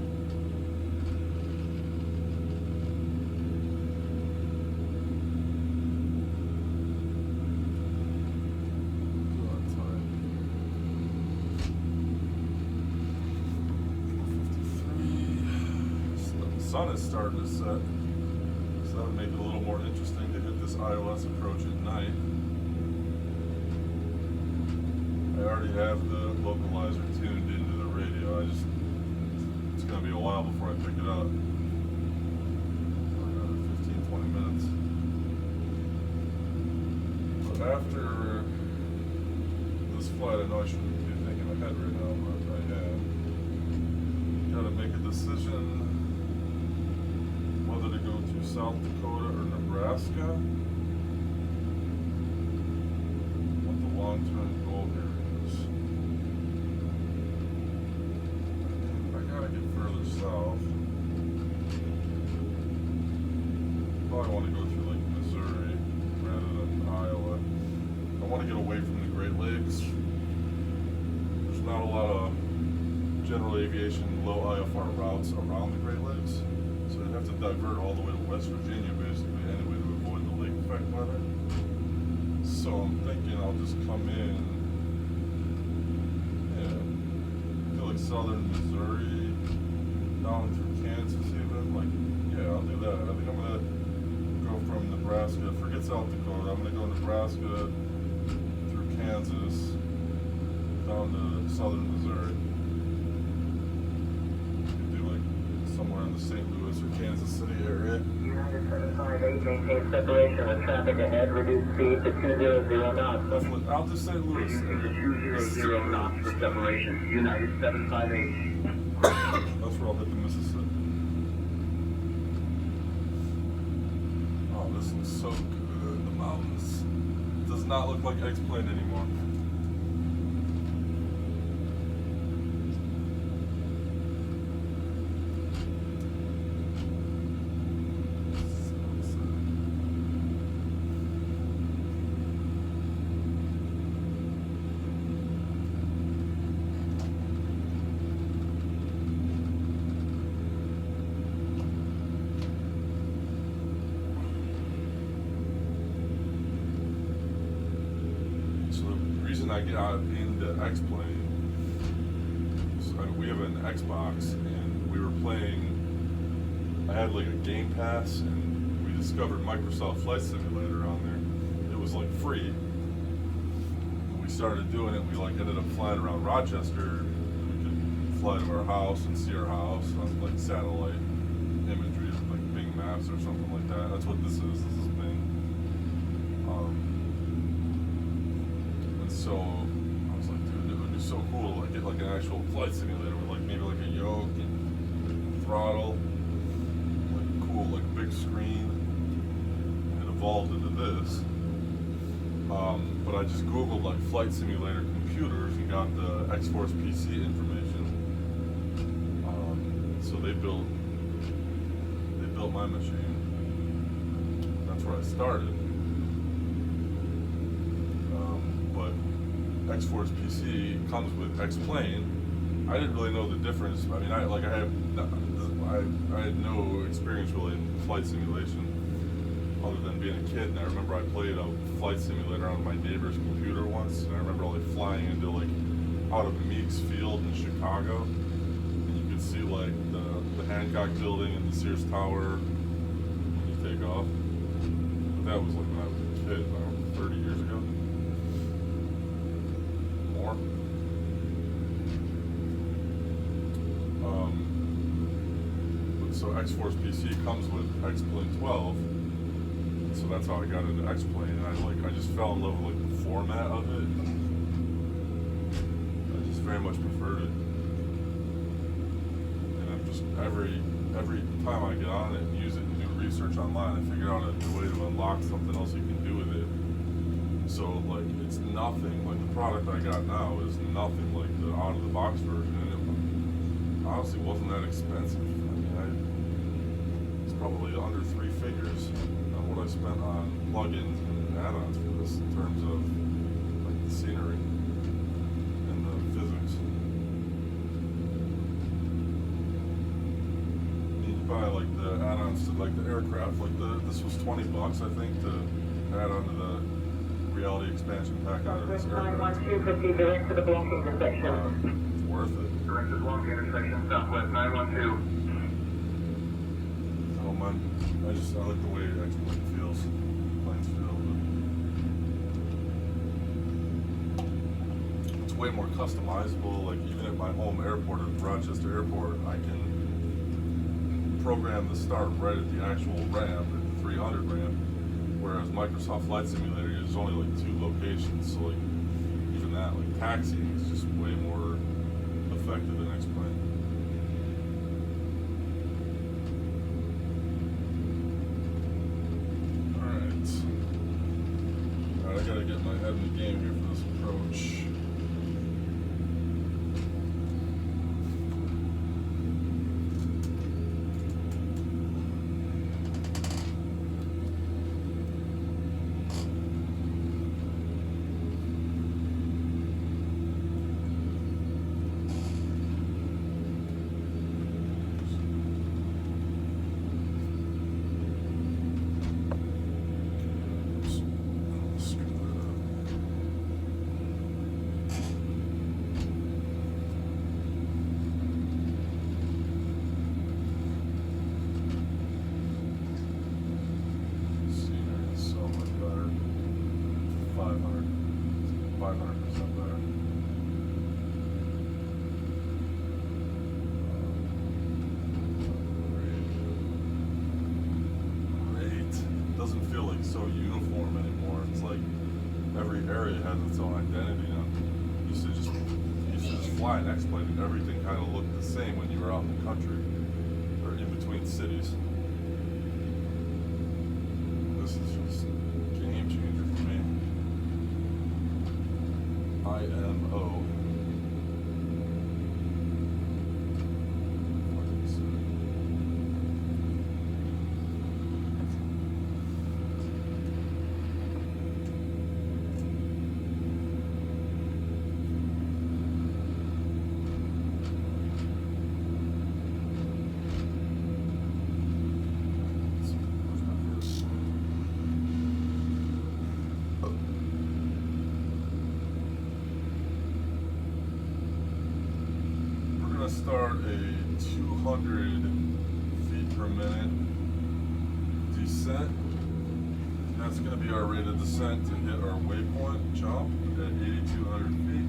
The sun is starting to set, so that would make it a little more interesting to hit this iOS approach at night. I already have the localizer tuned into the radio. It's going to be a while before I pick it up. Another 15-20 minutes. But after flight. I know I shouldn't be thinking ahead right now, but I am. Gotta make a decision whether to go to South Dakota or Nebraska. What the long-term goal here is. I gotta get further south. Probably want to go through like Missouri rather than Iowa. I want to get away from the Great Lakes. There's not a lot of general aviation low IFR routes around the Great Lakes, so I'd have to divert all the way to West Virginia basically anyway to avoid the lake effect weather. So I'm thinking I'll just come in, I feel like southern Missouri, down through Kansas even, like, yeah, I'll do that. I think I'm gonna go from Nebraska, forget South Dakota, I'm gonna go Nebraska through Kansas, down to southern Missouri. Somewhere in the St. Louis or Kansas City area. United 758, maintain separation with traffic ahead, reduce speed to 200 knots. I'll just St. Louis. Reduce to 200 knots for separation. United 758. That's where I'll hit the Mississippi. Oh, this looks so good. The mountains. Does not look like X-Plane anymore. I got into X-Plane. So we have an Xbox, and we were playing. I had like a Game Pass, and we discovered Microsoft Flight Simulator on there. It was like free. And we started doing it. We like ended up flying around Rochester. We could fly to our house and see our house on like satellite imagery, like Bing Maps or something like that. That's what this is. This is Bing. So I was like, dude, it would be so cool to like get like an actual flight simulator with like maybe like a yoke and throttle, like cool like big screen. And it evolved into this. But I just googled like flight simulator computers and got the X-Force PC information. So they built my machine. That's where I started. X-Force PC comes with X-Plane. I didn't really know the difference. I mean, I had no experience really in flight simulation other than being a kid. And I remember I played a flight simulator on my neighbor's computer once, and I remember like flying into like out of Meeks Field in Chicago, and you could see like the Hancock Building and the Sears Tower when you take off. But that was like when I was a kid, about 30 years ago. So X-Force PC comes with X-Plane 12, so that's how I got into X-Plane, and I just fell in love with like the format of it. I just very much preferred it, and I'm just every time I get on it and use it and do research online, I figure out a way to unlock something else you can do with it. So like it's nothing like the product I got now is nothing like the out of the box version, and it honestly wasn't that expensive. I mean, it's probably under 3 figures on what I spent on plugins and add-ons for this in terms of like the scenery and the physics. You can buy like the add-ons to like the aircraft, like this was $20 I think to add onto the reality expansion pack out of this aircraft. 912, proceed direct to the blocking intersection. It's worth it. Direct to the blocking intersection, Southwest 912. Oh man, I like the way X-Plane feels. Planes feel. But it's way more customizable. Like even at my home airport at Rochester Airport, I can program the start right at the actual ramp, at the 300 ramp. Whereas Microsoft Flight Simulator is only like 2 locations, so like even that. Like taxiing is just way more effective than X-Plane. Alright, I gotta get my head in the game here for this approach. So uniform anymore. It's like every area has its own identity now. You used to just fly an X-plane and everything kind of looked the same when you were out in the country or in between cities. This is just a game changer for me. IMO. Start a 200 feet per minute descent. That's going to be our rate of descent to hit our waypoint jump at 8,200 feet.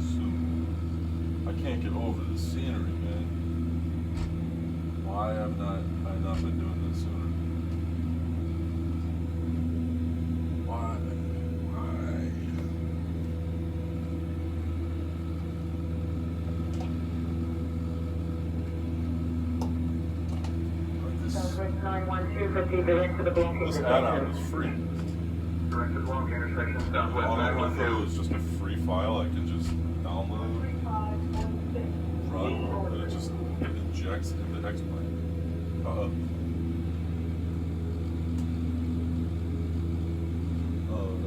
So I can't get over the scenery, man. Why have I not been doing this sooner? This add-on is free. Directed Blanc intersection, southwest. AUTO-ORTHO is just a free file I can just download, run, and it just injects into X-Plane. Oh no.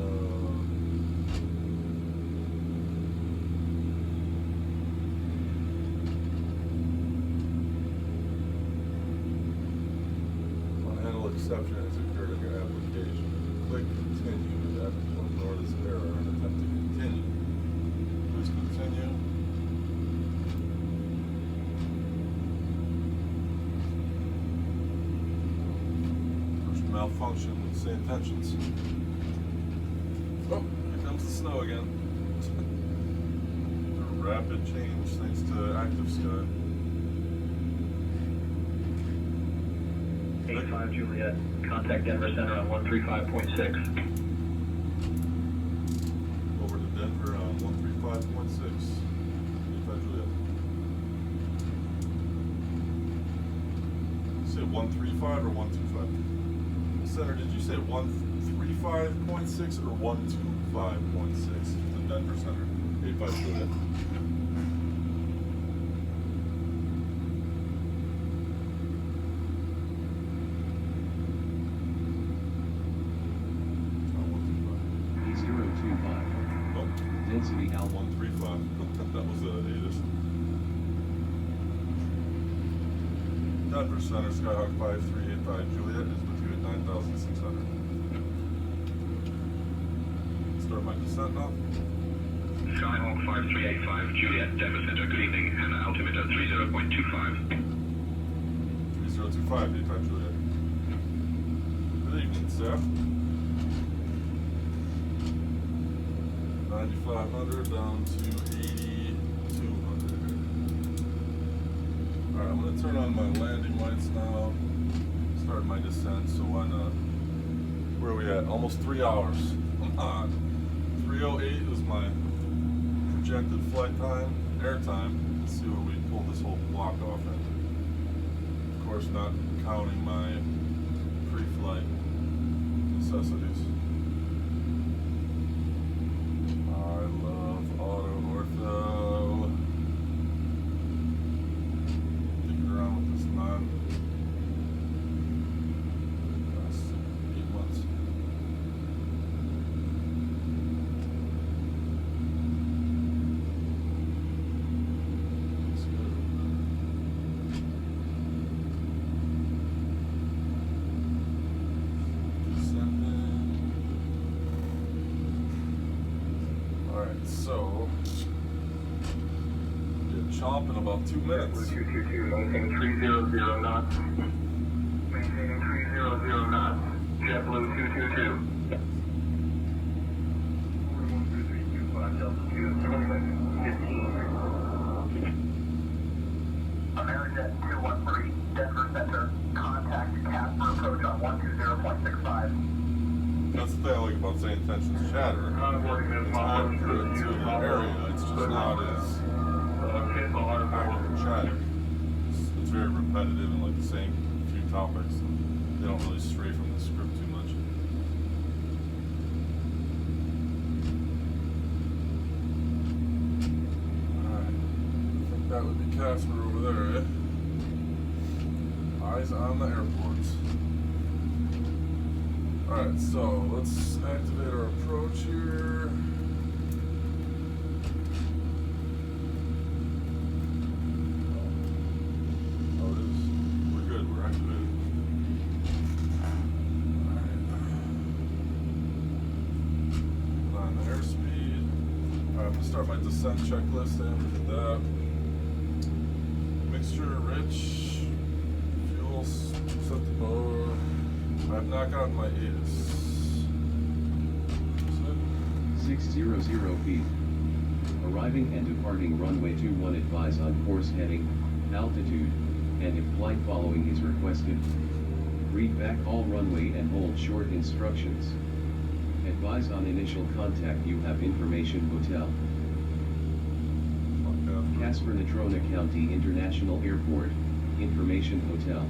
Exception has occurred in your application. Click continue with that to ignore this error and attempt to continue. Please continue. First malfunction with the same tensions. Oh, here comes the snow again. A rapid change thanks to active sky. 85 Juliet, contact Denver Center on 135.6. Over to Denver on 135.6. 85 Juliet. You say 135 or 125? Center, did you say 135.6 or 125.6? The Denver Center. 85 Juliet. Density now 135. That was the AUTO. Denver Center, Skyhawk 5385 Juliet is with you at 9,600. Start my descent now. Skyhawk 5385 Juliet, Denver Center, good evening, and altimeter 30.25. 3025, 85 Juliet. Good evening, sir. 9,500 down to 8,200. Alright, I'm gonna turn on my landing lights now. Start my descent. So on where are we at? Almost 3 hours. I'm on 3:08 is my projected flight time, air time. Let's see what we pull this whole block off in. Of course, not counting my pre-flight necessities. I love AUTO-ORTHO. Dicking around with this man. Last 8 months. That's good. Alright, so get chomp in about 2 minutes. 222, maintain 300 knots. Maintaining 300 knots. JetBlue 222. 15. Amerijet 213, Denver Center. Contact Casper approach on 120.65. That's the thing I like about saying tensions chatter. It's accurate to the area, it's just not as accurate chatter. It's very repetitive and like the same few topics. They don't really stray from the script too much. Alright, I think that would be Casper over there, eh? Eyes on the airports. Alright, so let's activate our approach here. Oh, it is. We're good, we're activated. Alright. Put on the airspeed. Alright, I'm gonna start my descent checklist after that. Mixture rich. Fuel set to mode. I've not gotten my ATIS. 600 feet. Arriving and departing runway 21, advise on course heading, altitude, and if flight following is requested. Read back all runway and hold short instructions. Advise on initial contact, you have information hotel. Casper Natrona County International Airport, information hotel.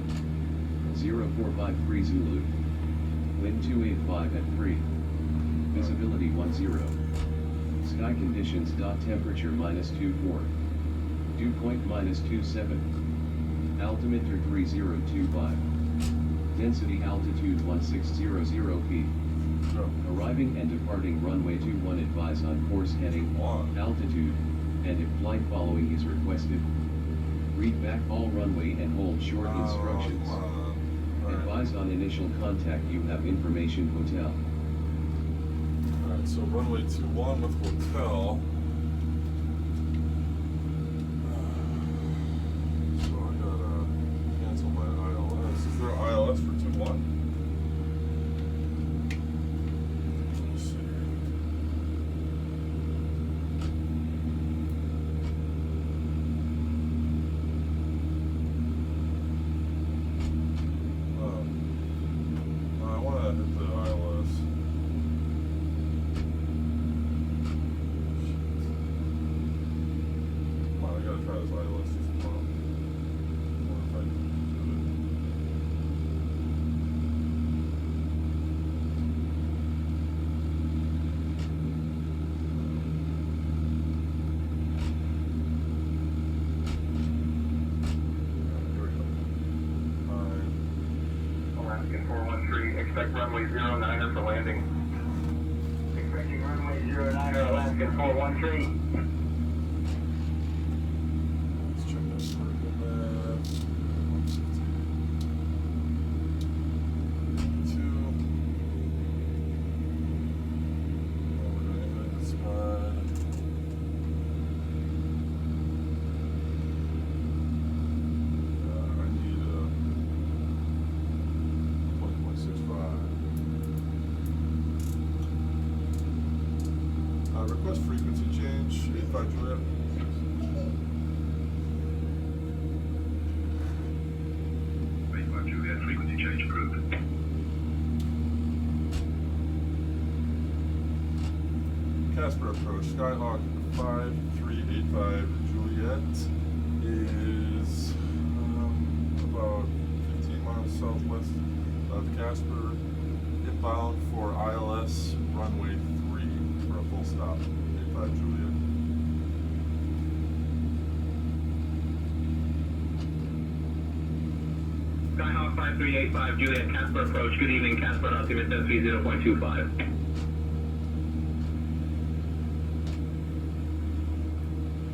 0453 Zulu. Wind 285 at 3. Visibility 10. Sky conditions. Temperature -24. Dew point -27. Altimeter 3025. Density altitude 1600 feet. Arriving and departing runway 21, advise on course heading, altitude, and if flight following is requested. Read back all runway and hold short instructions. Advise on initial contact, you have information hotel. Alright, so runway 21 with hotel. So I gotta cancel my ILS. Is there an ILS for 21? Let me see. I want to hit the ILS. Come on, I gotta try this ILS tomorrow. I wonder if I can do it. Here we go. Alaskan 413, expect runway 09er for landing. Expecting runway 09er, Alaskan 413. Let's check that vertical map. 152. Oh, we're gonna hit this spot. I need a 20.65. Request frequency change, 85 Juliet. Casper approach, Skyhawk 5385 Juliet is about 15 miles southwest of Casper, inbound for ILS runway 3 for a full stop, 85 Juliet. Skyhawk 5385 Juliet, Casper approach. Good evening, Casper, altimeter 30.25.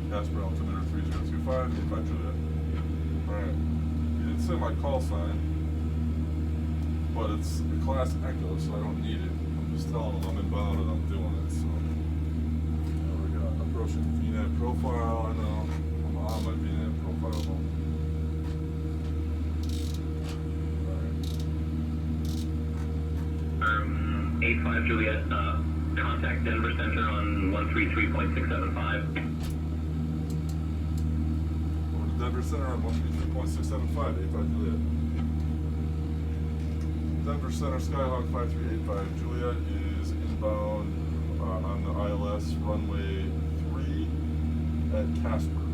Casper altimeter 3025, 85 Juliet. Alright. You didn't say my call sign, but it's the class Echo, so I don't need it. I'm just telling them I'm inbound and I'm doing it, so. There we go. Approaching VNet profile. I know. I'm on my VNet profile mode. 85 Juliet, contact Denver Center on 133.675. Over to Denver Center on 133.675, 85 Juliet. Denver Center, Skyhawk 5385 Juliet is inbound on the ILS runway 3 at Casper.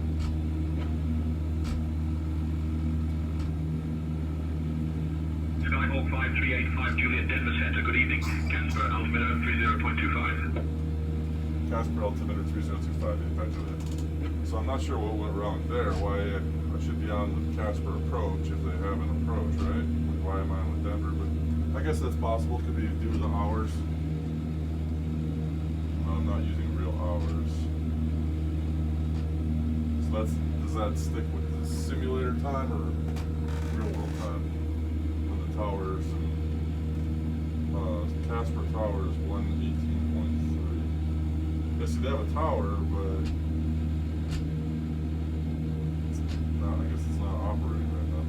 Skyhawk 5385 Juliet, Denver Center. Good evening. Casper altimeter 30.25. Casper altimeter 3025, 85 Juliet. So I'm not sure what went wrong there. Why I should be on with Casper approach if they have an approach, right? Like, why am I on with Denver? But I guess that's possible. Could be due to the hours. I'm not using real hours. So does that stick with the simulator time or real world time? When the towers, Casper Tower is 118.3. Yes, they have a tower, but I guess it's not operating right now.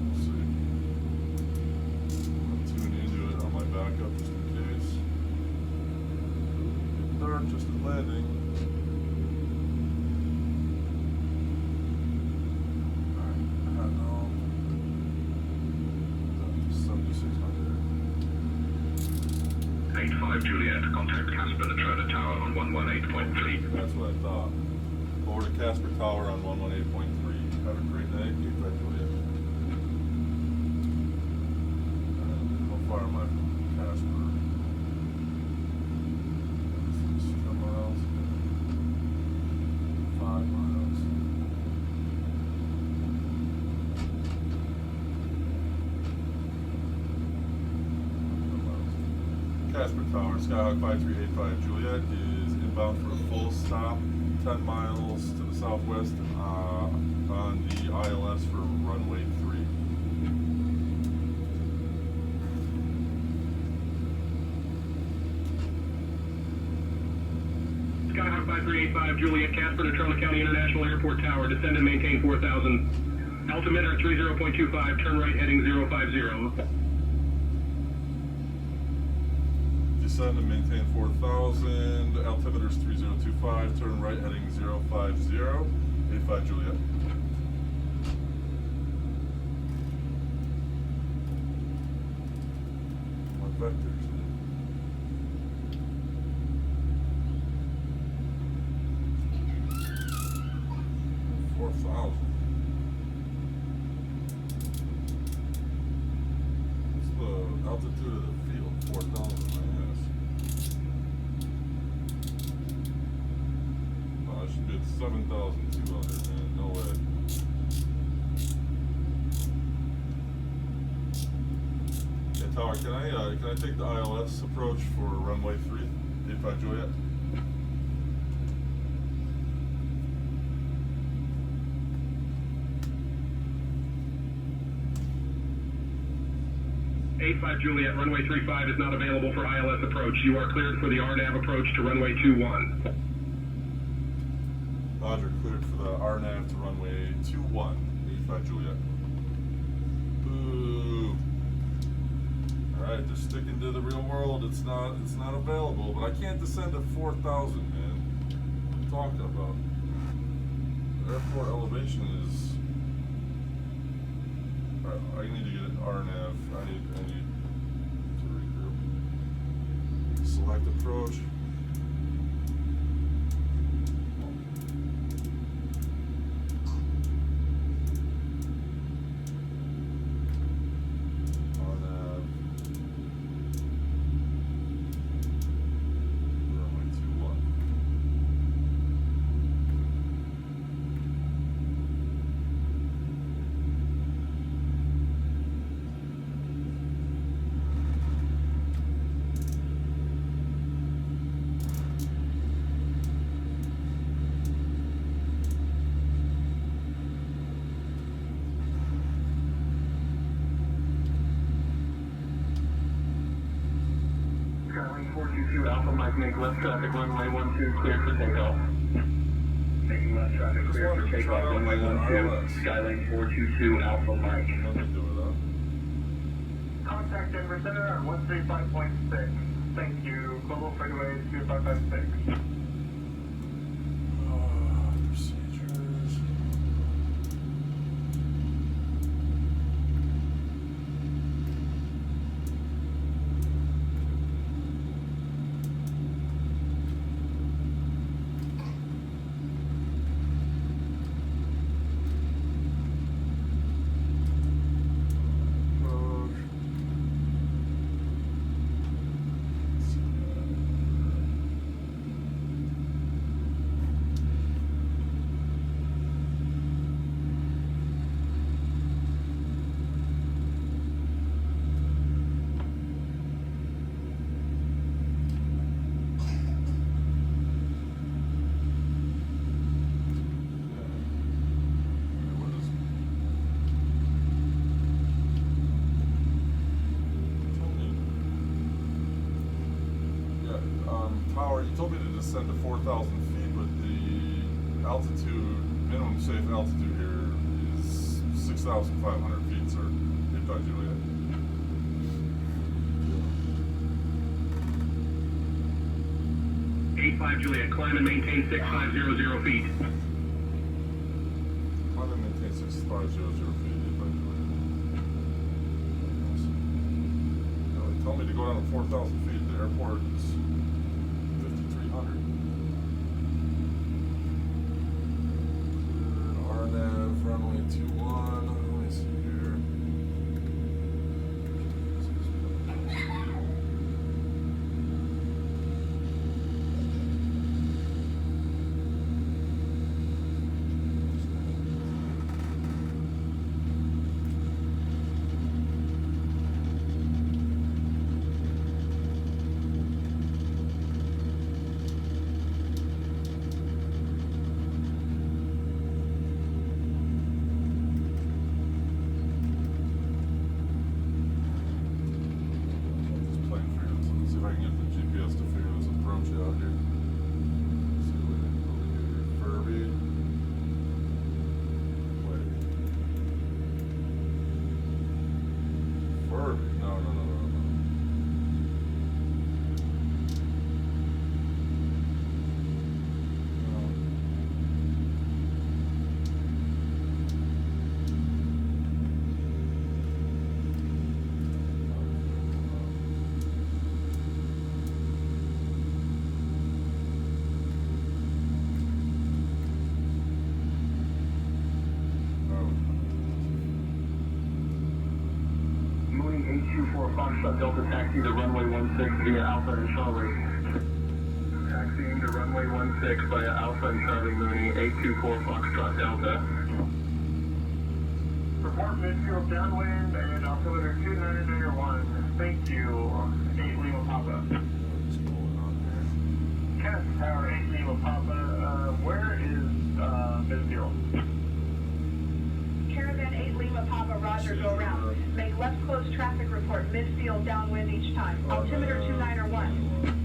Let's see. I'll tune into it on my backup just in case. Getting dark just at landing. Alright, I know. 7600. 85 Juliet, contact Casper Latrona Tower on 118.3. That's what I thought. Over to Casper Tower on 118.3. Have a great night. 85 Juliet. How far am I from Casper? 10 miles. 5 miles. Casper Tower, Skyhawk 5385 Juliet is inbound for a full stop, 10 miles to the southwest on the ILS for runway 3. Skyhawk 5385 Juliet, Casper, Natrona County International Airport Tower. Descend and maintain 4,000. Altimeter 30.25. Turn right heading 050. Descend and maintain 4,000. Altimeter is 3025. Turn right heading 050. 85 Juliet. What vectors? 4,000. What's the altitude of the field? 4,000, I guess. Oh, it should be at 7,200, man. No way. Yeah, Tower, can I take the ILS approach for runway 3, 85 Juliet? 85 Juliet, runway 35 is not available for ILS approach. You are cleared for the RNAV approach to runway 21. Roger, cleared for the RNAV to runway 21, 85 Juliet. Boo. Alright, just sticking to the real world. It's not available, but I can't descend to 4,000, man. What are you talking about? The airport elevation is... I need to get an RNAV. I need to regroup. select approach. Skylane 422 Alpha Mike, make left traffic, runway 12, cleared for takeoff. Making left traffic, cleared for takeoff, runway 12, Skylane 422 Alpha Mike. Contact Denver Center on 135.6. Thank you. Global Freeway 2556. Procedures. Power, you told me to descend to 4,000 feet, but the altitude, minimum safe altitude here is 6,500 feet, sir. Utah Juliet. 85 Juliet, climb and maintain 6500 feet. Climb and maintain 6500 feet, 85 Juliet. They told me to go down to 4,000 feet. The airport is 5,300. RNAV, runway 21. Let me see here. Foxtrot Delta taxi to runway 16 via Alpha and Charlie. Taxiing to runway 16 via Alpha and Charlie Mooney 824 Foxtrot Delta. Report midfield downwind and altimeter 2991. Thank you. 8 Lima Papa. What's going on there? Cast Tower 8 Lima Papa. Where is midfield? Caravan 8 Lima Papa, Roger, go round. Make left close traffic report, midfield downwind each time. Altimeter 2901.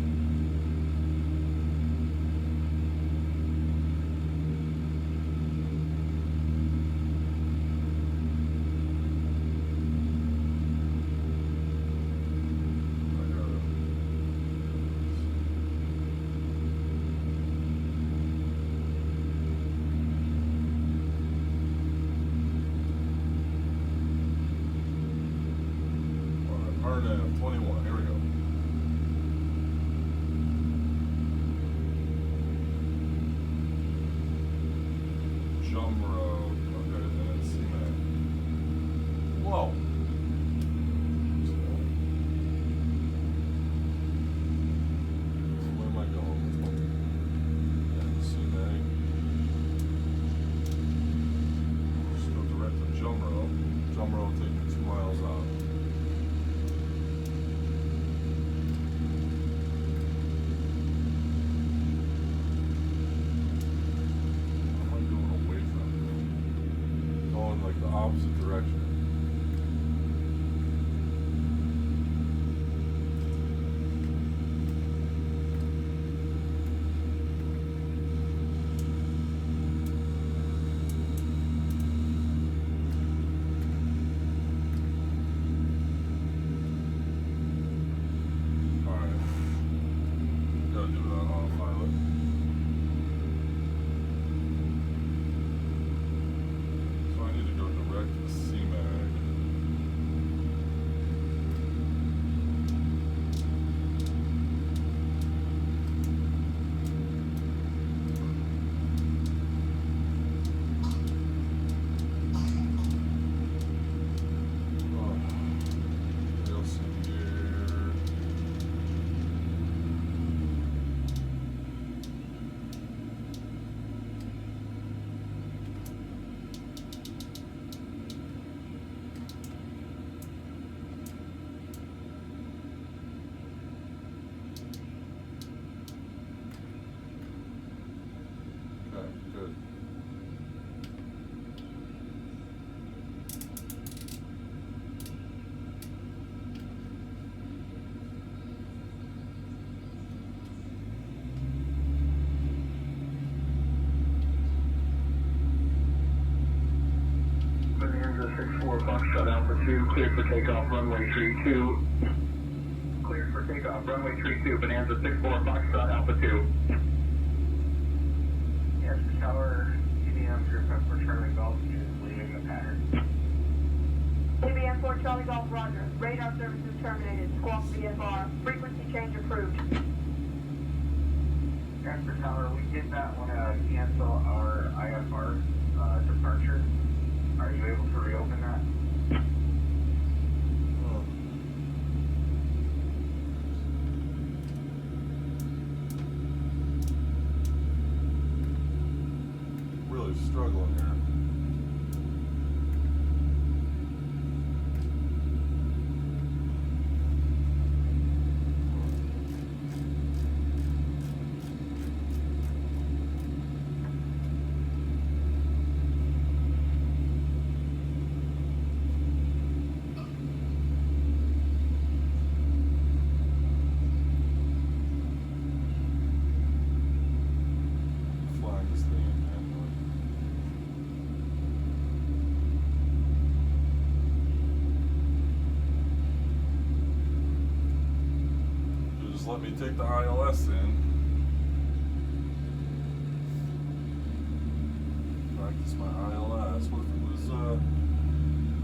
RNAV 21, here we go. Jumro. Okay, and then CMAC. Whoa. Where am I going? Yeah, CMAC. Just go direct to Jumro. Jumro will take me 2 miles out. Like the opposite direction. Alright. Gotta do it on autopilot. I need to go direct to CMAG. Good. Bonanza 64 Foxtrot Alpha 2, cleared for takeoff, runway 32. Cleared for takeoff, runway 32, Bonanza 64 Foxtrot Alpha 2. Yes, Tower, EDM for Charlie Golf is leaving the pattern. CBM 4 Charlie Golf, roger. Radar services terminated. Squawk VFR. Frequency change approved. Casper Tower, we did not want to cancel our IFR departure. Are you able to reopen that? Really struggling here. Flying this thing in manually. Just let me take the ILS in. Practice my ILS. What if it was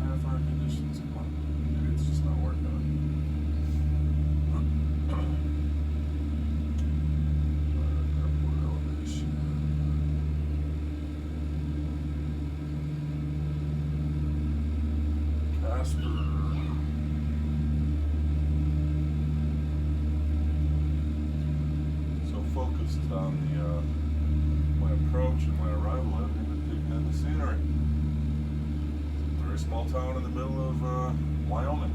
IFR conditions? Come on. Maybe it's just not working. Airport elevation. Casper. So focused on the my approach and my arrival, I haven't even taken in the scenery. Very small town in the middle of Wyoming.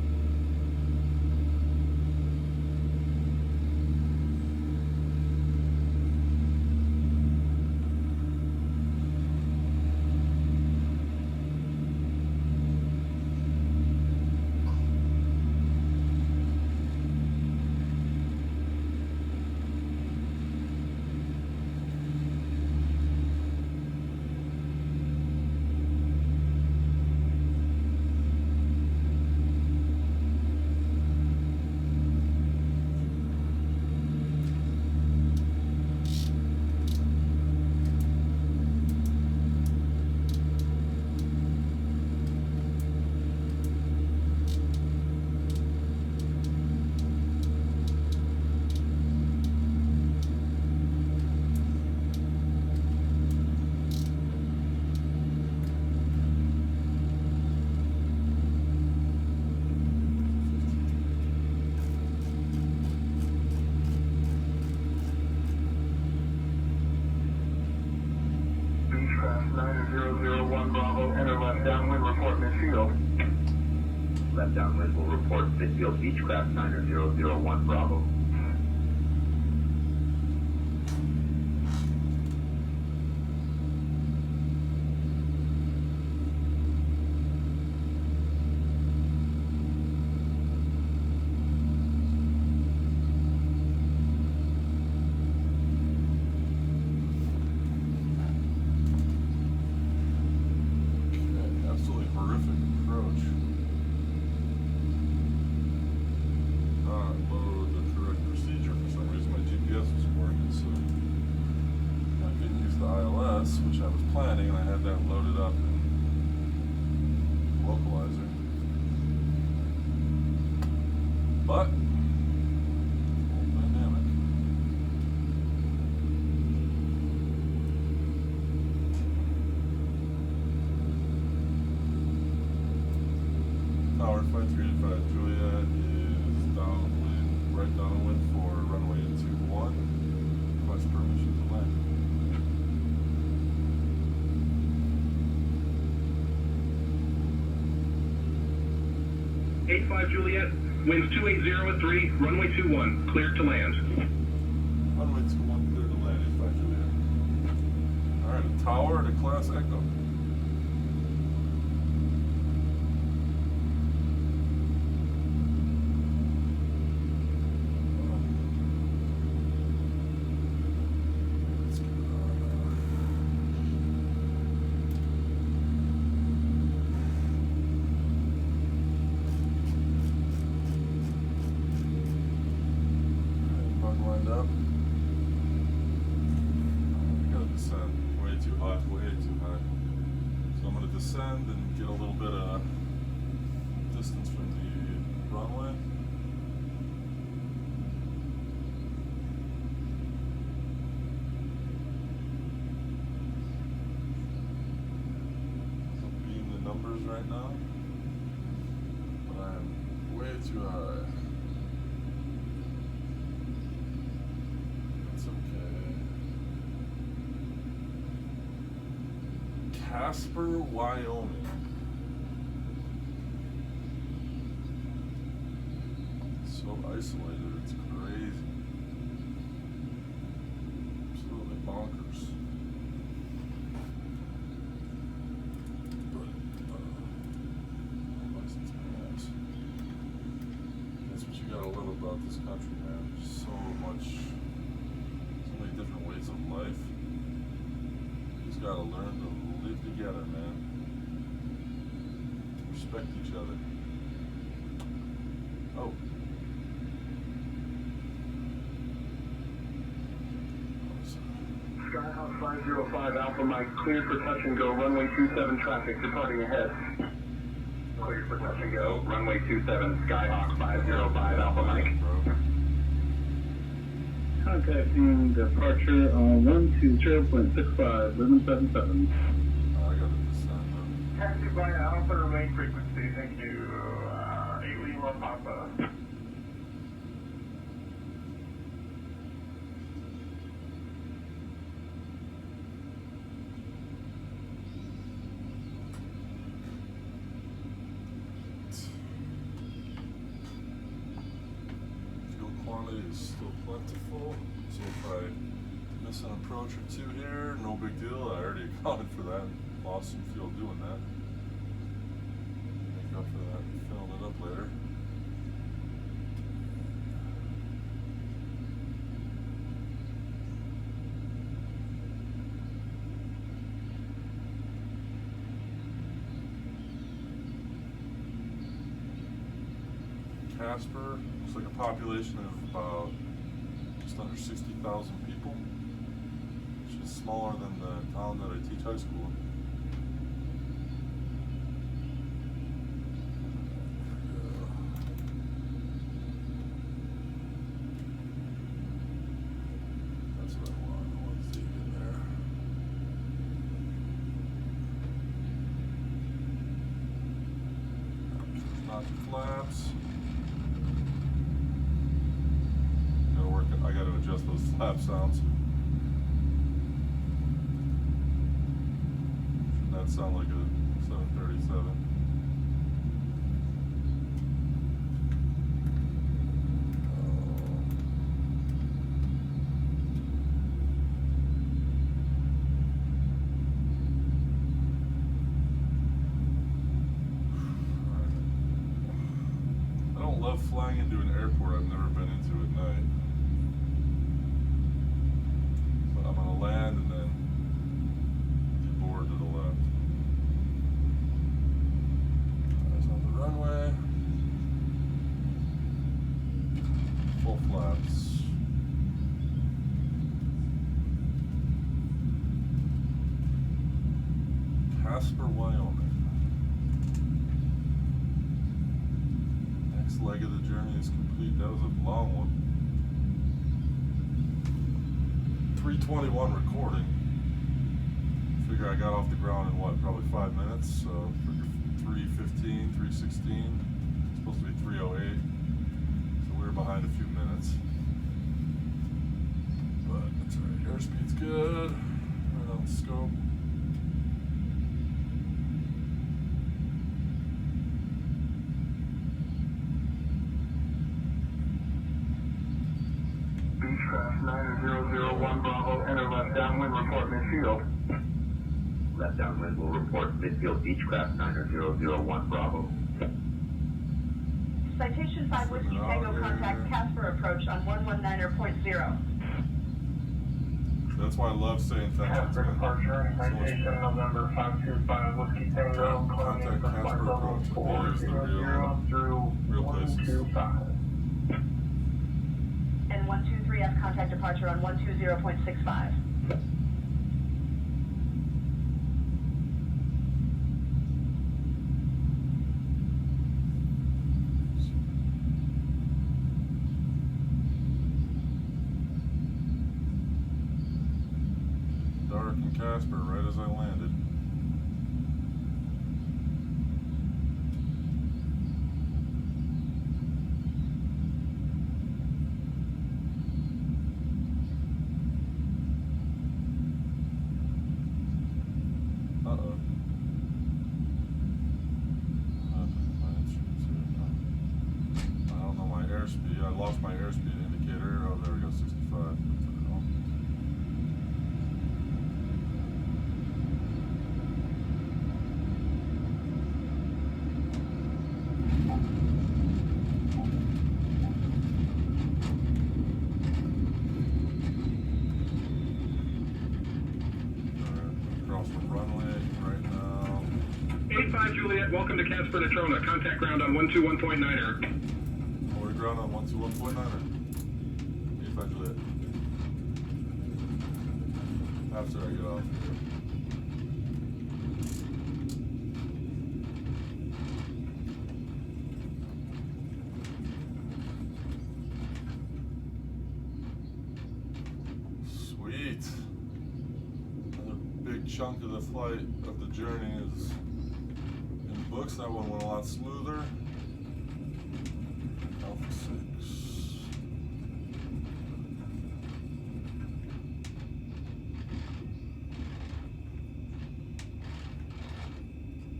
9001 Bravo, enter left downwind, report midfield. Left downwind will report midfield Beechcraft 9001 Bravo. Which I was planning, and I had that loaded up in localizer. But dynamic. Tower 5385 Juliet is downwind, right downwind for runway 21. Request permission to land. 85 Juliet, winds 280 at 3, runway 21, cleared to land. Runway 21, cleared to land, 85 Juliet. Alright, a tower to class Echo. Up. I gotta descend way too high, way too high. So I'm gonna descend and get a little bit of distance from the runway. I'm being the numbers right now, but I'm way too high. Casper, Wyoming. So isolated, it's crazy. Absolutely bonkers. But, license plate. That's what you gotta love about this country, man. There's so many different ways of life. You just gotta learn to live together, man. Respect each other. Oh. Skyhawk 505 Alpha Mike, cleared for touch and go, runway 27 traffic departing ahead. Cleared for touch and go, runway 27, Skyhawk 505 Alpha Mike. Contacting departure on 120.65, 1177. I gotta descend. Taxi by Alpha, remain frequency, thank you. 8 Lima Papa. Fuel quantity is still plentiful, so if I miss an approach or two here, no big deal. I already accounted for that. Lost some fuel doing that. Make up for that and filling it up later. Casper looks like a population of about just under 60,000 people, which is smaller than the town that I teach high school in. That's what I want. I want to see it in there. Not the flaps. I gotta adjust those flap sounds. that sound like a 737. I don't love flying into an airport I've never been into at night. But I'm gonna land and then board to the left. Eyes on the runway. Full flaps. Casper, Wyoming. Next leg of the journey is complete. That was a long one. 3:21 recording. Figure I got off the ground in what, probably 5 minutes. So figure 3:15, 3:16. It's supposed to be 3:08. So we were behind a few minutes. But that's alright. Airspeed's good. Right on the scope. Beechcraft 9001 Bravo, enter left downwind, report midfield. Left downwind will report midfield Beechcraft 9001 Bravo. Citation 5 Whiskey Tango, contact Casper approach on 119.0. That's why I love saying thank you. Casper departure, citation November 525 Whiskey Tango, Contact Casper approach. Here's the real places. 125. And 123 has contact departure on 120.65. Dark in Casper right as I landed. Uh-oh. My instruments here. I don't know my airspeed. I lost my airspeed indicator. Oh, there we go, 65. Across the runway right now. 85 Juliet, welcome to Casper Natrona. Contact ground on 121.9er. Order ground on 121.9er. 85 Juliet. After I get off. Sweet. Another big chunk of the flight of the journey is in the books. That one went a lot smoother. Alpha 6.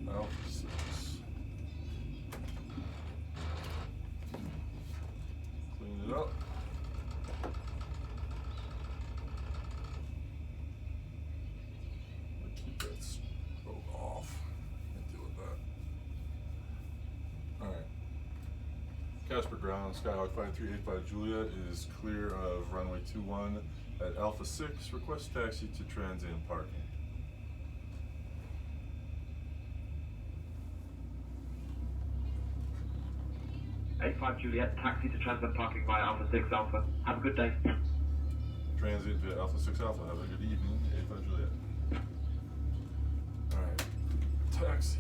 Alpha 6. Clean it up. Keep that stroke off. Can't deal with that. Alright. Casper ground, Skyhawk 5385 Juliet is clear of runway 21 at Alpha 6. Request taxi to transient parking. 85 Juliet, taxi to transient parking by Alpha 6 Alpha. Have a good day. Transit via Alpha 6 Alpha. Have a good evening. 85 Juliet. Alright. Taxi.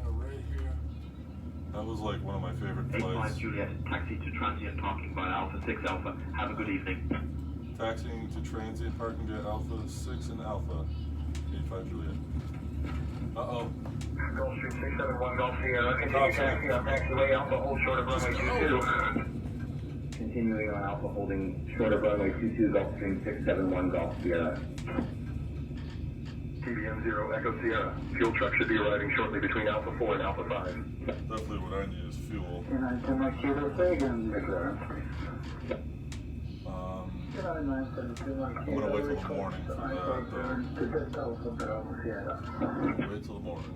Right here. That was like one of my favorite flights. 85 Juliet, taxi to transient parking by Alpha 6 Alpha. Have a good evening. Taxiing to transient parking via Alpha 6 and Alpha. 85 Juliet. Uh-oh. Gulf Street 671 Golf Sierra, continue taxi on taxiway Alpha, hold short of runway 22. Continuing on Alpha, holding short of runway 22, Gulf Stream 671 Golf Sierra. TBM 0 Echo Sierra. Fuel truck should be arriving shortly between Alpha 4 and Alpha 5. Definitely what I need is fuel. And I can make you the Sagan McLaren. I'm gonna wait till the morning for that though. Wait till the morning.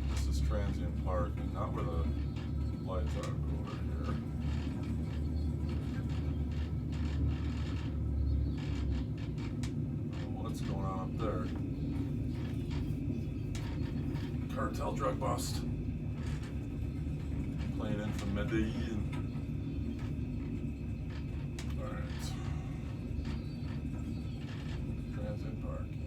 This is transient parking, not where the lights are, but over here. What's going on up there? Cartel drug bust. Playing in from Medellin. Alright. Transit parking.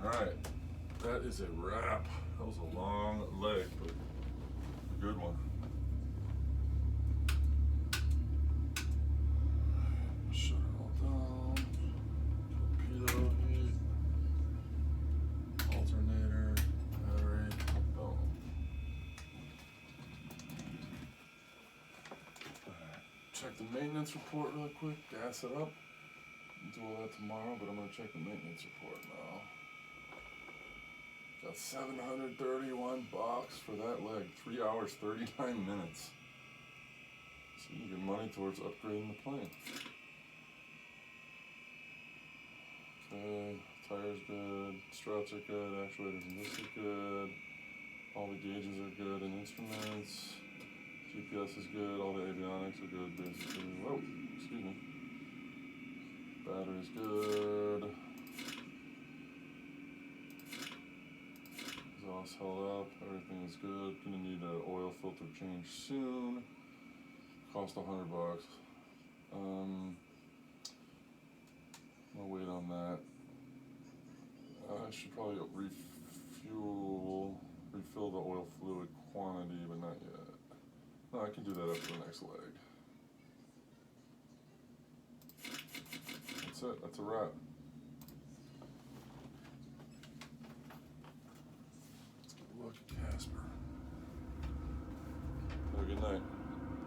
Alright, that is a wrap. That was a long leg, but a good one. Shut it all down. Torpedo heat. Alternator. Battery. Boom. Alright, check the maintenance report really quick. Gas it up. Do all that tomorrow, but I'm going to check the maintenance report now. Got $731 for that leg. 3 hours, 39 minutes. So you can get money towards upgrading the plane. Okay, tires good, struts are good, actuators and this is good. All the gauges are good and instruments. GPS is good, all the avionics are good, basically. Whoa, excuse me. Battery's good. Exhaust held up, everything is good. Gonna need an oil filter change soon. Cost $100. I'll wait on that. I should probably refill the oil fluid quantity, but not yet. No, I can do that after the next leg. That's it, that's a wrap. Let's get a look at Casper. Have a good night.